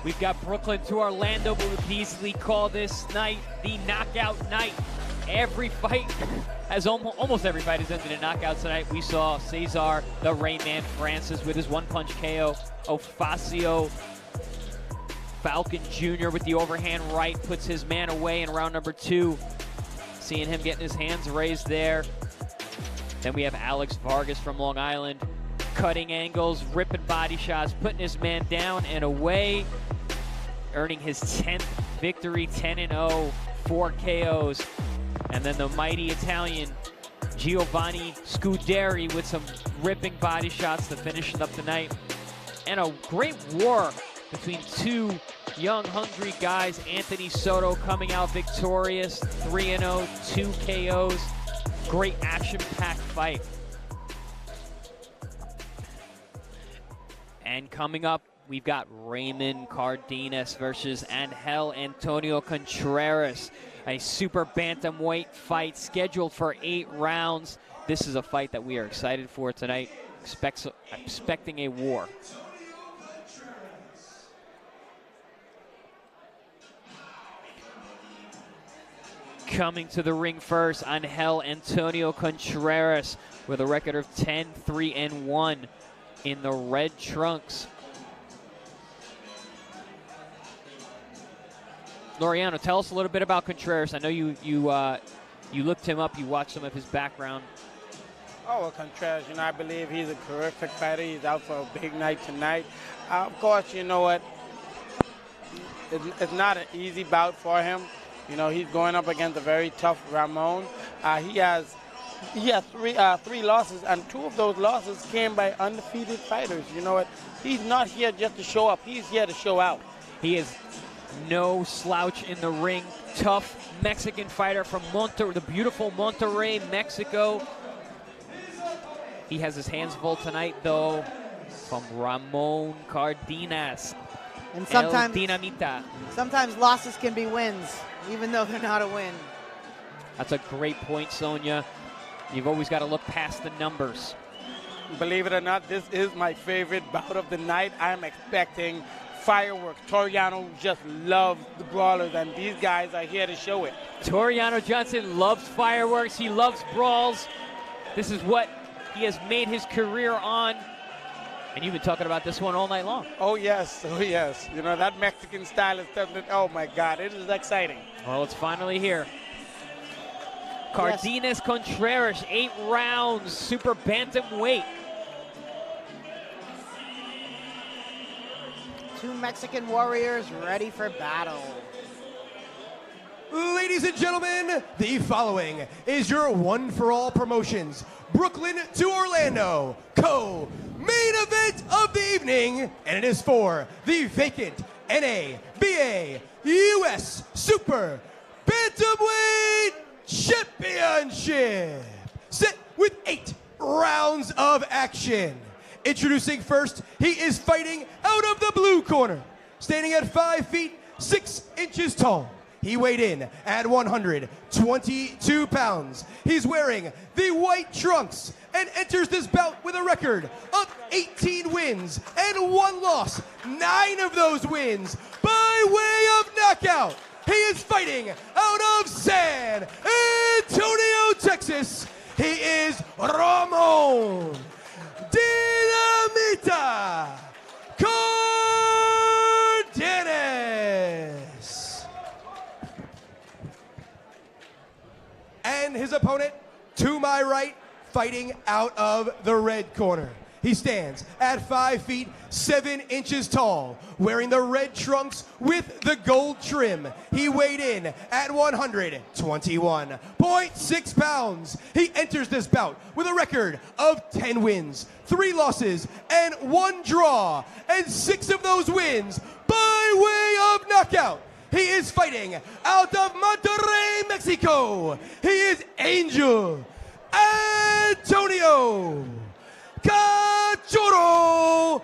We've got Brooklyn to Orlando, but we could easily call this night the knockout night. Every fight has almost every fight has ended in knockouts tonight. We saw Cesar, the Rain Man Francis with his one-punch KO. Ofacio Falcon Jr. with the overhand right puts his man away in round number 2. Seeing him getting his hands raised there. Then we have Alex Vargas from Long Island. Cutting angles, ripping body shots, putting his man down and away. Earning his 10th victory, 10-0, 4 KOs. And then the mighty Italian Giovanni Scuderi with some ripping body shots to finish up the night. And a great war between two young, hungry guys. Anthony Soto coming out victorious, 3-0, 2 KOs. Great action-packed fight. And coming up, we've got Raymond Cardenas versus Angel Antonio Contreras. A super bantamweight fight scheduled for 8 rounds. This is a fight that we are excited for tonight. Expecting a war. Coming to the ring first, Angel Antonio Contreras with a record of 10-3-1 in the red trunks. Laureano, tell us a little bit about Contreras. I know you looked him up. You watched some of his background. Oh, well, Contreras, I believe he's a terrific fighter. He's out for a big night tonight. Of course, you know what? It's not an easy bout for him. He's going up against a very tough Ramon. He has three losses, and 2 of those losses came by undefeated fighters. You know what? He's not here just to show up. He's here to show out. He is no slouch in the ring. Tough Mexican fighter from the beautiful Monterrey, Mexico. He has his hands full tonight, though, from Ramon Cardenas. And sometimes, El Dinamita. Sometimes losses can be wins, even though they're not a win. That's a great point, Sonia. You've always got to look past the numbers. Believe it or not, this is my favorite bout of the night. I'm expecting fireworks. Toriano just loves the brawlers, and these guys are here to show it. Toriano Johnson loves fireworks. He loves brawls. This is what he has made his career on. And you've been talking about this one all night long. Oh, yes. Oh, yes. That Mexican style is something. Oh, my God. It is exciting. Well, it's finally here. Cardenas Contreras, 8 rounds, super bantamweight. 2 Mexican warriors ready for battle. Ladies and gentlemen, the following is your One for All Promotions Brooklyn to Orlando co-main event of the evening, and it is for the vacant NABA US Super Bantamweight Championship, set with 8 rounds of action. Introducing first, he is fighting out of the blue corner, standing at 5 feet 6 inches tall. He weighed in at 122 pounds. He's wearing the white trunks and enters this bout with a record of 18 wins and 1 loss. 9 of those wins by way of knockout. He is fighting out of San Antonio, Texas. He is Ramon Dinamita Cardenas. And his opponent, to my right, fighting out of the red corner. He stands at 5 feet 7 inches tall, wearing the red trunks with the gold trim. He weighed in at 121.6 pounds. He enters this bout with a record of 10 wins, 3 losses, and 1 draw, and 6 of those wins by way of knockout. He is fighting out of Monterrey, Mexico. He is Angel Antonio Cachorro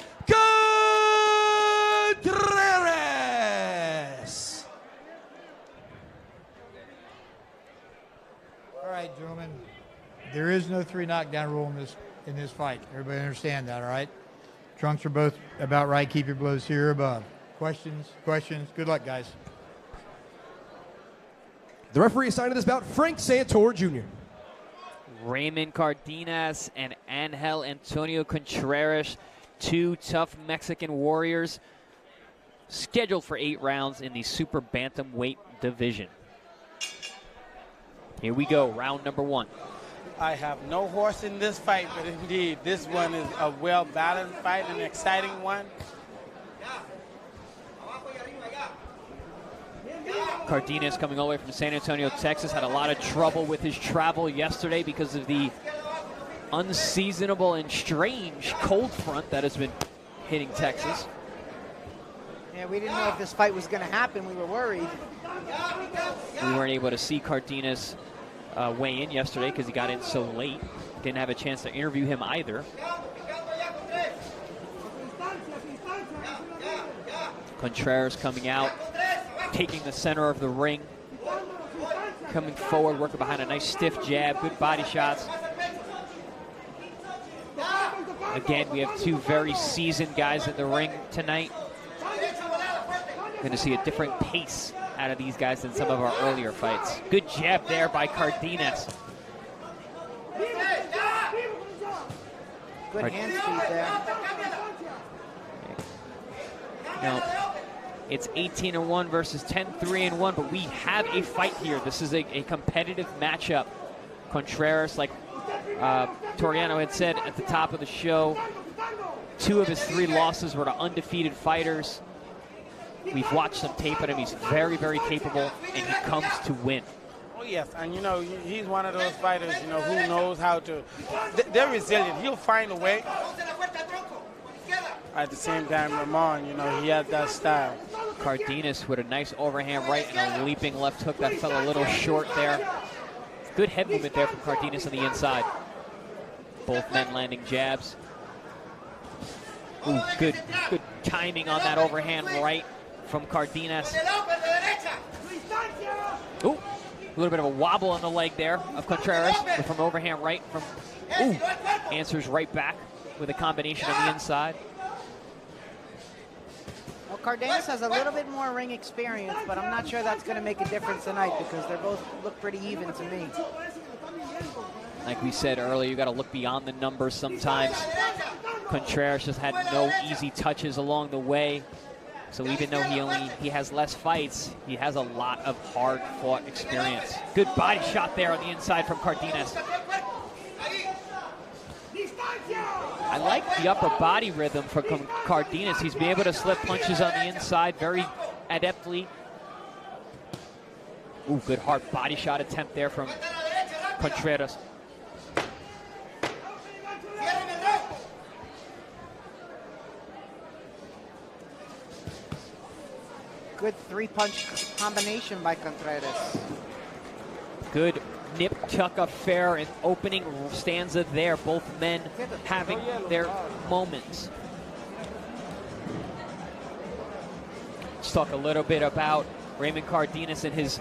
Contreras. All right, gentlemen. There is no 3 knockdown rule in this fight. Everybody understand that, all right? Trunks are both about right. Keep your blows here or above. Questions? Good luck, guys. The referee assigned to this bout, Frank Santor Jr. Raymond Cardenas and Angel Antonio Contreras, 2 tough Mexican warriors, scheduled for 8 rounds in the super bantamweight division. Here we go, round number 1. I have no horse in this fight, but indeed, this one is a well-balanced fight, an exciting one. Cardenas coming all the way from San Antonio, Texas, had a lot of trouble with his travel yesterday because of the unseasonable and strange cold front that has been hitting Texas. Yeah, we didn't know if this fight was going to happen. We were worried. We weren't able to see Cardenas weigh in yesterday because he got in so late. Didn't have a chance to interview him either. Contreras coming out, taking the center of the ring, coming forward, working behind a nice stiff jab, good body shots. Again, we have 2 very seasoned guys in the ring tonight. Going to see a different pace out of these guys than some of our earlier fights. Good jab there by Cardenas. Good hand speed there. You know, It's 18-1 versus 10-3-1, but we have a fight here. This is a competitive matchup. Contreras, like Toriano had said at the top of the show, 2 of his 3 losses were to undefeated fighters. We've watched some tape on him. He's very, very capable, and he comes to win. Oh, yes, and, you know, he's one of those fighters, you know, who knows how to... They're resilient. He'll find a way. At the same time, Ramon, you know, he has that style. Cardenas with a nice overhand right and a leaping left hook. That fell a little short there. Good head movement there from Cardenas on the inside. Both men landing jabs. Ooh, good timing on that overhand right from Cardenas. Ooh, a little bit of a wobble on the leg there of Contreras from overhand right from, ooh, answers right back with a combination on the inside. Well, Cardenas has a little bit more ring experience, but I'm not sure that's going to make a difference tonight because they both look pretty even to me. Like we said earlier, you got to look beyond the numbers sometimes. Contreras just had no easy touches along the way. So even though he has less fights, he has a lot of hard-fought experience. Good body shot there on the inside from Cardenas. I like the upper body rhythm from Cardenas. He's been able to slip punches on the inside very adeptly. Ooh, good hard body shot attempt there from Contreras. Good 3-punch combination by Contreras. Good nip tuck affair and opening stanza there. Both men having their moments. Let's talk a little bit about Raymond Cardenas and his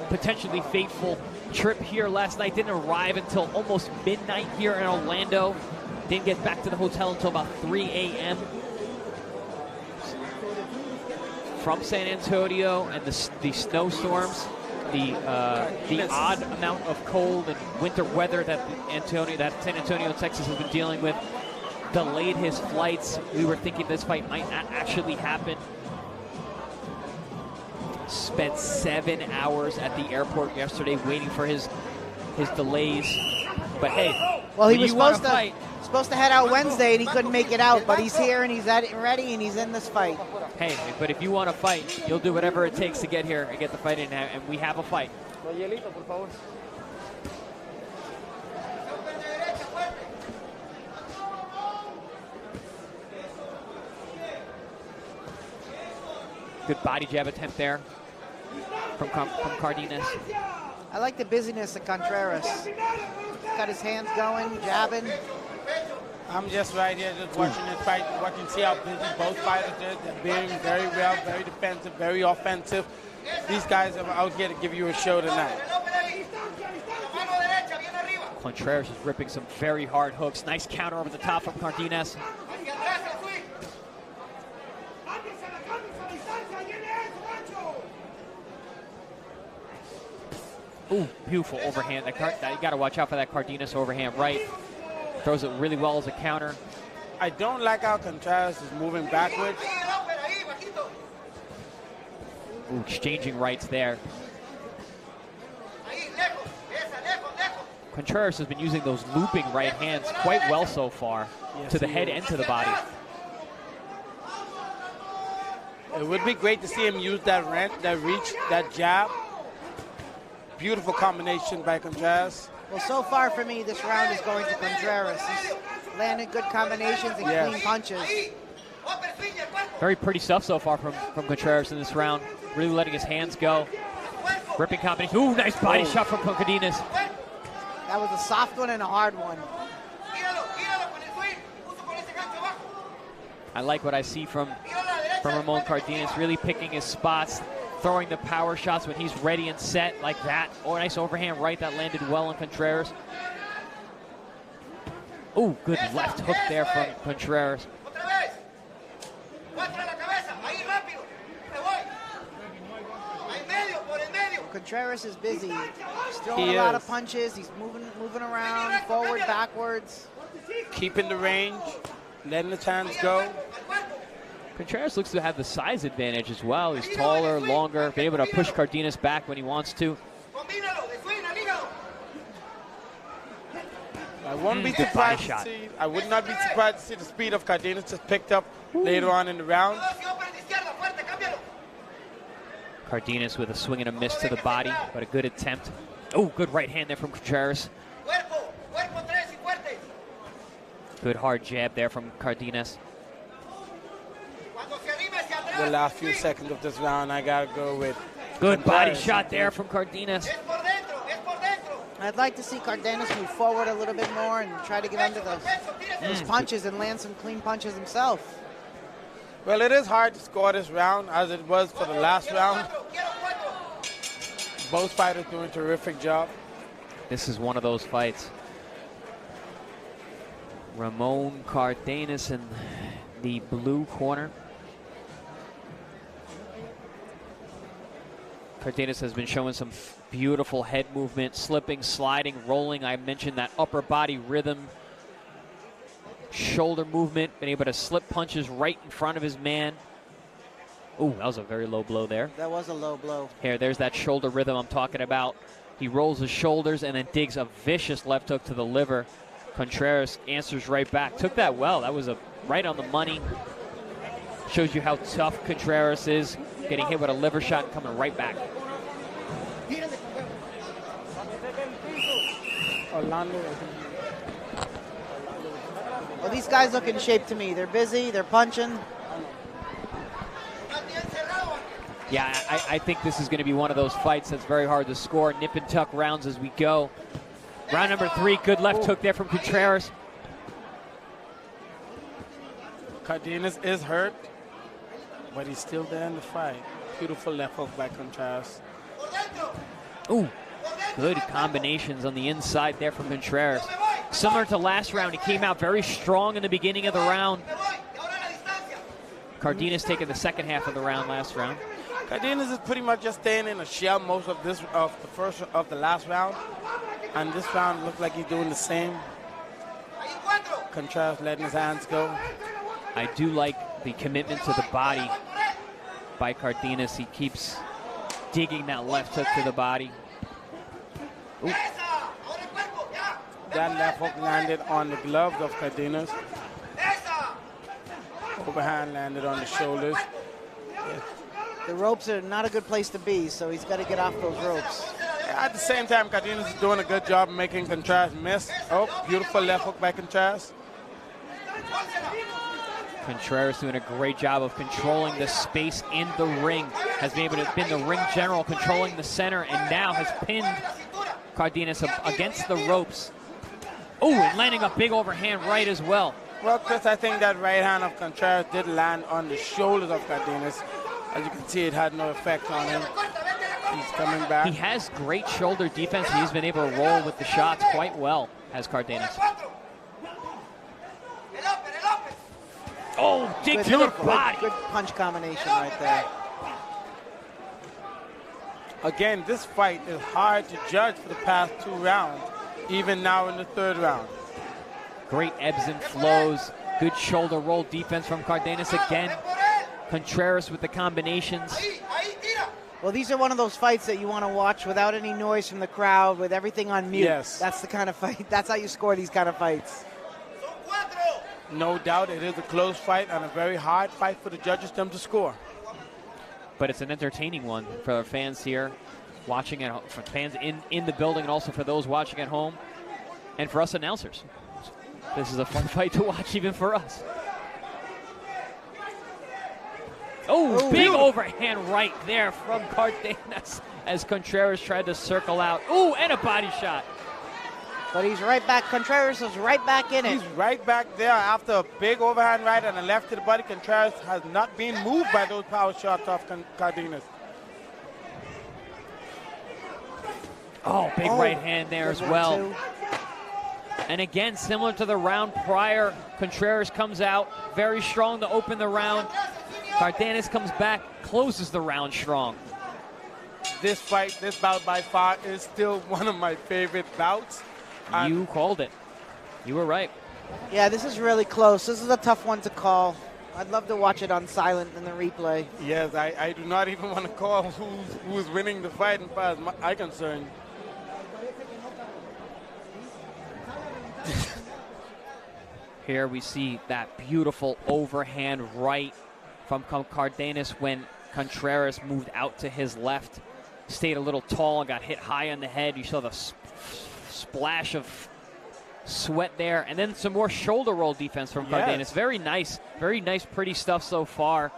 potentially fateful trip here last night. Didn't arrive until almost midnight here in Orlando. Didn't get back to the hotel until about 3 a.m. From San Antonio and the snowstorms, the odd amount of cold and winter weather that San Antonio, Texas has been dealing with, delayed his flights. We were thinking this fight might not actually happen. Spent 7 hours at the airport yesterday waiting for his delays. But hey, well, he was supposed to head out Wednesday and he couldn't make it out, but he's here and he's ready and he's in this fight. Hey, but if you want to fight, you'll do whatever it takes to get here and get the fight in, and we have a fight. Good body jab attempt there from Cardenas. I like the busyness of Contreras. Got his hands going, jabbing. I'm just right here just watching this fight, watching see how busy both fighters are. They're being very well, very defensive, very offensive. These guys are out here to give you a show tonight. Contreras is ripping some very hard hooks. Nice counter over the top from Cardenas. Ooh, beautiful overhand. You got to watch out for that Cardenas overhand right. Throws it really well as a counter. I don't like how Contreras is moving backwards. Ooh, exchanging rights there. Contreras has been using those looping right hands quite well so far, yes, to the head and to the body. It would be great to see him use that reach, that jab. Beautiful combination by Contreras. Well, so far for me, this round is going to Contreras. He's landed good combinations and clean punches. Very pretty stuff so far from Contreras in this round. Really letting his hands go. Ripping combination. Ooh, nice body shot from Cardenas. That was a soft one and a hard one. I like what I see from Ramon Cardenas, really picking his spots, throwing the power shots when he's ready and set like that. Oh, nice overhand right that landed well on Contreras. Ooh, good left hook there from Contreras. Contreras is busy. He's throwing a lot of punches. He's moving around, forward, backwards. Keeping the range, letting his hands go. Contreras looks to have the size advantage as well. He's taller, longer, been able to push Cardenas back when he wants to. I wouldn't be surprised to see. I would not be surprised to see the speed of Cardenas just picked up later on in the round. Cardenas with a swing and a miss to the body, but a good attempt. Oh, good right hand there from Contreras. Good hard jab there from Cardenas. The last few seconds of this round, I gotta go with good body Contreras. shot there from Cardenas. I'd like to see Cardenas move forward a little bit more and try to get under those punches and land some clean punches himself. Well, it is hard to score this round as it was for the last round. Both fighters doing a terrific job. This is one of those fights. Ramon Cardenas in the blue corner. Cardenas has been showing some beautiful head movement, slipping, sliding, rolling. I mentioned that upper body rhythm, shoulder movement, been able to slip punches right in front of his man. Ooh, that was a very low blow there. That was a low blow. Here, there's that shoulder rhythm I'm talking about. He rolls his shoulders and then digs a vicious left hook to the liver. Contreras answers right back. Took that well. That was right on the money. Shows you how tough Contreras is, getting hit with a liver shot and coming right back. Well, these guys look in shape to me. They're busy, they're punching. Yeah, I think this is going to be one of those fights that's very hard to score. Nip and tuck rounds as we go. Round number 3, good left hook there from Contreras. Cardenas is hurt, but he's still there in the fight. Beautiful left hook by Contreras. Ooh, good combinations on the inside there from Contreras. Similar to last round, he came out very strong in the beginning of the round. Cardenas taking the second half of the round last round. Cardenas is pretty much just staying in a shell most of the last round, and this round looked like he's doing the same. Contreras letting his hands go. I do like the commitment to the body by Cardenas. He keeps digging that left hook to the body. Ooh. That left hook landed on the gloves of Cardenas. Overhand landed on the shoulders. The ropes are not a good place to be, so he's got to get off those ropes. At the same time, Cardenas is doing a good job making Contreras miss. Oh, beautiful left hook by Contreras. Contreras doing a great job of controlling the space in the ring. Has been able to be the ring general, controlling the center, and now has pinned Cardenas against the ropes. Oh, and landing a big overhand right as well. Well, Chris, I think that right hand of Contreras did land on the shoulders of Cardenas. As you can see, it had no effect on him. He's coming back. He has great shoulder defense. He's been able to roll with the shots quite well, has Cardenas. Oh, dig to the body. Good punch combination right there. Again, this fight is hard to judge for the past 2 rounds, even now in the 3rd round. Great ebbs and flows. Good shoulder roll defense from Cardenas again. Contreras with the combinations. Well, these are one of those fights that you want to watch without any noise from the crowd, with everything on mute. Yes. That's the kind of fight. That's how you score these kind of fights. No doubt it is a close fight and a very hard fight for the judges them to score. But it's an entertaining one for our fans here watching at home, for fans in the building, and also for those watching at home, and for us announcers. This is a fun fight to watch even for us. Oh, big overhand right there from Cardenas as Contreras tried to circle out. Ooh, and a body shot. But he's right back. Contreras is right back in it. He's right back there after a big overhand right and a left to the body. Contreras has not been moved by those power shots off Cardenas. Oh, big right hand there as well. And again, similar to the round prior, Contreras comes out very strong to open the round. Cardenas comes back, closes the round strong. This fight, this bout by far is still one of my favorite bouts. You called it. You were right. Yeah, this is really close. This is a tough one to call. I'd love to watch it on silent in the replay. Yes, I do not even want to call who's winning the fight as far as I'm concerned. Here we see that beautiful overhand right from Cardenas when Contreras moved out to his left. Stayed a little tall and got hit high on the head. You saw the splash of sweat there. And then some more shoulder roll defense from Cardenas. Very nice, pretty stuff so far.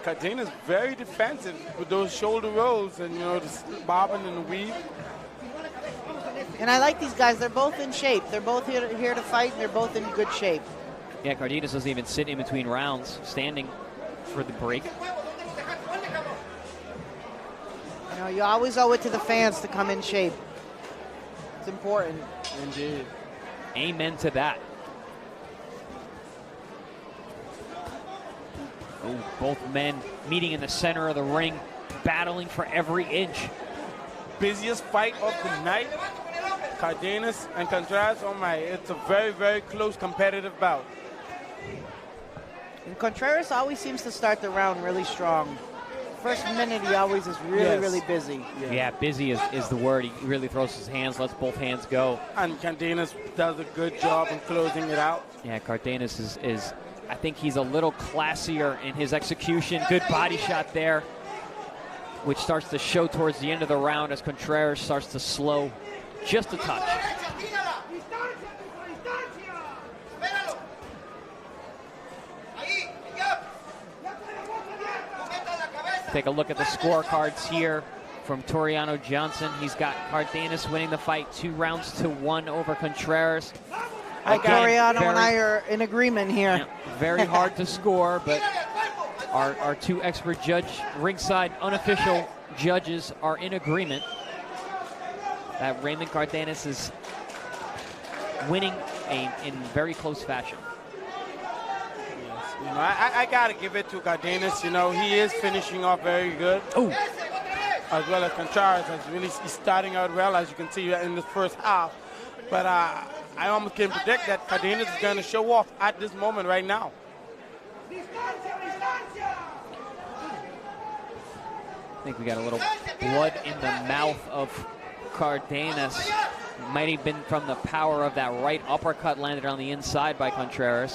Cardenas very defensive with those shoulder rolls and, the bobbing and the weave. And I like these guys. They're both in shape. They're both here to fight, and they're both in good shape. Yeah, Cardenas doesn't even sit in between rounds, standing for the break. You always owe it to the fans to come in shape. It's important. Indeed. Amen to that. Oh, both men meeting in the center of the ring, battling for every inch. Busiest fight of the night. Cardenas and Contreras, it's a very, very close competitive bout. And Contreras always seems to start the round really strong. First minute, he always is really busy. Yeah, busy is the word. He really throws his hands, lets both hands go. And Cardenas does a good job in closing it out. Yeah, Cardenas is I think he's a little classier in his execution. Good body shot there, which starts to show towards the end of the round as Contreras starts to slow just a touch. Take a look at the scorecards here from Toriano Johnson. He's got Cardenas winning the fight 2-1 over Contreras. Toriano and I are in agreement here. Yeah, very hard to score, but our two expert ringside unofficial judges are in agreement that Raymond Cardenas is winning in very close fashion. I got to give it to Cardenas. He is finishing off very good. Oh. As well as Contreras. He's starting out well, as you can see in the first half. But I almost can predict that Cardenas is going to show off at this moment right now. I think we got a little blood in the mouth of Cardenas. Might have been from the power of that right uppercut landed on the inside by Contreras.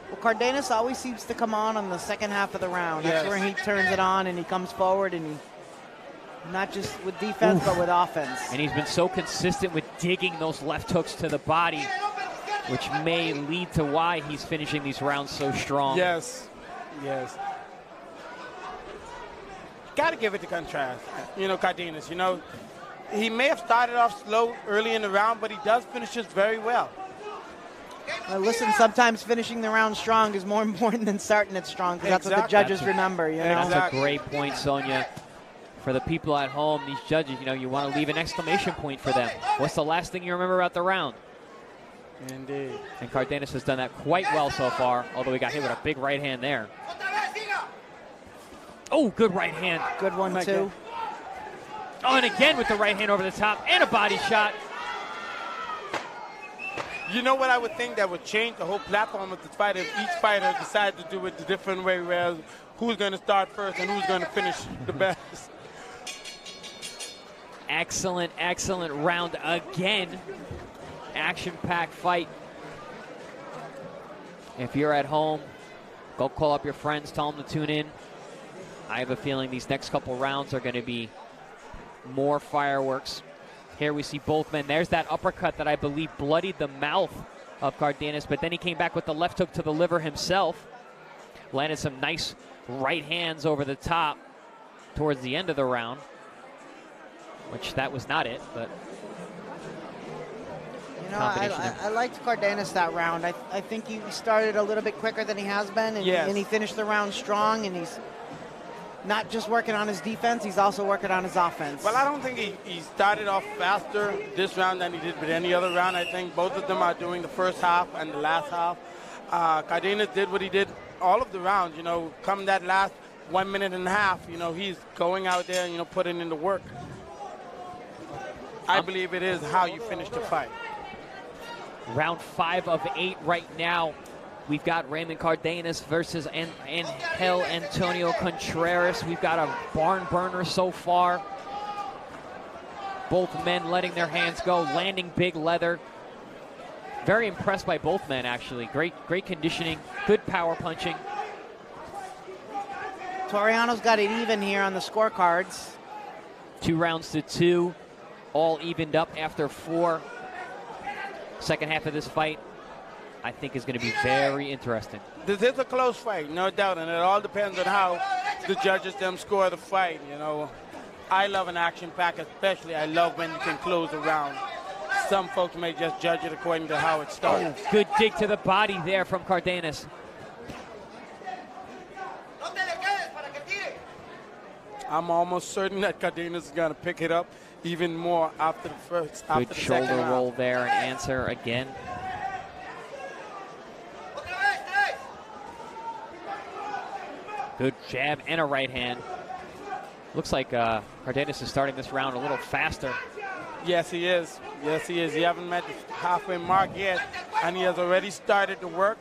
Well, Cardenas always seems to come on the second half of the round. That's where he turns it on and he comes forward, and he, not just with defense, but with offense. And he's been so consistent with digging those left hooks to the body, which may lead to why he's finishing these rounds so strong. Yes. Got to give it to Contreras. Cardenas, he may have started off slow early in the round, but he does finish this very well. Listen, sometimes finishing the round strong is more important than starting it strong, because that's what the judges remember. That's a great point, Sonia. For the people at home, these judges, you want to leave an exclamation point for them. What's the last thing you remember about the round? Indeed. And Cardenas has done that quite well so far, although he got hit with a big right hand there. Oh, good right hand. Good one, too. Oh, and again with the right hand over the top and a body shot. You know what I would think that would change the whole platform of this fight if each fighter decided to do it a different way, where who's going to start first and who's going to finish the best. Excellent round again. Action-packed fight. If you're at home, go call up your friends, tell them to tune in. I have a feeling these next couple rounds are going to be more fireworks. Here we see both men. There's that uppercut that I believe bloodied the mouth of Cardenas, but then he came back with the left hook to the liver himself. Landed some nice right hands over the top towards the end of the round, which that was not it, but I liked Cardenas that round. I think he started a little bit quicker than he has been, and he finished the round strong, and he's not just working on his defense, he's also working on his offense. Well, I don't think he started off faster this round than he did with any other round. I think both of them are doing the first half and the last half. Cardenas did what he did all of the rounds. Come that last 1 minute and a half, he's going out there and, putting in the work. I believe it is how you finish the fight. Round 5 of 8 right now. We've got Raymond Cardenas versus Angel Antonio Contreras. We've got a barn burner so far. Both men letting their hands go, landing big leather. Very impressed by both men, actually. Great conditioning, good power punching. Toriano's got it even here on the scorecards. 2 rounds to 2, all evened up after 4. Second half of this fight, I think, is going to be very interesting. This is a close fight, no doubt, and it all depends on how the judges them score the fight. You know, I love an action pack, especially. I love when you can close a round. Some folks may just judge it according to how it starts. Oh, good dig to the body there from Cardenas. I'm almost certain that Cardenas is going to pick it up even more after the first. Good shoulder roll there and answer again. Good jab and a right hand. Looks like Cardenas is starting this round a little faster. Yes, he is. Yes, he is. He hasn't met the halfway mark yet, and he has already started to work.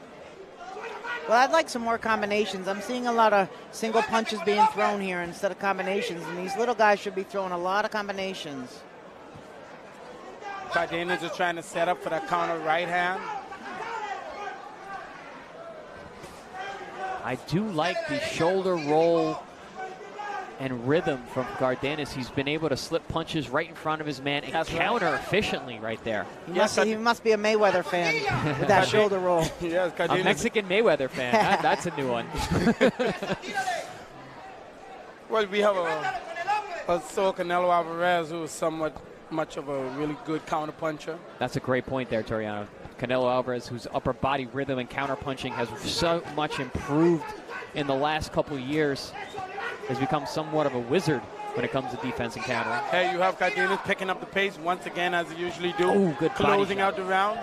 Well, I'd like some more combinations. I'm seeing a lot of single punches being thrown here instead of combinations, and these little guys should be throwing a lot of combinations. Cardenas is trying to set up for that counter right hand. I do like the shoulder roll and rhythm from Cardenas. He's been able to slip punches right in front of his man and counter efficiently right there. He must be a Mayweather fan with that shoulder roll. Yes, a Mexican Mayweather fan. That's a new one. Well, we have a Saul Canelo Alvarez who is much of a really good counter puncher. That's a great point there, Toriano. Canelo Alvarez, whose upper body rhythm and counter punching has so much improved in the last couple years, has become somewhat of a wizard when it comes to defense and countering. Hey, you have Cardenas picking up the pace once again, as he usually do. Oh, good closing out the round.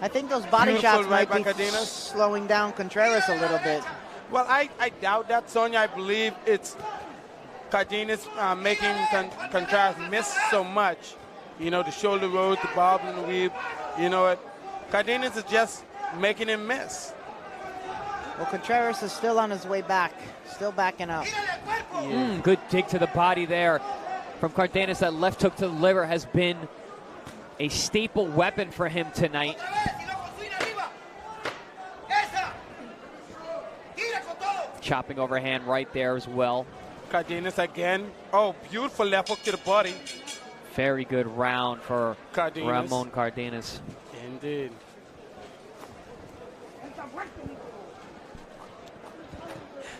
I think those body shots might be slowing down Contreras a little bit. Well, I doubt that, Sonia. I believe it's Cardenas making Contreras miss so much. You know, the shoulder rolls, the bob and the weave. You know what? Cardenas is just making him miss. Well, Contreras is still on his way back, still backing up. Good dig to the body there from Cardenas. That left hook to the liver has been a staple weapon for him tonight. Chopping overhand right there as well. Cardenas again. Oh, beautiful left hook to the body. Very good round for Cardenas. Ramon Cardenas. Indeed.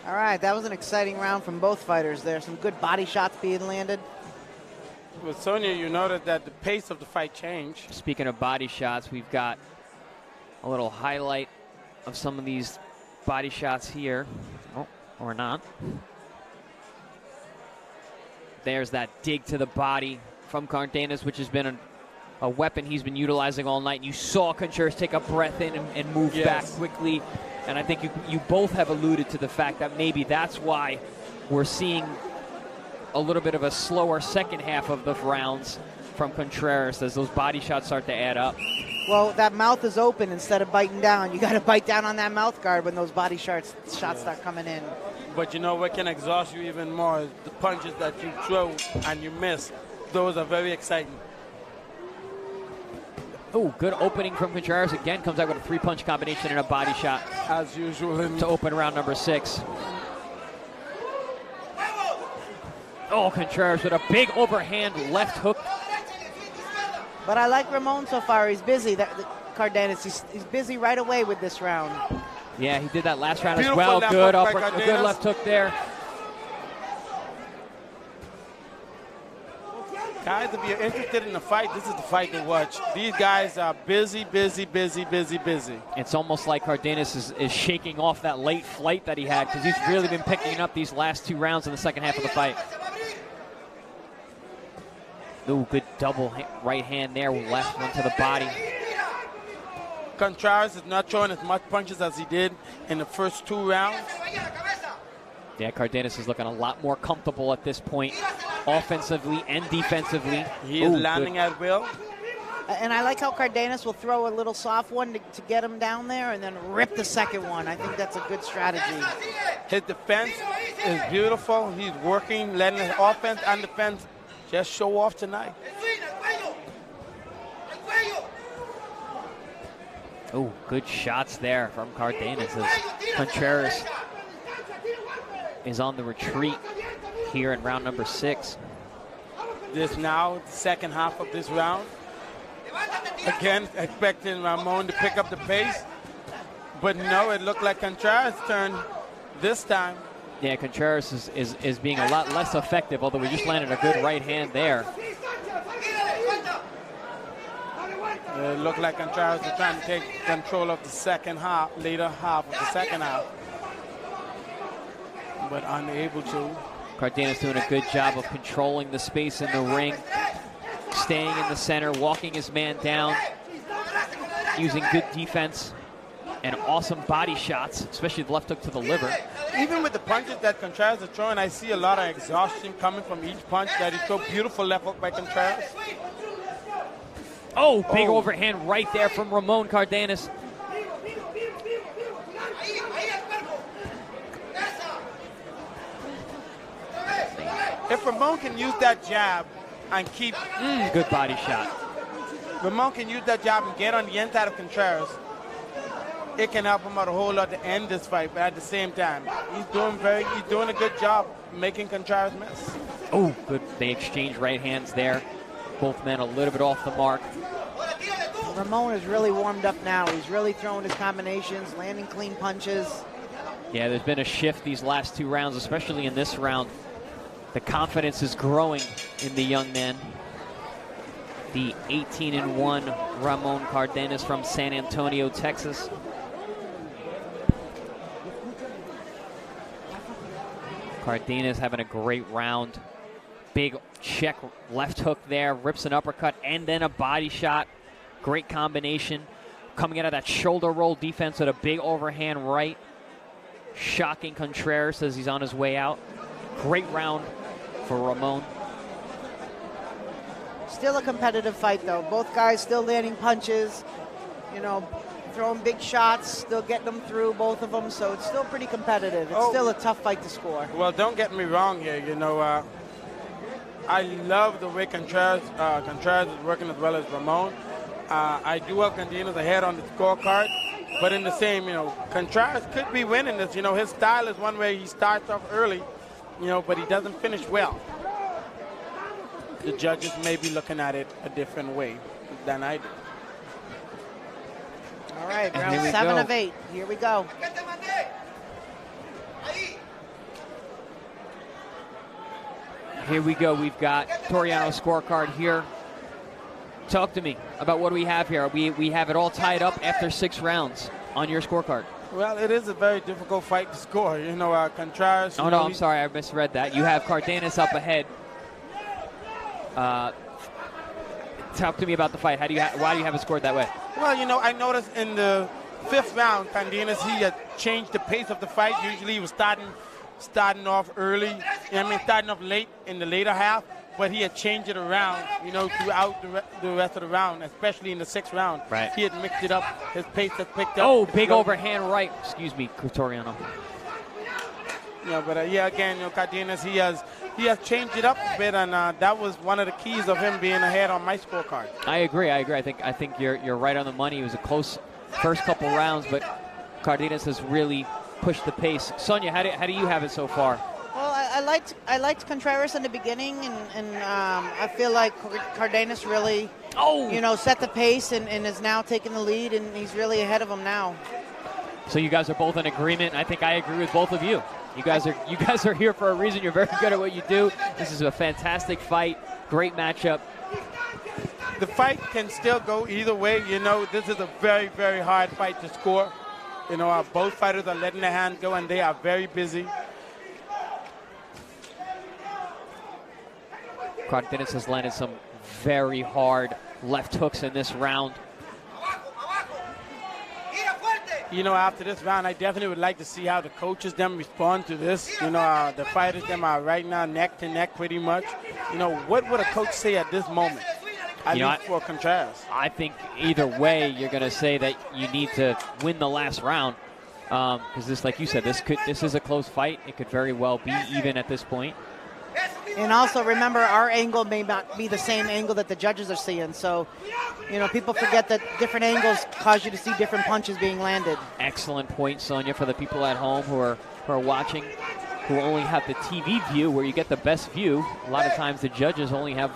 All right, that was an exciting round from both fighters there. Some good body shots being landed. Well, Sonia, you noted that the pace of the fight changed. Speaking of body shots, we've got a little highlight of some of these body shots here. Oh, or not. There's that dig to the body from Cardenas, which has been a weapon he's been utilizing all night. You saw Contreras take a breath in and move back quickly. And I think you both have alluded to the fact that maybe that's why we're seeing a little bit of a slower second half of the rounds from Contreras as those body shots start to add up. Well, that mouth is open instead of biting down. You got to bite down on that mouth guard when those body shots start coming in. But you know what can exhaust you even more is the punches that you throw and you miss. Those are very exciting. Oh, good opening from Contreras. Again, comes out with a 3-punch combination and a body shot. As usual. To open round number 6. Oh, Contreras with a big overhand left hook. But I like Ramon so far. He's busy. Cardenas, he's busy right away with this round. Yeah, he did that last round Beautiful as well. Good upper, a good left hook there. Guys, if you're interested in the fight, this is the fight to watch. These guys are busy. It's almost like Cardenas is shaking off that late flight that he had, because he's really been picking up these last 2 rounds in the second half of the fight. Ooh, good double right hand there, left one to the body. Contreras is not throwing as much punches as he did in the first 2 rounds. Yeah, Cardenas is looking a lot more comfortable at this point, offensively and defensively. He is landing at will. And I like how Cardenas will throw a little soft one to get him down there and then rip the second one. I think that's a good strategy. His defense is beautiful. He's working, letting his offense and defense just show off tonight. Oh, good shots there from Cardenas as Contreras is on the retreat here in round number 6. This now, the second half of this round. Again, expecting Ramon to pick up the pace. But no, it looked like Contreras' turn this time. Yeah, Contreras is being a lot less effective, although we just landed a good right hand there. It looked like Contreras was trying to take control of the second half, later half of the second half. But unable to. Cardenas doing a good job of controlling the space in the ring, staying in the center, walking his man down, using good defense and awesome body shots, especially the left hook to the liver. Even with the punches that Contreras is throwing, I see a lot of exhaustion coming from each punch. That is so beautiful left hook by Contreras. Oh, big overhand right there from Ramon Cardenas. If Ramon can use that jab and keep... good body shot. Ramon can use that jab and get on the inside of Contreras. It can help him out a whole lot to end this fight, but at the same time, he's doing a good job making Contreras miss. Oh, good. They exchange right hands there. Both men a little bit off the mark. Ramon is really warmed up now. He's really throwing his combinations, landing clean punches. Yeah, there's been a shift these last 2 rounds, especially in this round. The confidence is growing in the young man. The 18-1 Ramon Cardenas from San Antonio, Texas. Cardenas having a great round. Big check left hook there, rips an uppercut, and then a body shot. Great combination. Coming out of that shoulder roll defense with a big overhand right. Shocking Contreras as he's on his way out. Great round for Ramon. Still a competitive fight, though. Both guys still landing punches, you know, throwing big shots, still getting them through, both of them, so it's still pretty competitive. It's still a tough fight to score. Well, don't get me wrong here, you know, I love the way Contreras is working as well as Ramon. I do have Cardenas ahead on the scorecard, but in the same, you know, Contreras could be winning this. You know, his style is one way he starts off early, you know, but he doesn't finish well. The judges may be looking at it a different way than I do. All right, round 7 of 8. Here we go. Here we go. We've got Toriano's scorecard here. Talk to me about what we have here. We have it all tied up after 6 rounds on your scorecard. Well, it is a very difficult fight to score. You know, Contreras... Oh, no, I'm sorry. I misread that. You have Cardenas up ahead. Talk to me about the fight. Why do you have it scored that way? Well, you know, I noticed in the 5th round, Cardenas, he had changed the pace of the fight. Usually he was starting off early, starting off late in the later half, but he had changed it around, you know, throughout the rest of the round, especially in the 6th round. Right. He had mixed it up. His pace had picked up. Oh, big overhand right. Excuse me, Toriano. Yeah, but yeah, again, you know, Cardenas, he has changed it up a bit, and that was one of the keys of him being ahead on my scorecard. I agree. I think you're right on the money. It was a close first couple rounds, but Cardenas has really pushed the pace. Sonia, how do you have it so far? Well, I liked Contreras in the beginning, and I feel like Cardenas really, you know, set the pace and is now taking the lead, and he's really ahead of him now. So you guys are both in agreement. I think I agree with both of you. You guys are here for a reason. You're very good at what you do. This is a fantastic fight. Great matchup. The fight can still go either way. You know, this is a very, very hard fight to score. You know, both fighters are letting their hands go, and they are very busy. Cardenas has landed some very hard left hooks in this round. You know, after this round, I definitely would like to see how the coaches them respond to this. You know, the fighters them are right now neck to neck pretty much. You know, what would a coach say at this moment? At least for Contreras. I think either way, you're going to say that you need to win the last round because this, like you said, this is a close fight. It could very well be even at this point. And also remember, our angle may not be the same angle that the judges are seeing. So, people forget that different angles cause you to see different punches being landed. Excellent point, Sonia, for the people at home who are watching, who only have the TV view where you get the best view. A lot of times the judges do only have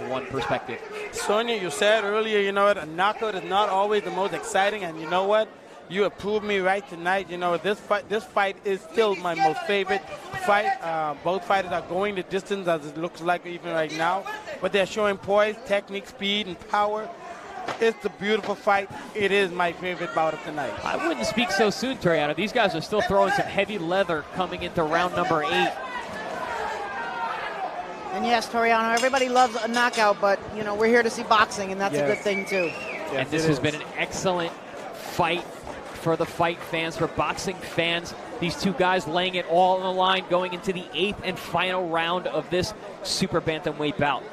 one perspective. Sonia, you said earlier, a knockout is not always the most exciting, and you know what? You have proved me right tonight. This fight is still my most favorite fight. Both fighters are going the distance, as it looks like even right now. But they're showing poise, technique, speed, and power. It's a beautiful fight. It is my favorite bout of tonight. I wouldn't speak so soon, Toriano. These guys are still throwing some heavy leather coming into round number 8. And yes, Toriano, everybody loves a knockout, but, we're here to see boxing, and that's a good thing, too. Yes, and this has been an excellent fight for the fight fans, for boxing fans. These two guys laying it all on the line going into the 8th and final round of this super bantamweight bout.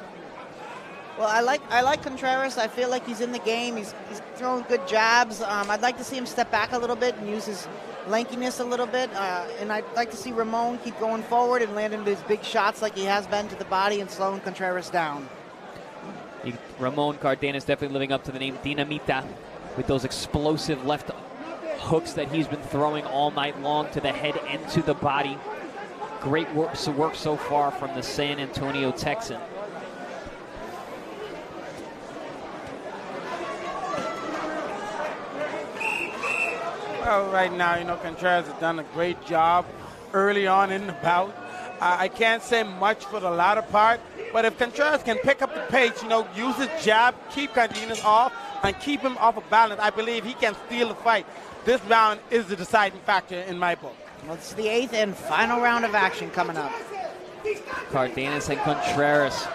Well, I like Contreras. I feel like he's in the game. He's throwing good jabs. I'd like to see him step back a little bit and use his lankiness a little bit. And I'd like to see Ramon keep going forward and landing his big shots like he has been to the body and slowing Contreras down. Ramon Cardenas definitely living up to the name Dinamita with those explosive left hooks that he's been throwing all night long to the head and to the body. Great work so far from the San Antonio Texan. Well, right now, Contreras has done a great job early on in the bout. I can't say much for the latter part, but if Contreras can pick up the pace, use his jab, keep Cardenas off, and keep him off of balance, I believe he can steal the fight. This round is the deciding factor in my book. Well, it's the 8th and final round of action coming up. Cardenas and Contreras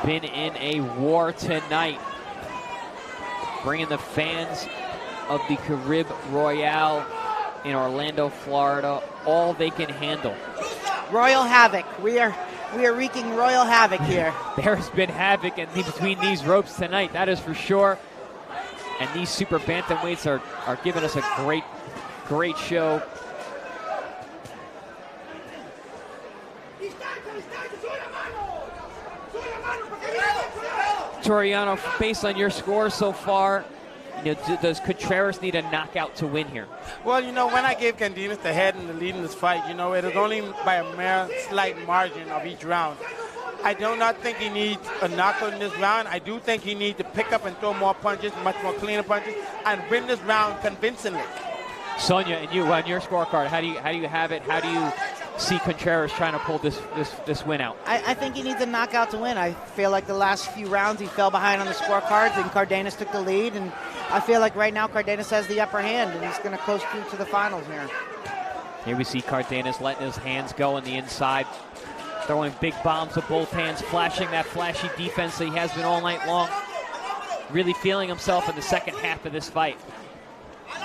been in a war tonight, bringing the fans of the Carib Royale in Orlando, Florida, all they can handle. Royal Havoc. We are wreaking Royal Havoc here. There's been havoc in between these ropes tonight, that is for sure. And these super bantamweights are giving us a great show. Toriano, based on your score so far, does Contreras need a knockout to win here? Well, when I gave Cardenas the head and the lead in this fight, it was only by a mere slight margin of each round. I do not think he needs a knockout in this round. I do think he needs to pick up and throw more punches, much more cleaner punches, and win this round convincingly. Sonia, and you on your scorecard, how do you have it? How do you see Contreras trying to pull this win out? I think he needs a knockout to win. I feel like the last few rounds he fell behind on the scorecards and Cardenas took the lead, and I feel like right now Cardenas has the upper hand and he's going to coast through to the finals here. Here we see Cardenas letting his hands go on the inside, throwing big bombs with both hands, flashing that flashy defense that he has been all night long. Really feeling himself in the second half of this fight.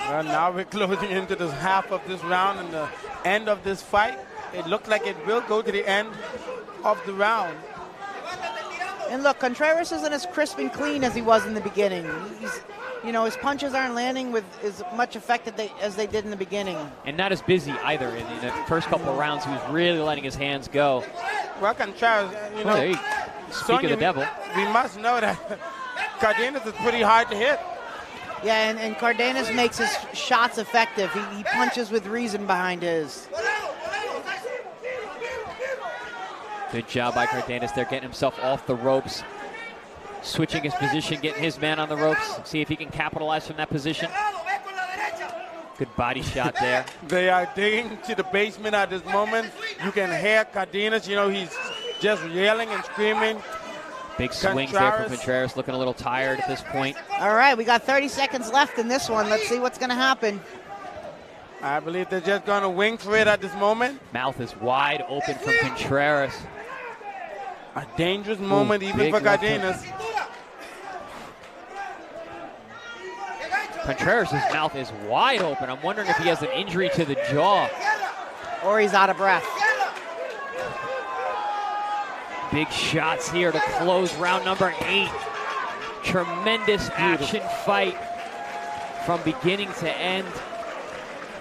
Well, now we're closing into this half of this round and the end of this fight. It looks like it will go to the end of the round. And look, Contreras isn't as crisp and clean as he was in the beginning. His punches aren't landing with as much effect as they did in the beginning. And not as busy either. In the first couple of rounds, he was really letting his hands go. Well, Contreras, speak of the devil. We must know that Cardenas is pretty hard to hit. Yeah, and Cardenas makes his shots effective. He punches with reason behind his. Good job by Cardenas there, getting himself off the ropes, switching his position, getting his man on the ropes, see if he can capitalize from that position. Good body shot there. They are digging to the basement at this moment. You can hear Cardenas, he's just yelling and screaming. Big swings there from Contreras, looking a little tired at this point. All right, we got 30 seconds left in this one. Let's see what's going to happen. I believe they're just going to wing for it at this moment. Mouth is wide open from Contreras. A dangerous moment even for Cardenas. Contreras' mouth is wide open. I'm wondering if he has an injury to the jaw. Or he's out of breath. Big shots here to close round number 8. Tremendous action fight from beginning to end.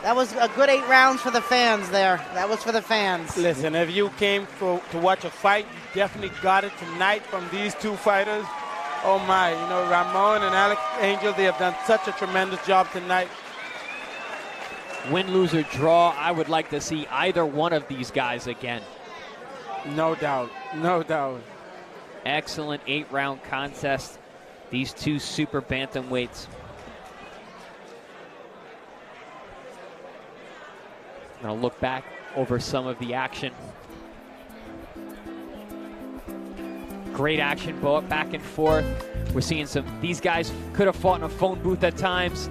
That was a good 8 rounds for the fans there. That was for the fans. Listen, if you came to watch a fight, you definitely got it tonight from these two fighters. Oh my, you know, Ramon and Alex Angel, they have done such a tremendous job tonight. Win, lose, or draw, I would like to see either one of these guys again. No doubt, no doubt. Excellent 8-round contest. These two super bantamweights. I'm going to look back over some of the action. Great action, back and forth. We're seeing these guys could have fought in a phone booth at times.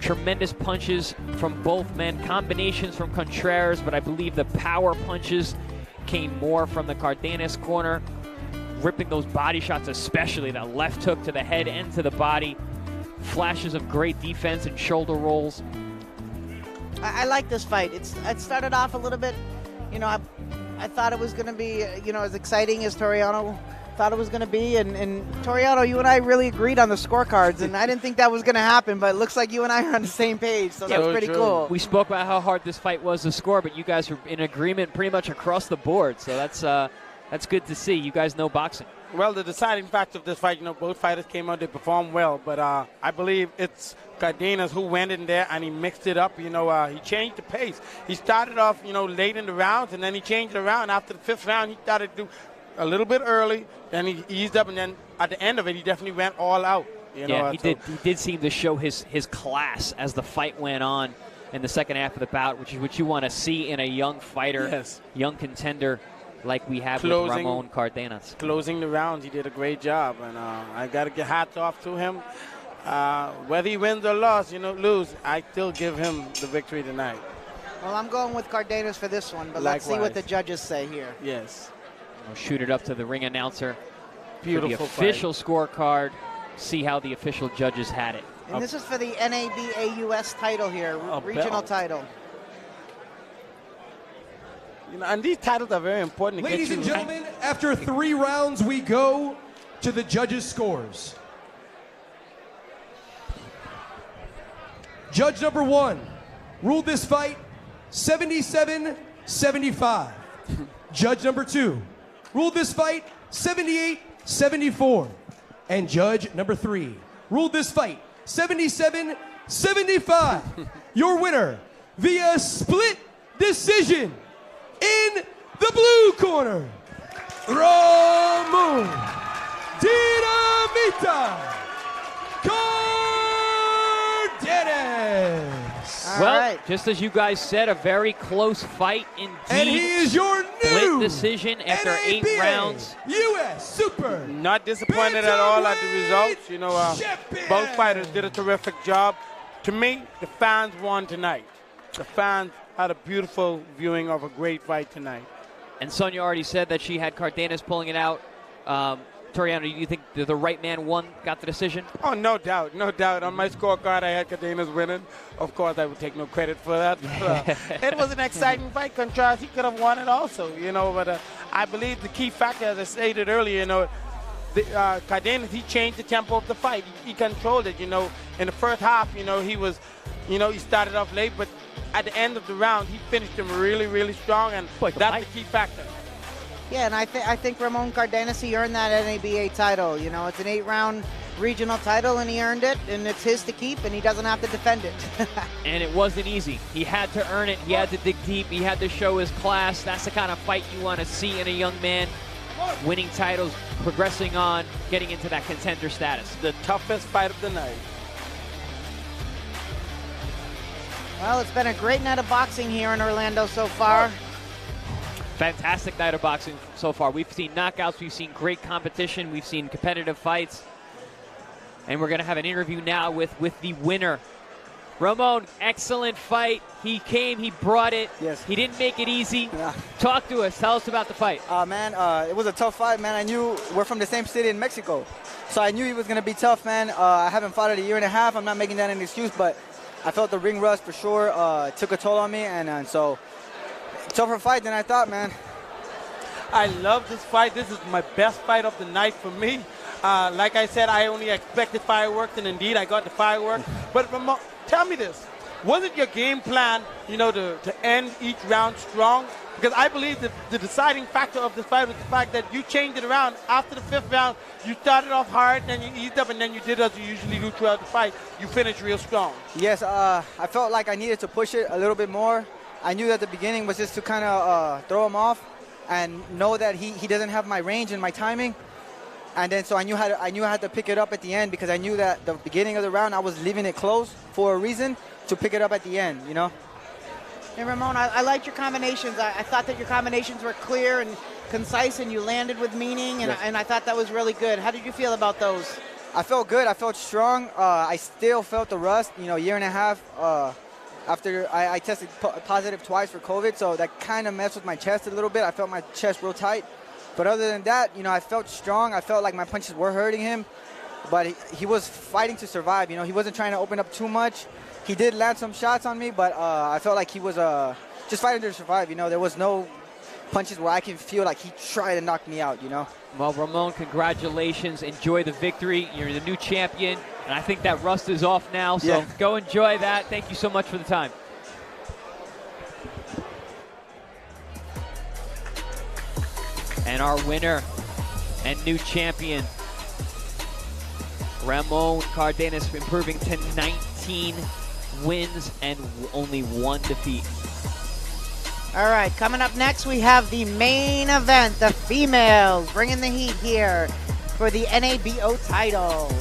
Tremendous punches from both men, combinations from Contreras, but I believe the power punches came more from the Cardenas corner. Ripping those body shots, especially that left hook to the head and to the body. Flashes of great defense and shoulder rolls. I like this fight. It started off a little bit, you know, I thought it was going to be, you know, as exciting as Toriano thought it was going to be. And Toriano, you and I really agreed on the scorecards, and I didn't think that was going to happen, but it looks like you and I are on the same page, so that's pretty cool. We spoke about how hard this fight was to score, but you guys are in agreement pretty much across the board, so that's good to see. You guys know boxing. Well, the deciding factor of this fight, you know, both fighters came out, they performed well, but I believe it's Cardenas who went in there and he mixed it up. You know, he changed the pace. He started off, you know, late in the rounds, and then he changed it around. After the 5th round, he started to do a little bit early, then he eased up, and then at the end of it, he definitely went all out. You know, he did seem to show his class as the fight went on in the second half of the bout, which is what you want to see in a young fighter, young contender like we have with Ramon Cardenas. Closing the rounds, he did a great job, and I got to get hats off to him. Whether he wins or lose, I still give him the victory tonight. Well, I'm going with Cardenas for this one, but let's see what the judges say here. Yes. I'll shoot it up to the ring announcer. Beautiful for the official scorecard. See how the official judges had it. And this is for the NABA US title here, regional title. You know, and these titles are very important. Ladies and gentlemen, after 3 rounds, we go to the judges' scores. Judge number 1 ruled this fight 77-75. Judge number 2 ruled this fight 78-74. And judge number 3 ruled this fight 77-75. Your winner via split decision in the blue corner, Ramon Dinamita Cardenas. Well, just as you guys said, a very close fight indeed. And he is your new split decision after NABA 8 rounds. U.S. Super. Not disappointed at all at the results. You know, both fighters did a terrific job. To me, the fans won tonight. The fans had a beautiful viewing of a great fight tonight. And Sonia already said that she had Cardenas pulling it out. Toriano, do you think the right man won, got the decision? Oh, no doubt, no doubt. On my scorecard, I had Cardenas winning. Of course, I would take no credit for that. It was an exciting fight. Contreras, he could have won it also, you know. But I believe the key factor, as I stated earlier, you know, Cardenas, he changed the tempo of the fight. He controlled it, you know. In the first half, you know, he started off late, but at the end of the round, he finished him really, really strong, and that's the key factor. Yeah, and I think Ramon Cardenas, he earned that NABA title. You know, it's an 8-round regional title, and he earned it, and it's his to keep, and he doesn't have to defend it. And it wasn't easy. He had to earn it. He had to dig deep. He had to show his class. That's the kind of fight you want to see in a young man. Winning titles, progressing on, getting into that contender status. The toughest fight of the night. Well, it's been a great night of boxing here in Orlando so far. Fantastic night of boxing so far. We've seen knockouts, we've seen great competition, we've seen competitive fights. And we're going to have an interview now with the winner. Ramon, excellent fight. He came, he brought it. Yes. He didn't make it easy. Talk to us. Tell us about the fight. Man, it was a tough fight, man. I knew we're from the same city in Mexico. So I knew he was going to be tough, man. I haven't fought in a year and a half. I'm not making that an excuse, but I felt the ring rust for sure. Took a toll on me, and so tougher fight than I thought, man. I love this fight. This is my best fight of the night for me. Like I said, I only expected fireworks, and indeed I got the fireworks. But Ramon, tell me this. Was it your game plan, to end each round strong? Because I believe that the deciding factor of this fight was the fact that you changed it around. After the 5th round, you started off hard, then you eased up, and then you did as you usually do throughout the fight. You finished real strong. Yes, I felt like I needed to push it a little bit more. I knew that the beginning was just to kind of throw him off and know that he doesn't have my range and my timing. And then so I knew I had to pick it up at the end, because I knew that the beginning of the round I was leaving it close for a reason, to pick it up at the end, And Ramon, I liked your combinations. I thought that your combinations were clear and concise, and you landed with meaning, and, Yes. and I thought that was really good. How did you feel about those? I felt good. I felt strong. I still felt the rust, year and a half after I tested positive twice for COVID, so that kind of messed with my chest a little bit. I felt my chest real tight. But other than that, I felt strong. I felt like my punches were hurting him, but he was fighting to survive. He wasn't trying to open up too much. He did land some shots on me, but I felt like he was just fighting to survive. There was no punches where I can feel like he tried to knock me out, Well, Ramon, congratulations. Enjoy the victory. You're the new champion, and I think that rust is off now, so Yeah. go enjoy that. Thank you so much for the time. And our winner and new champion, Ramon Cardenas, improving to 19 wins and only 1 defeat. All right, coming up next, we have the main event, the females bringing the heat here for the NABO title.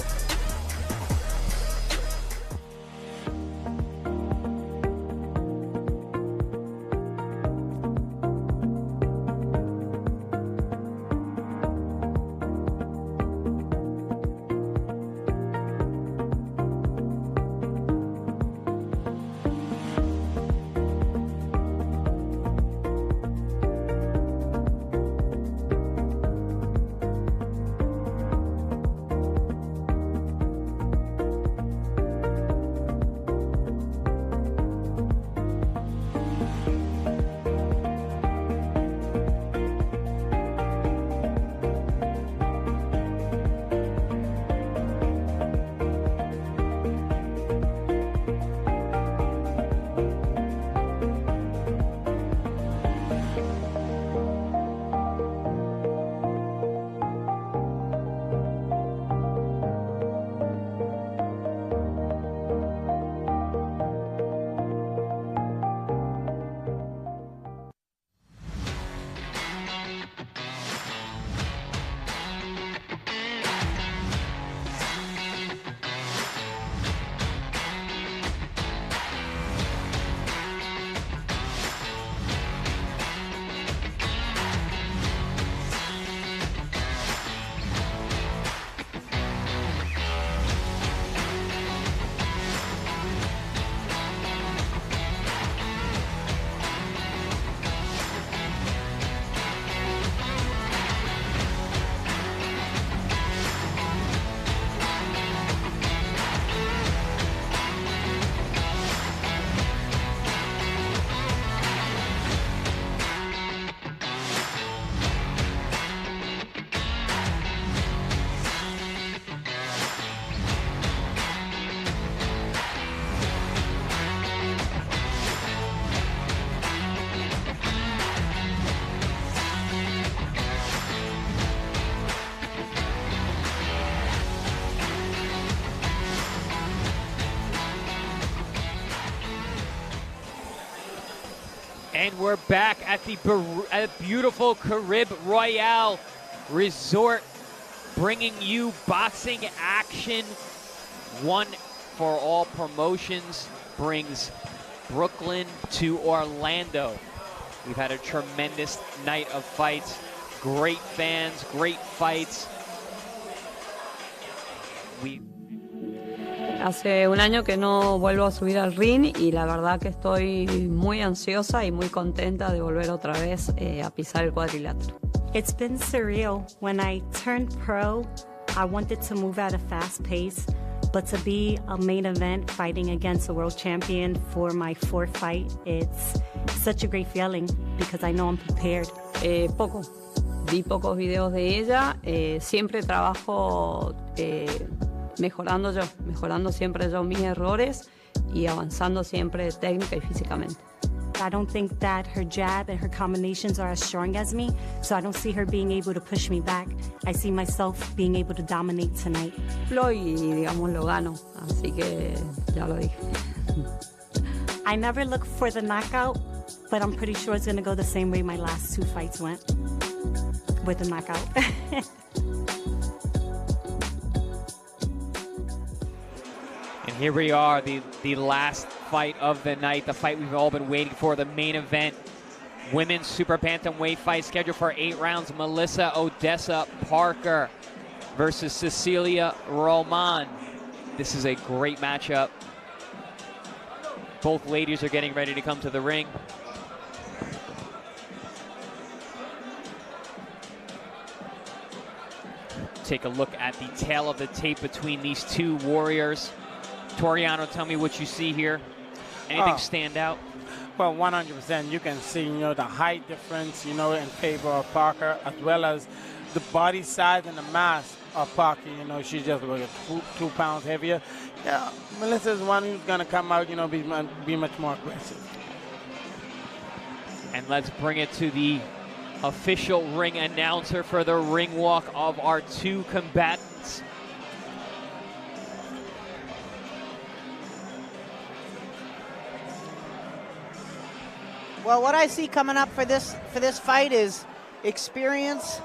And we're back at the beautiful Carib Royale Resort, bringing you boxing action. One for All Promotions brings Brooklyn to Orlando. We've had a tremendous night of fights, great fans, great fights. Hace un año que no vuelvo a subir al ring y la verdad que estoy muy ansiosa y muy contenta de volver otra vez a pisar el cuadrilátero. It's been surreal. When I turned pro, I wanted to move at a fast pace, but to be a main event fighting against a world champion for my 4th fight, it's such a great feeling because I know I'm prepared. Poco. vi pocos videos de ella. Siempre trabajo mejorando siempre yo mis errores y avanzando siempre técnica y físicamente. I don't think that her jab and her combinations are as strong as me, so I don't see her being able to push me back. I see myself being able to dominate tonight. Y digamos lo gano, así que ya lo dije. I never look for the knockout, but I'm pretty sure it's going to go the same way my last 2 fights went, with a knockout. And here we are, the last fight of the night, the fight we've all been waiting for, the main event. Women's super bantamweight fight scheduled for 8 rounds. Melissa Odessa Parker versus Cecilia Roman. This is a great matchup. Both ladies are getting ready to come to the ring. Take a look at the tail of the tape between these two warriors. Toriano, tell me what you see here. Anything stand out? Well, 100%. You can see, the height difference, in favor of Parker, as well as the body size and the mass of Parker. She's just like 2 pounds heavier. Yeah, Melissa's one who's going to come out, be much more aggressive. And let's bring it to the official ring announcer for the ring walk of our 2 combatants. Well, what I see coming up for this fight is experience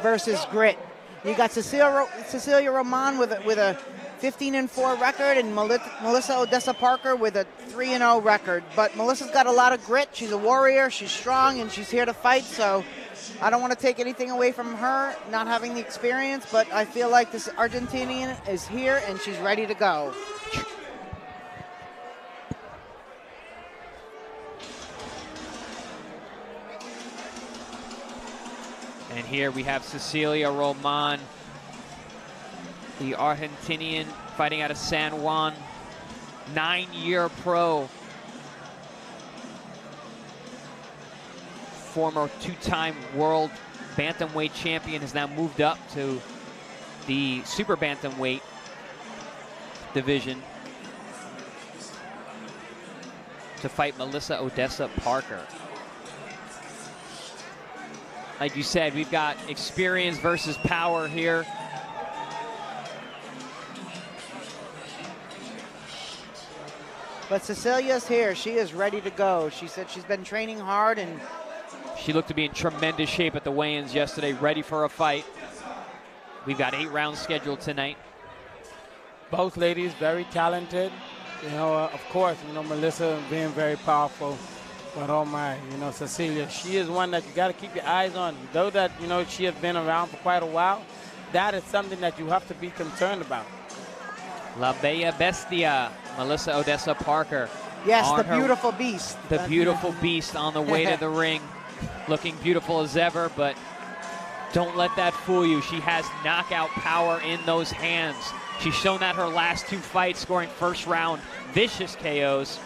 versus grit. You got Cecilia Roman with a 15-4 record, and Melissa Odessa Parker with a 3-0 record. But Melissa's got a lot of grit. She's a warrior. She's strong, and she's here to fight. So I don't want to take anything away from her not having the experience. But I feel like this Argentinian is here, and she's ready to go. And here we have Cecilia Roman, the Argentinian fighting out of San Juan, 9-year pro, former 2-time world bantamweight champion, has now moved up to the super bantamweight division to fight Melissa Odessa Parker. Like you said, we've got experience versus power here. But Cecilia's here. She is ready to go. She said she's been training hard, and she looked to be in tremendous shape at the weigh-ins yesterday, ready for a fight. We've got 8 rounds scheduled tonight. Both ladies very talented. Of course, Melissa being very powerful. But oh my, Cecilia, she is one that you got to keep your eyes on. Though that, she has been around for quite a while, that is something that you have to be concerned about. La Bella Bestia, Melissa Odessa Parker. Yes, the beautiful beast. The beautiful beast on the way to the ring. Looking beautiful as ever, but don't let that fool you. She has knockout power in those hands. She's shown that her last 2 fights, scoring first round vicious KOs.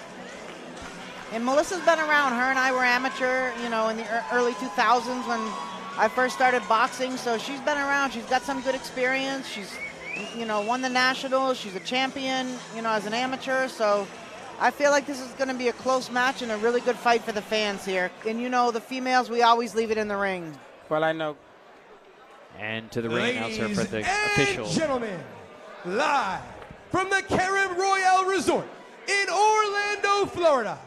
And Melissa's been around. Her and I were amateur, in the early 2000s when I first started boxing. So she's been around. She's got some good experience. She's, won the nationals. She's a champion, as an amateur. So I feel like this is going to be a close match and a really good fight for the fans here. And the females, we always leave it in the ring. Well, I know. And to the ring announcer for the official. Gentlemen, live from the Carib Royale Resort in Orlando, Florida,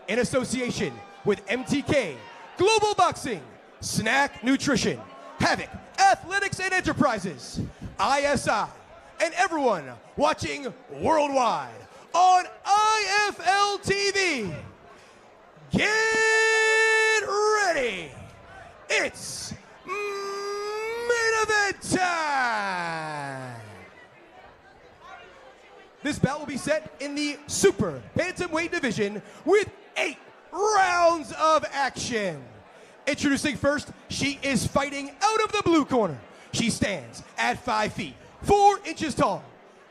in association with MTK, Global Boxing, Snack Nutrition, Havoc, Athletics and Enterprises, ISI, and everyone watching worldwide on IFL TV. Get ready. It's main event time. This bout will be set in the super bantamweight division with 8 rounds of action. Introducing first, she is fighting out of the blue corner. She stands at 5 feet, 4 inches tall,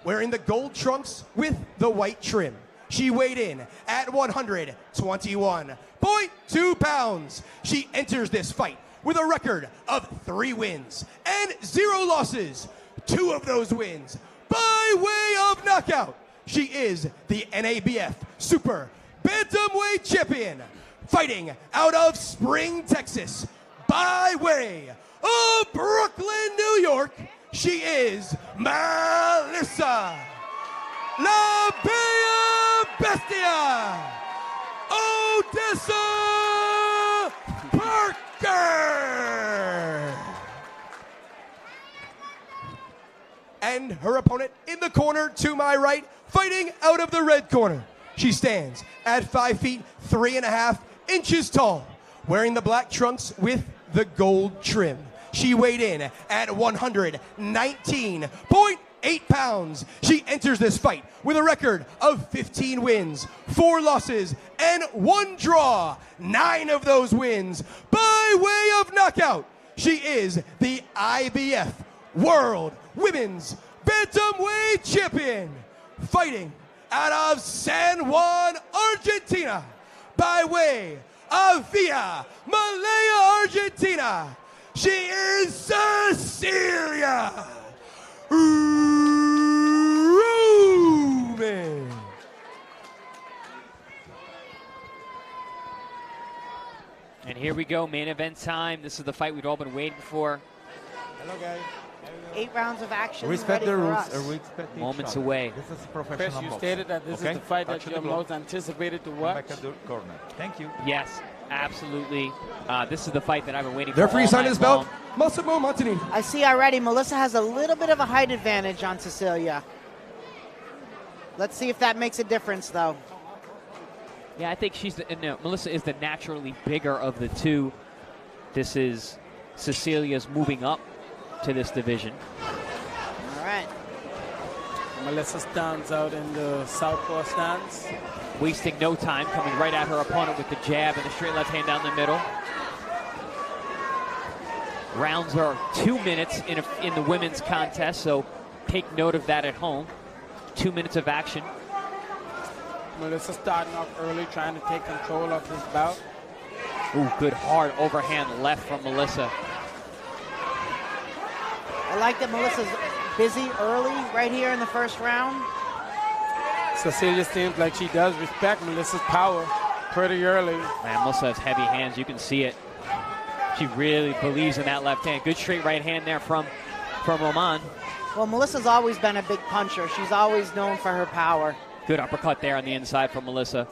wearing the gold trunks with the white trim. She weighed in at 121.2 pounds. She enters this fight with a record of 3 wins and 0 losses. 2 of those wins by way of knockout. She is the NABF Super Bantamweight Champion, fighting out of Spring, Texas, by way of Brooklyn, New York. She is Melissa La Bella Bestia Odessa Parker. And her opponent in the corner to my right, fighting out of the red corner. She stands at 5 feet 3.5 inches tall, wearing the black trunks with the gold trim. She weighed in at 119.8 pounds. She enters this fight with a record of 15 wins, 4 losses, and 1 draw. 9 of those wins by way of knockout. She is the IBF World Women's Bantamweight Champion, fighting out of San Juan, Argentina, by way of Villa Malaya, Argentina. She is Cecilia Rubin. And here we go, main event time. This is the fight we've all been waiting for. Hello, guys. 8 rounds of action. Respect ready the for rules us. and we respect each Moments other. away. This is professional Chris, you boxing. stated that this is the fight that you're most anticipated to watch. Back at the corner. Thank you. Yes, absolutely. This is the fight that I've been waiting Their for. free all sign night his belt, long. Massimo Montanini. I see already Melissa has a little bit of a height advantage on Cecilia. Let's see if that makes a difference, though. Yeah, I think Melissa is the naturally bigger of the two. This is Cecilia's moving up to this division. All right. Melissa stands out in the southpaw stance. Wasting no time, coming right at her opponent with the jab and the straight left hand down the middle. Rounds are 2 minutes in the women's contest, so take note of that at home. 2 minutes of action. Melissa starting off early, trying to take control of this bout. Ooh, good hard overhand left from Melissa. I like that Melissa's busy early right here in the first round. Cecilia seems like she does respect Melissa's power pretty early. Man, Melissa has heavy hands. You can see it. She really believes in that left hand. Good straight right hand there from Roman. Well, Melissa's always been a big puncher. She's always known for her power. Good uppercut there on the inside from Melissa.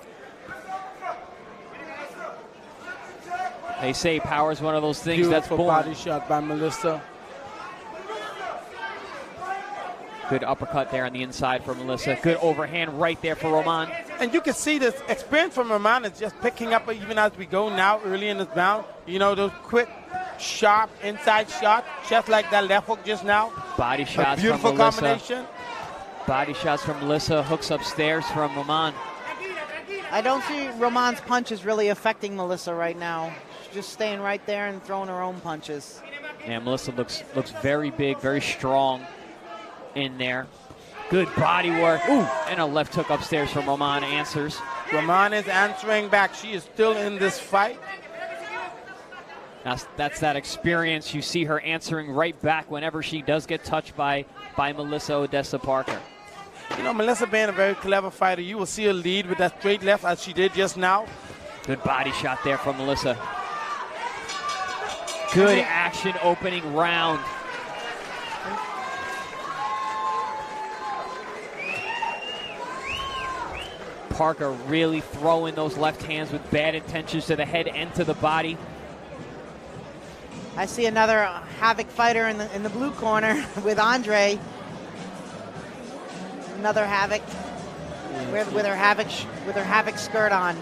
They say power is one of those things that's Beautiful born. body shot by Melissa. Good uppercut there on the inside for Melissa. Good overhand right there for Roman. And you can see this experience from Roman is just picking up even as we go now early in this round. You know, those quick, sharp inside shots, just like that left hook just now. Body shots beautiful from Melissa. combination. Body shots from Melissa. Hooks upstairs from Roman. I don't see Roman's punches really affecting Melissa right now. She's just staying right there and throwing her own punches. Yeah, Melissa looks very big, very strong in there. Good body work. Ooh, and a left hook upstairs from Roman answers. Roman is answering back. She is still in this fight. That's that experience. You see her answering right back whenever she does get touched by Melissa Odessa Parker. You know, Melissa being a very clever fighter, you will see her lead with that straight left as she did just now. Good body shot there from Melissa. Good action opening round. Parker really throwing those left hands with bad intentions to the head and to the body. I see another Havoc fighter in the blue corner with Andre. Another Havoc with her Havoc skirt on.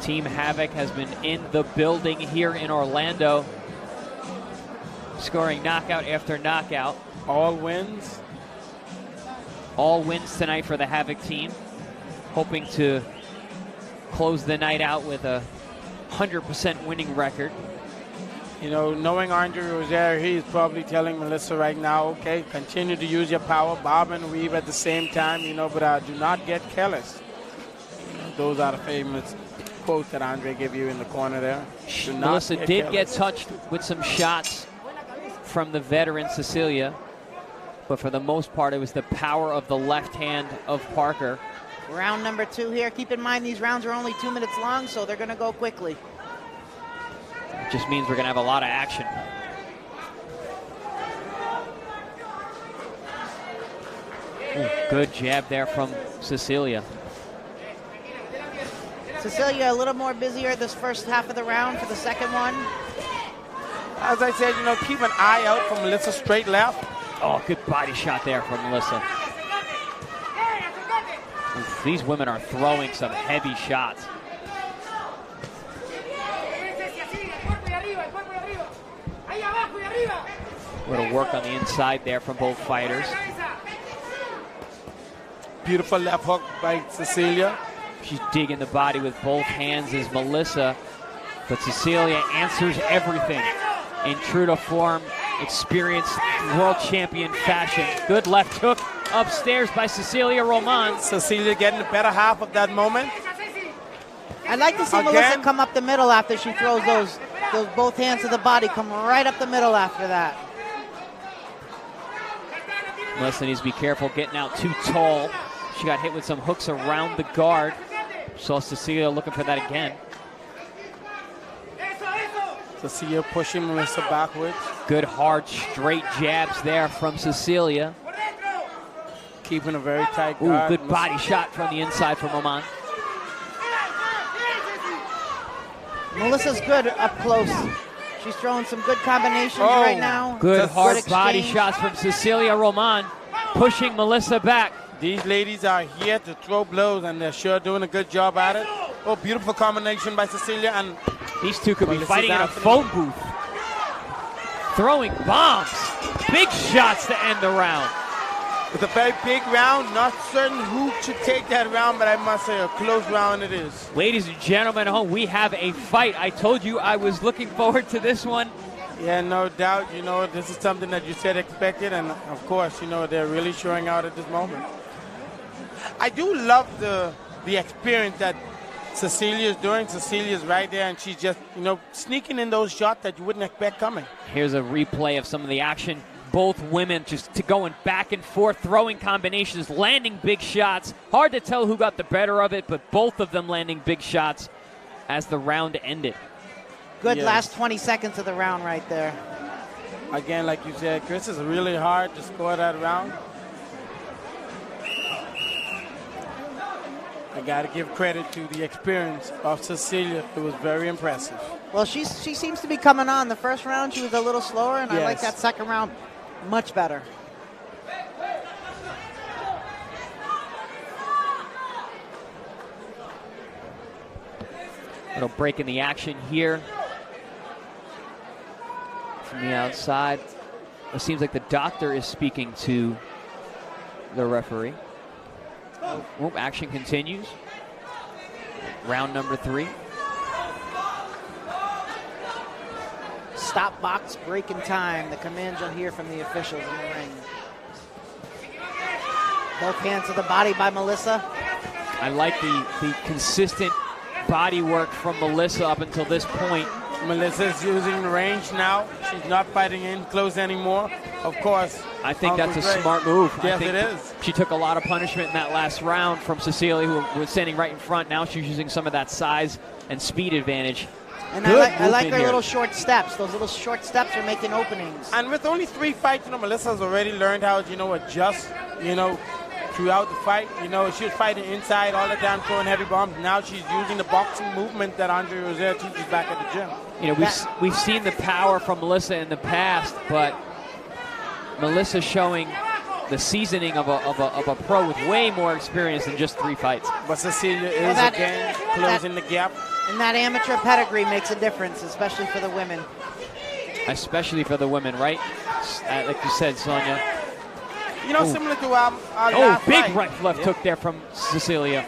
Team Havoc has been in the building here in Orlando, scoring knockout after knockout. All wins. All wins tonight for the Havoc team, hoping to close the night out with a 100% winning record. You know, knowing Andre Rosario, he's probably telling Melissa right now, okay, continue to use your power, bob and weave at the same time, you know, but do not get careless. Those are the famous quote that Andre gave you in the corner there. Melissa did get touched with some shots from the veteran Cecilia, but for the most part, it was the power of the left hand of Parker. Round number 2 here. Keep in mind these rounds are only 2 minutes long, so they're going to go quickly. It just means we're going to have a lot of action. Ooh, good jab there from Cecilia. Cecilia a little more busier this first half of the round for the second one. As I said, keep an eye out for Melissa straight left. Oh, good body shot there from Melissa. Oof, these women are throwing some heavy shots. A little work on the inside there from both fighters. Beautiful left hook by Cecilia. She's digging the body with both hands as Melissa, but Cecilia answers everything in true to form, experienced world champion fashion. Good left hook upstairs by Cecilia Roman. Cecilia getting the better half of that moment. I'd like to see Melissa come up the middle after she throws those both hands to the body, come right up the middle after that. Melissa needs to be careful getting out too tall. She got hit with some hooks around the guard. Saw Cecilia looking for that again. Cecilia pushing Melissa backwards. Good hard straight jabs there from Cecilia. Keeping a very tight guard. Ooh, good body shot from the inside from Roman. Melissa's good up close. She's throwing some good combinations right now. Good hard body shots from Cecilia Roman, pushing Melissa back. These ladies are here to throw blows, and they're sure doing a good job at it. Oh, beautiful combination by Cecilia. And these two could be fighting in a phone booth. Throwing bombs. Big shots to end the round. It's a very big round. Not certain who should take that round, but I must say a close round it is. Ladies and gentlemen at home, we have a fight. I told you I was looking forward to this one. Yeah, no doubt. This is something that you said expected, and of course, they're really showing out at this moment. I do love the experience that Cecilia is doing. Cecilia's right there, and she's just, sneaking in those shots that you wouldn't expect coming. Here's a replay of some of the action. Both women just going back and forth, throwing combinations, landing big shots. Hard to tell who got the better of it, but both of them landing big shots as the round ended. Good last 20 seconds of the round right there. Again, like you said, Chris, it's really hard to score that round. I got to give credit to the experience of Cecilia. It was very impressive. Well, she seems to be coming on. The first round, she was a little slower, and I like that second round much better. Little break in the action here from the outside. It seems like the doctor is speaking to the referee. Oh, action continues. Round number 3. Stop box break in time. The commands you'll hear from the officials in the ring. Both hands to the body by Melissa. I like the consistent body work from Melissa up until this point. Melissa's using the range now. She's not fighting in close anymore. Of course. I think that's a smart move. Yes, I think it is. She took a lot of punishment in that last round from Cecilia, who was standing right in front. Now she's using some of that size and speed advantage. And I like her little short steps. Those little short steps are making openings. And with only 3 fights, Melissa's already learned how to, adjust, throughout the fight. She was fighting inside all the time, throwing heavy bombs. Now she's using the boxing movement that Andre Rozier teaches back at the gym. We've seen the power from Melissa in the past, but Melissa showing the seasoning of a pro with way more experience than just 3 fights. But Cecilia is again closing the gap. And that amateur pedigree makes a difference, especially for the women. Especially for the women, right? Like you said, Sonia. Similar to our last big fight. right left hook there from Cecilia.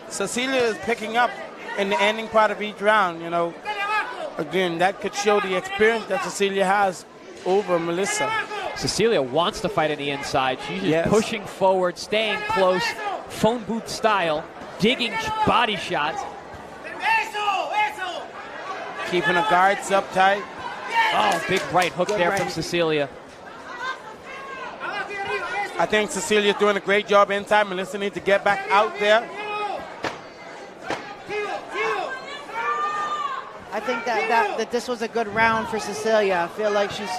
Cecilia is picking up in the ending part of each round, Again, that could show the experience that Cecilia has over Melissa. Cecilia wants to fight on the inside. She's just pushing forward, staying close, phone booth style, digging body shots. keeping her guards up tight. Oh, big right hook there from Cecilia. I think Cecilia's doing a great job inside. Melissa needs to get back out there. I think that this was a good round for Cecilia. I feel like she's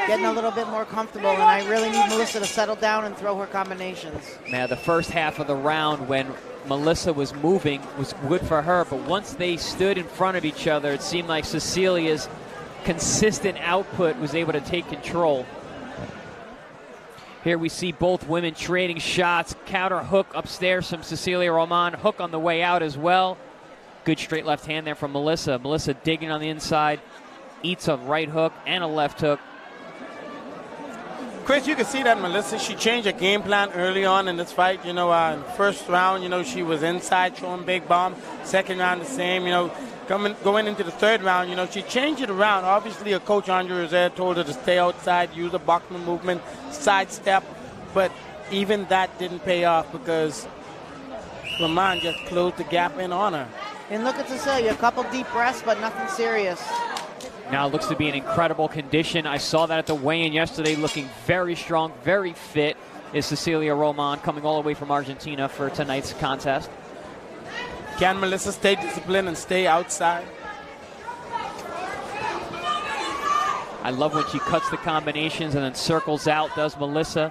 getting a little bit more comfortable, and I really need Melissa to settle down and throw her combinations. Now, the first half of the round when Melissa was moving was good for her, but once they stood in front of each other, it seemed like Cecilia's consistent output was able to take control. Here we see both women trading shots. Counter hook upstairs from Cecilia Roman. Hook on the way out as well. Good straight left hand there from Melissa. Melissa digging on the inside. Eats a right hook and a left hook. Chris, you can see that Melissa, she changed her game plan early on in this fight. You know, in the first round, you know, she was inside throwing big bomb. Second round, the same. You know, going into the third round, you know, she changed it around. Obviously, her coach, Andre Rosette, told her to stay outside, use a boxing movement, sidestep. But even that didn't pay off because Roman just closed the gap in on her. And look at Cecilia, a couple deep breaths, but nothing serious. Now it looks to be in incredible condition. I saw that at the weigh-in yesterday, looking very strong, very fit, is Cecilia Roman, coming all the way from Argentina for tonight's contest. Can Melissa stay disciplined and stay outside? I love when she cuts the combinations and then circles out, does Melissa.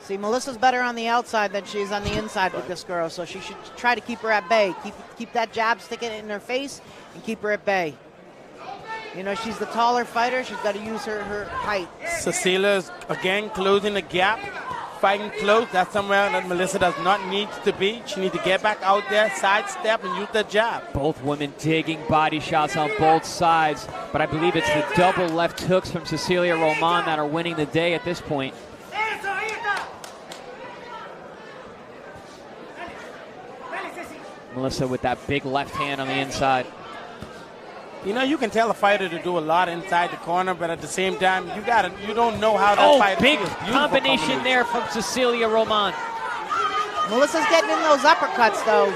See, Melissa's better on the outside than she is on the inside with this girl, so she should try to keep her at bay. Keep that jab sticking in her face and keep her at bay. You know, she's the taller fighter. She's got to use her height. Cecilia's, again, closing the gap, fighting close. That's somewhere that Melissa does not need to be. She needs to get back out there, sidestep, and use that jab. Both women digging body shots on both sides, but I believe it's the double left hooks from Cecilia Roman that are winning the day at this point. Melissa with that big left hand on the inside. You know, you can tell a fighter to do a lot inside the corner, but at the same time, you don't know how that fighter big feels. combination there from Cecilia Roman. Melissa's getting in those uppercuts, though.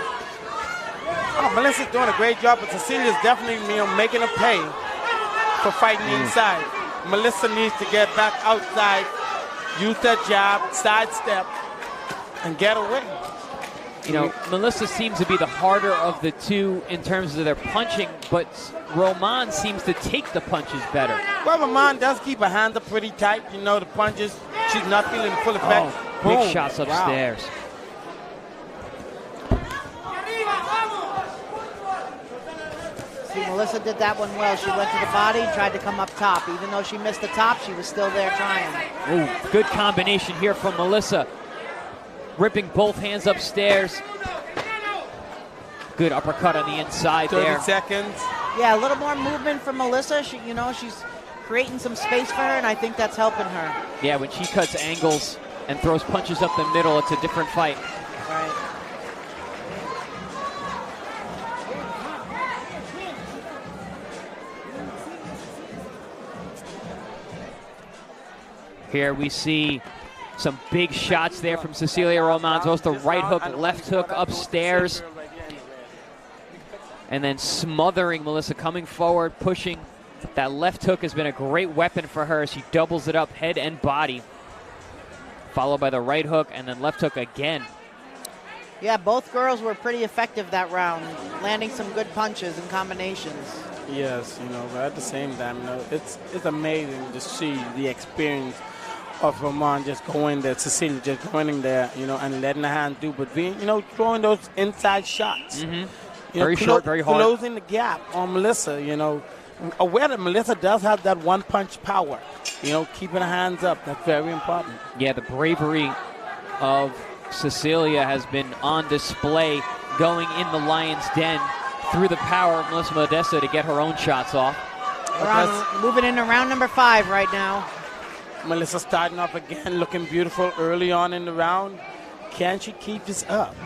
Oh, Melissa's doing a great job, but Cecilia's definitely, you know, making a pay for fighting inside. Melissa needs to get back outside, use that jab, sidestep, and get away. You know, Melissa seems to be the harder of the two in terms of their punching, but Roman seems to take the punches better. Well, Roman does keep her hands up pretty tight. You know, the punches, she's not feeling full effect. Oh, big shots upstairs. See, Melissa did that one well. She went to the body and tried to come up top. Even though she missed the top, she was still there trying. Oh, good combination here from Melissa. Ripping both hands upstairs. Good uppercut on the inside 30 there. seconds. Yeah, a little more movement from Melissa. She, you know, she's creating some space for her, and I think that's helping her. Yeah, when she cuts angles and throws punches up the middle, it's a different fight. Right. Here we see some big shots there from Cecilia Roman. Both the right hook, left hook upstairs. And then smothering Melissa, coming forward, pushing. That left hook has been a great weapon for her. She doubles it up head and body. Followed by the right hook and then left hook again. Yeah, both girls were pretty effective that round, landing some good punches and combinations. Yes, you know, but at the same time, you know, it's amazing to see the experience of Roman just going there, Cecilia just going in there, you know, and letting the hand do, but being, you know, throwing those inside shots. Mm-hmm. Very short, very hard. Closing the gap on Melissa, you know. Aware that Melissa does have that one-punch power, you know, keeping her hands up. That's very important. Yeah, the bravery of Cecilia has been on display going in the Lion's Den through the power of Melissa Modesta to get her own shots off. We're moving into round number 5 right now. Melissa starting off again, looking beautiful early on in the round. Can she keep this up?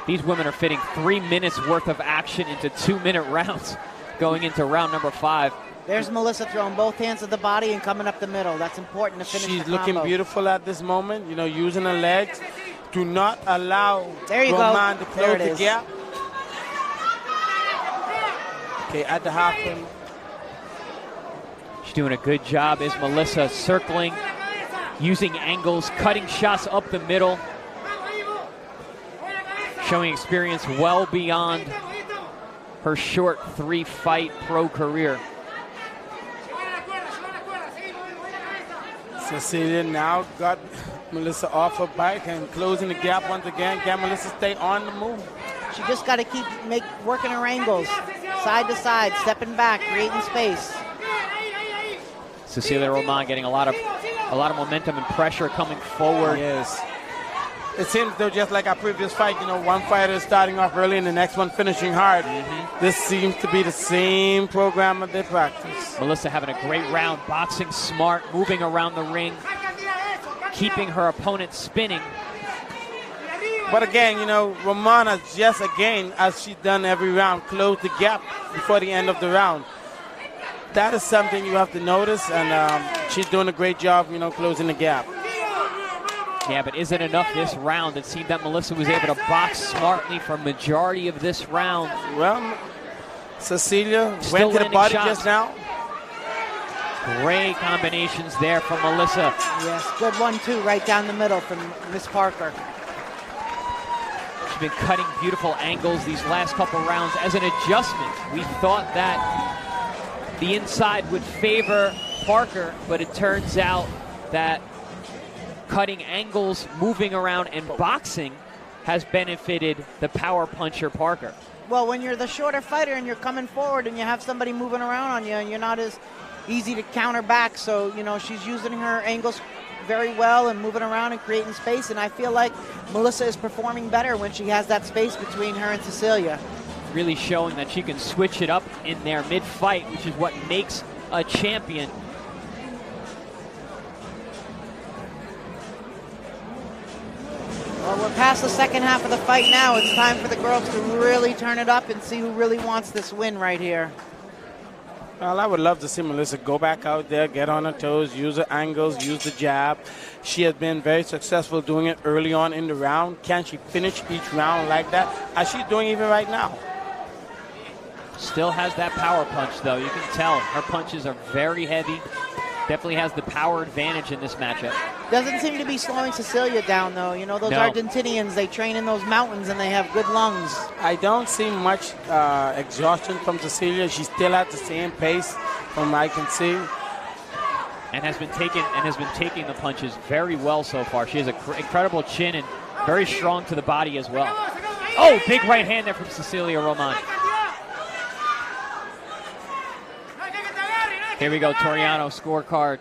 These women are fitting 3 minutes worth of action into 2-minute rounds going into round number 5. There's Melissa throwing both hands at the body and coming up the middle. That's important to finish She's the looking combo. beautiful at this moment, you know, using her legs. Do not allow there you Roman go. to close the gap. Okay, at the half rim. She's doing a good job, is Melissa, circling, using angles, cutting shots up the middle, showing experience well beyond her short 3-fight pro career. Cecilia now got Melissa off her bike and closing the gap once again. Can Melissa stay on the move? She just got to keep working her angles, side to side, stepping back, creating space. Cecilia Roman getting a lot of momentum and pressure coming forward. Yes. It seems though, just like our previous fight, you know, one fighter is starting off early and the next one finishing hard. This seems to be the same program that they practice. Melissa having a great round, boxing smart, moving around the ring, keeping her opponent spinning. But again, you know, Romana just again, as she's done every round, closed the gap before the end of the round. That is something you have to notice, and she's doing a great job, you know, closing the gap. Yeah, but is it enough this round? It seemed that Melissa was able to box smartly for majority of this round. Well, Cecilia Still went to the body shots. just now. Great combinations there from Melissa. Yes, good 1-2 right down the middle from Miss Parker. She's been cutting beautiful angles these last couple rounds as an adjustment. We thought that the inside would favor Parker, but it turns out that cutting angles, moving around, and boxing has benefited the power puncher Parker. Well, when you're the shorter fighter and you're coming forward and you have somebody moving around on you, you're not as easy to counter back. So, you know, she's using her angles very well and moving around and creating space. And I feel like Melissa is performing better when she has that space between her and Cecilia. Really showing that she can switch it up in there mid-fight, which is what makes a champion. Well, we're past the second half of the fight now. It's time for the girls to really turn it up and see who really wants this win right here. Well, I would love to see Melissa go back out there, get on her toes, use her angles, use the jab. She has been very successful doing it early on in the round. Can she finish each round like that, as she's doing even right now? Still has that power punch, though. You can tell her punches are very heavy. Definitely has the power advantage in this matchup. Doesn't seem to be slowing Cecilia down, though. You know, those Argentinians, they train in those mountains and they have good lungs. I don't see much exhaustion from Cecilia. She's still at the same pace from what I can see. And has been taking the punches very well so far. She has an incredible chin and very strong to the body as well. Oh, big right hand there from Cecilia Roman. Here we go, Toriano scorecard.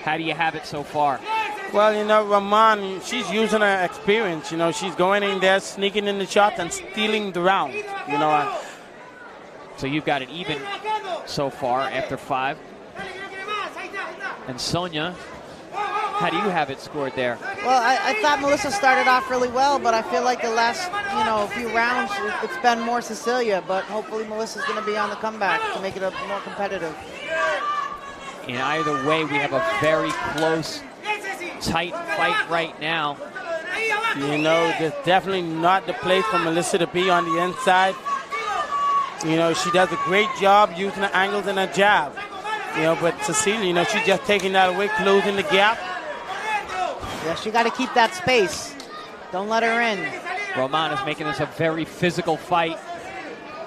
How do you have it so far? Well, you know, Roman, she's using her experience. You know, she's going in there, sneaking in the shot and stealing the round. You know. So you've got it even so far after 5. And Sonia, how do you have it scored there? Well, I thought Melissa started off really well, but I feel like the last, few rounds, it's been more Cecilia, but hopefully Melissa's going to be on the comeback to make it a more competitive. In either way, we have a very close, tight fight right now. You know, that's definitely not the place for Melissa to be on the inside. You know, she does a great job using the angles and her jab. You know, but Cecilia, you know, she's just taking that away, closing the gap. Yeah, she got to keep that space. Don't let her in. Roman is making this a very physical fight.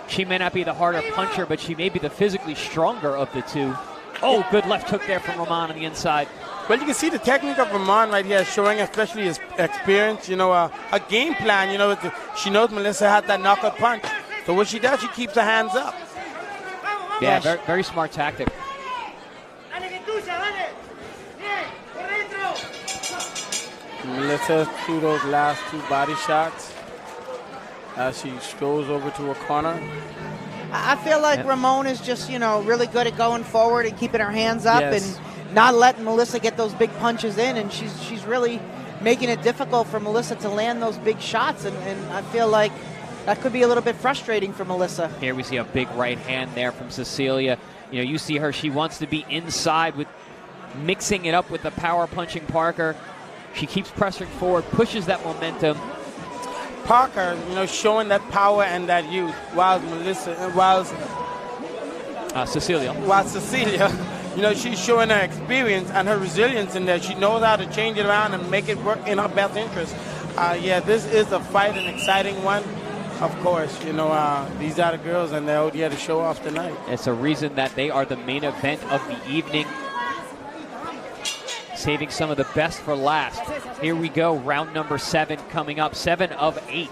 She may not be the harder puncher, but she may be the physically stronger of the two. Oh, good left hook there from Roman on the inside. Well, you can see the technique of Roman right here showing, especially his experience, you know, a game plan. You know, she knows Melissa had that knockout punch. So what she does, she keeps her hands up. Yeah, very, very smart tactic. Melissa threw those last 2 body shots as she strolls over to a corner. I feel like Ramon is just, really good at going forward and keeping her hands up and not letting Melissa get those big punches in. And she's really making it difficult for Melissa to land those big shots. And I feel like that could be a little bit frustrating for Melissa. Here we see a big right hand there from Cecilia. You know, you see her, she wants to be inside with mixing it up with the power punching Parker. She keeps pressing forward, pushes that momentum. Parker, you know, showing that power and that youth, while Cecilia, you know, she's showing her experience and her resilience in there. She knows how to change it around and make it work in her best interest. Yeah, this is a fight, an exciting one. Of course, you know, these are the girls, and they're out here to show off tonight. it's a reason that they are the main event of the evening. Saving some of the best for last. Here we go, round number 7 coming up, 7 of 8.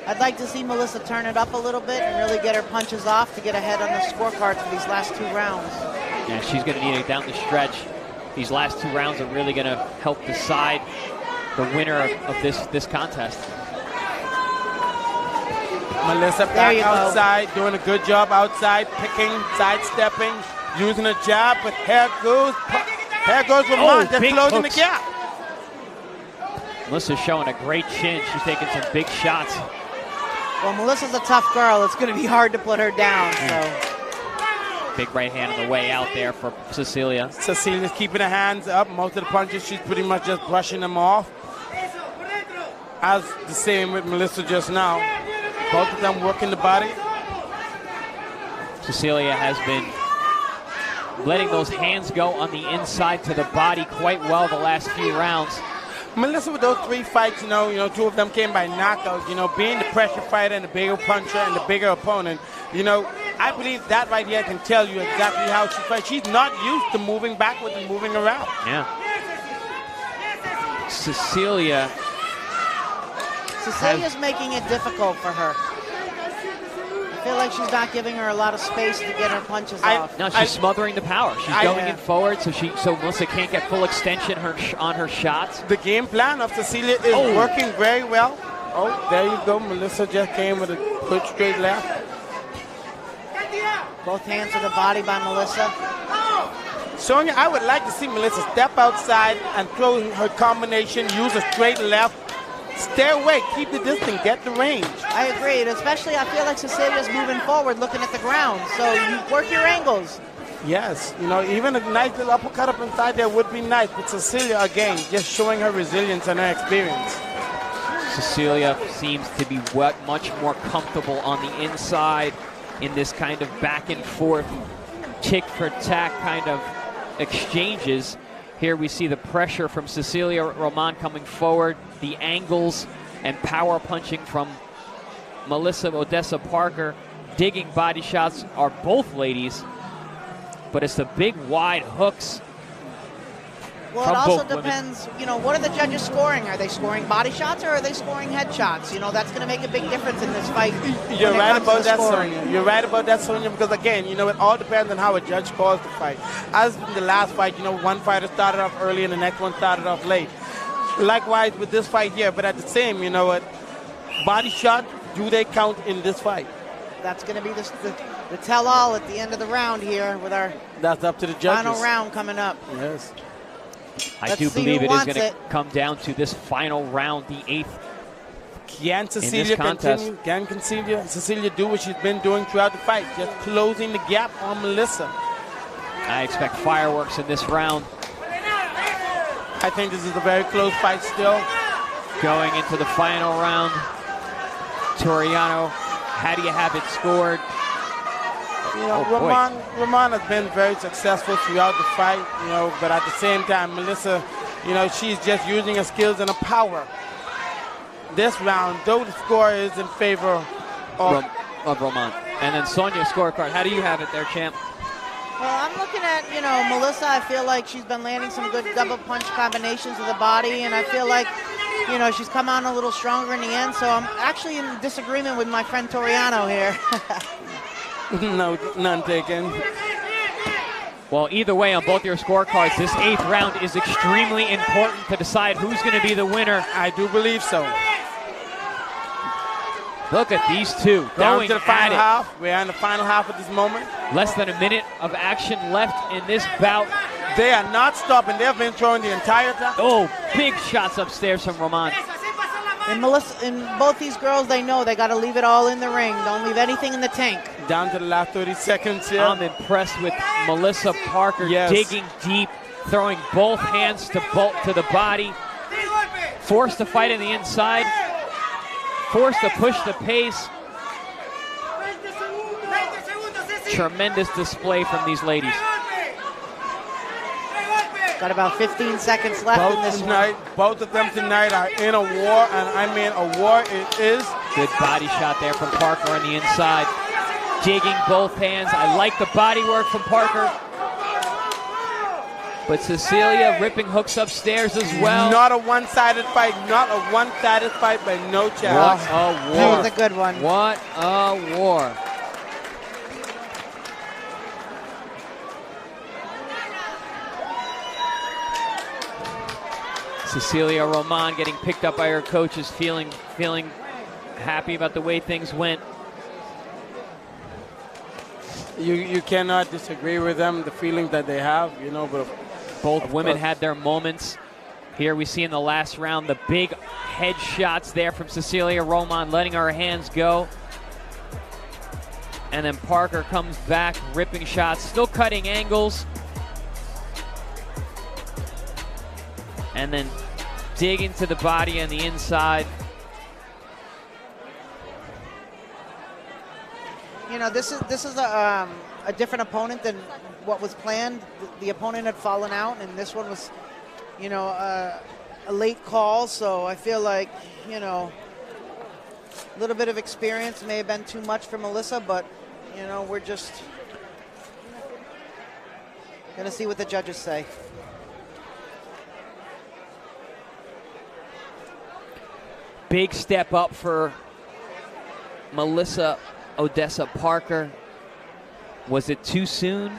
I'd like to see Melissa turn it up a little bit and really get her punches off to get ahead on the scorecard for these last 2 rounds. Yeah, she's going to need it down the stretch. These last 2 rounds are really going to help decide the winner of this contest. Melissa back outside, doing a good job outside, picking, sidestepping, using a jab, but here goes Ramon, just closing the gap. Melissa's showing a great chin. She's taking some big shots. Well, Melissa's a tough girl. It's going to be hard to put her down. So. Big right hand on the way out there for Cecilia. Cecilia's keeping her hands up. Most of the punches, she's pretty much just brushing them off. As the same with Melissa just now. Both of them working the body. Cecilia has been letting those hands go on the inside to the body quite well the last few rounds. Melissa, with those 3 fights, you know, 2 of them came by knockout. You know, being the pressure fighter and the bigger puncher and the bigger opponent, you know, I believe that right here can tell you exactly how she fights. She's not used to moving backwards and moving around. Yeah. Cecilia's making it difficult for her. I feel like she's not giving her a lot of space to get her punches off. No, she's smothering the power. She's going in forward, so Melissa can't get full extension on her shots. The game plan of Cecilia is working very well. Oh, there you go. Melissa just came with a good straight left. Both hands to the body by Melissa. Sonia, I would like to see Melissa step outside and throw her combination, use a straight left. Stay away, keep the distance, get the range. I agree, and especially I feel like Cecilia's moving forward, looking at the ground. So you work your angles. Yes, you know, even a nice little uppercut up inside there would be nice. But Cecilia, again, just showing her resilience and her experience. Cecilia seems to be much more comfortable on the inside in this kind of back and forth, tick for tack kind of exchanges. Here we see the pressure from Cecilia Roman coming forward, the angles and power punching from Melissa Odessa Parker. Digging body shots are both ladies, but it's the big wide hooks. Well, it also depends, you know, what are the judges scoring? Are they scoring body shots or are they scoring head shots? You know, that's going to make a big difference in this fight. You're right about that, Sonia. You're right about that, Sonia, because, again, you know, it all depends on how a judge calls the fight. As in the last fight, you know, one fighter started off early and the next one started off late. Likewise with this fight here, but at the same, you know what, body shot, do they count in this fight? That's going to be the tell-all at the end of the round here with our That's up to the judges. Final round coming up. Yes. I do believe it is going to come down to this final round, the 8th. Can Cecilia continue? Can Cecilia do what she's been doing throughout the fight, just closing the gap on Melissa? I expect fireworks in this round. I think this is a very close fight still. Going into the final round, Toriano, how do you have it scored? You know, Ramon has been very successful throughout the fight, you know, but at the same time, Melissa, you know, she's just using her skills and her power. This round, though the score is in favor of Ramon. And then Sonia's scorecard, how do you have it there, champ? Well, I'm looking at, you know, Melissa, I feel like she's been landing some good double punch combinations to the body, and I feel like, you know, she's come on a little stronger in the end, so I'm actually in disagreement with my friend Toriano here. No, none taken. Well, either way, on both your scorecards, this 8th round is extremely important to decide who's going to be the winner. I do believe so. Look at these two going to the final half. We're in the final half at this moment. Less than a minute of action left in this bout. They are not stopping. They've been throwing the entire time. Oh, big shots upstairs from Roman. And Melissa, and both these girls, they know they got to leave it all in the ring. Don't leave anything in the tank. Down to the last 30 seconds here. I'm impressed with Melissa Parker digging deep, throwing both hands to the body. Forced to fight in the inside. Forced to push the pace. Tremendous display from these ladies. Got about 15 seconds left in this tonight. Both of them tonight are in a war, and I mean a war it is. Good body shot there from Parker on the inside. Digging both hands. I like the body work from Parker. But Cecilia ripping hooks upstairs as well. Not a one-sided fight. Not a one-sided fight by no chance. What a war. That was a good one. What a war. Cecilia Roman getting picked up by her coaches, feeling happy about the way things went. You cannot disagree with them, the feelings that they have, you know, but both women had their moments. Here we see in the last round the big head shots there from Cecilia Roman, letting her hands go. And then Parker comes back, ripping shots, still cutting angles. And then digging to the body on the inside. You know, this is a different opponent than what was planned. The opponent had fallen out, and this one was, you know, a late call. So I feel like, you know, a little bit of experience may have been too much for Melissa, but, you know, we're just gonna see what the judges say. Big step up for Melissa Odessa Parker. Was it too soon?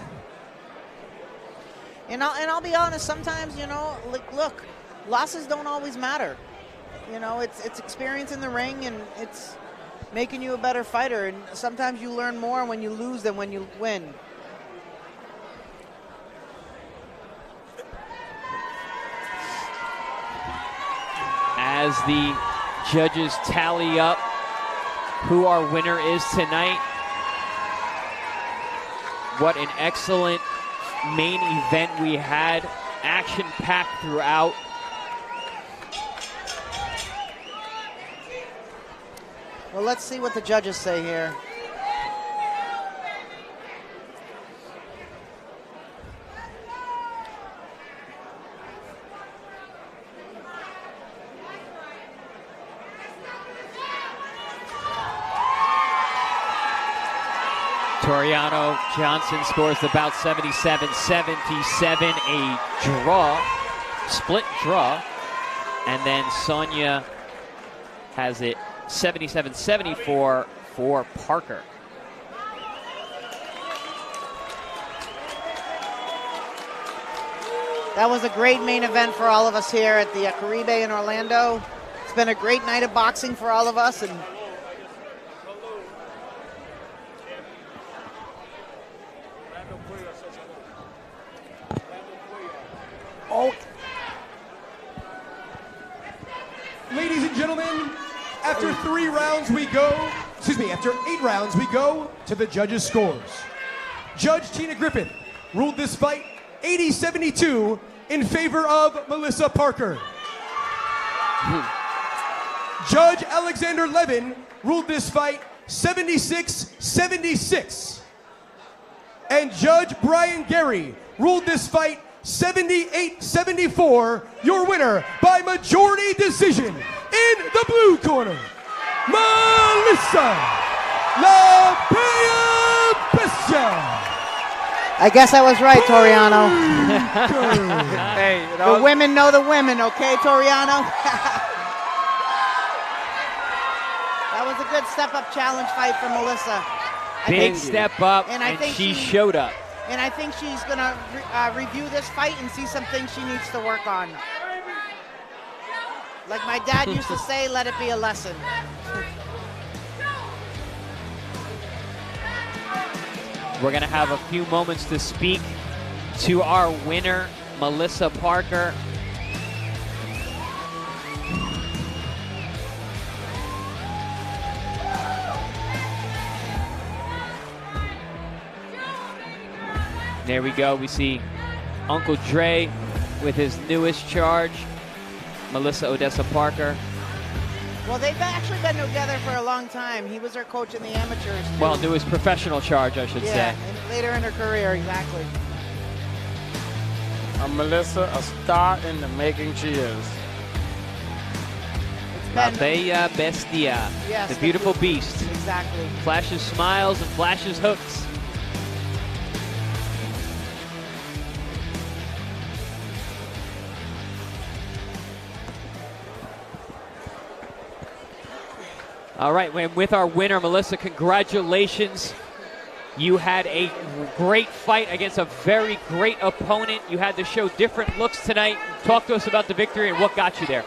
And I'll be honest, sometimes, you know, look, losses don't always matter. You know, it's experience in the ring, and it's making you a better fighter. And sometimes you learn more when you lose than when you win. As the judges tally up who our winner is tonight. What an excellent main event we had. Action-packed throughout. Well, let's see what the judges say here. Toriano Johnson scores the bout 77-77, a draw, split draw. And then Sonia has it 77-74 for Parker. That was a great main event for all of us here at the Carriega in Orlando. It's been a great night of boxing for all of us, and Ladies and gentlemen, after after 8 rounds we go to the judges' scores. Judge Tina Griffith ruled this fight 80-72 in favor of Melissa Parker. Judge Alexander Levin ruled this fight 76-76. And Judge Brian Gary ruled this fight 78-74, your winner by majority decision in the blue corner, Melissa La Bella Bestia. I guess I was right, Toriano. Hey, the women know the women, okay, Toriano? That was a good step-up challenge fight for Melissa. Big step up, and she showed up. And I think she's going to review this fight and see some things she needs to work on. Like my dad used to say, let it be a lesson. We're going to have a few moments to speak to our winner, Melissa Parker. There we go. We see Uncle Dre with his newest charge. Melissa Odessa Parker. Well, they've actually been together for a long time. He was her coach in the amateurs, too. Well, into his professional charge, I should say. Yeah, later in her career, exactly. Melissa, a star in the making she is. La Bella Bestia, Yes, the beautiful beast. Exactly. Flashes smiles and flashes hooks. All right, with our winner, Melissa, congratulations. You had a great fight against a very great opponent. You had to show different looks tonight. Talk to us about the victory and what got you there.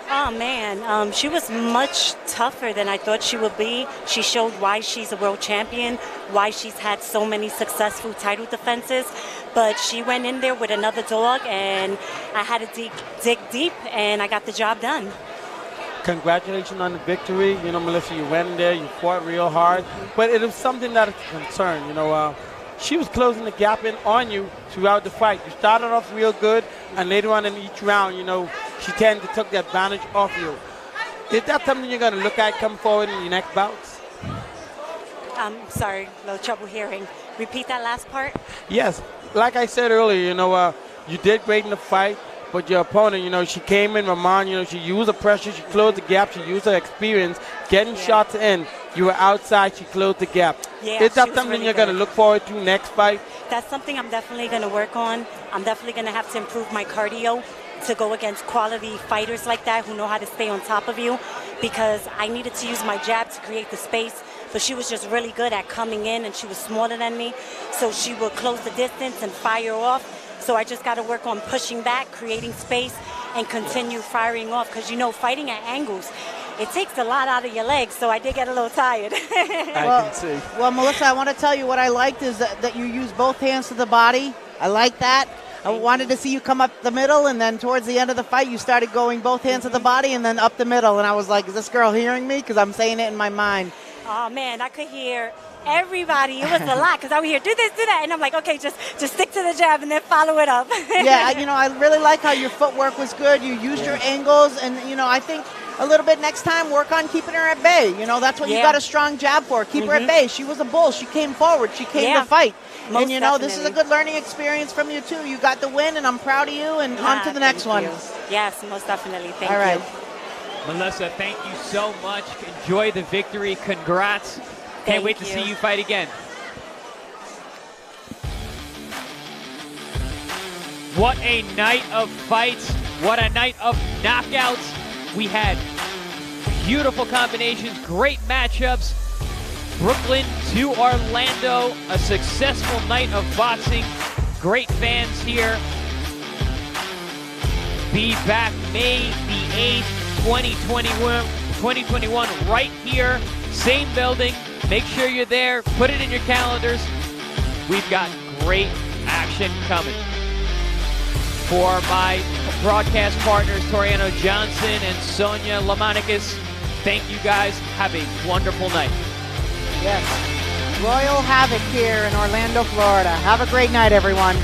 Oh, man. She was much tougher than I thought she would be. She showed why she's a world champion, why she's had so many successful title defenses. But she went in there with another dog, and I had to dig deep, and I got the job done. Congratulations on the victory. You know, Melissa, you went in there, you fought real hard, but it was something that is a concern. You know, she was closing the gap in on you throughout the fight. You started off real good, and later on in each round, you know, she tended to take the advantage off you. Is that something you're going to look at come forward in your next bouts? I'm sorry, a little trouble hearing. Repeat that last part? Yes. Like I said earlier, you know, you did great in the fight. But your opponent, you know, she came in, Ramon, you know, she used the pressure, she closed the gap, she used her experience, getting shots in. You were outside, she closed the gap. Yeah, is that she was something really you're going to good. look forward to next fight? That's something I'm definitely going to work on. I'm definitely going to have to improve my cardio to go against quality fighters like that who know how to stay on top of you, because I needed to use my jab to create the space, but she was just really good at coming in, and she was smaller than me, so she would close the distance and fire off. So I just got to work on pushing back, creating space, and continue firing off, because, you know, fighting at angles, it takes a lot out of your legs, so I did get a little tired. I can see. Well, Melissa, I want to tell you what I liked is that you use both hands to the body. I like that. I wanted to see you come up the middle, and then towards the end of the fight, you started going both hands to the body and then up the middle. And I was like, is this girl hearing me? Because I'm saying it in my mind. Oh, man, I could hear everybody. It was a lot, because I would hear, do this, do that. And I'm like, okay, just stick to the jab and then follow it up. Yeah, you know, I really like how your footwork was good. You used your angles, and, you know, I think a little bit next time, work on keeping her at bay. You know, that's what you got a strong jab for. Keep her at bay. She was a bull. She came forward. She came to fight. Most and, you know, definitely. this is a good learning experience from you, too. You got the win, and I'm proud of you, and on to the next one. Yes, most definitely. Thank All right. you. Melissa, thank you so much. Enjoy the victory. Congrats. Can't wait to see you fight again. What a night of fights. What a night of knockouts. We had beautiful combinations, great matchups. Brooklyn to Orlando, a successful night of boxing. Great fans here. Be back May the 8th, 2021, right here, same building. Make sure you're there. Put it in your calendars. We've got great action coming. For my broadcast partners, Toriano Johnson and Sonia Lamonicus, thank you guys. Have a wonderful night. Yes. Royal Havoc here in Orlando, Florida. Have a great night, everyone.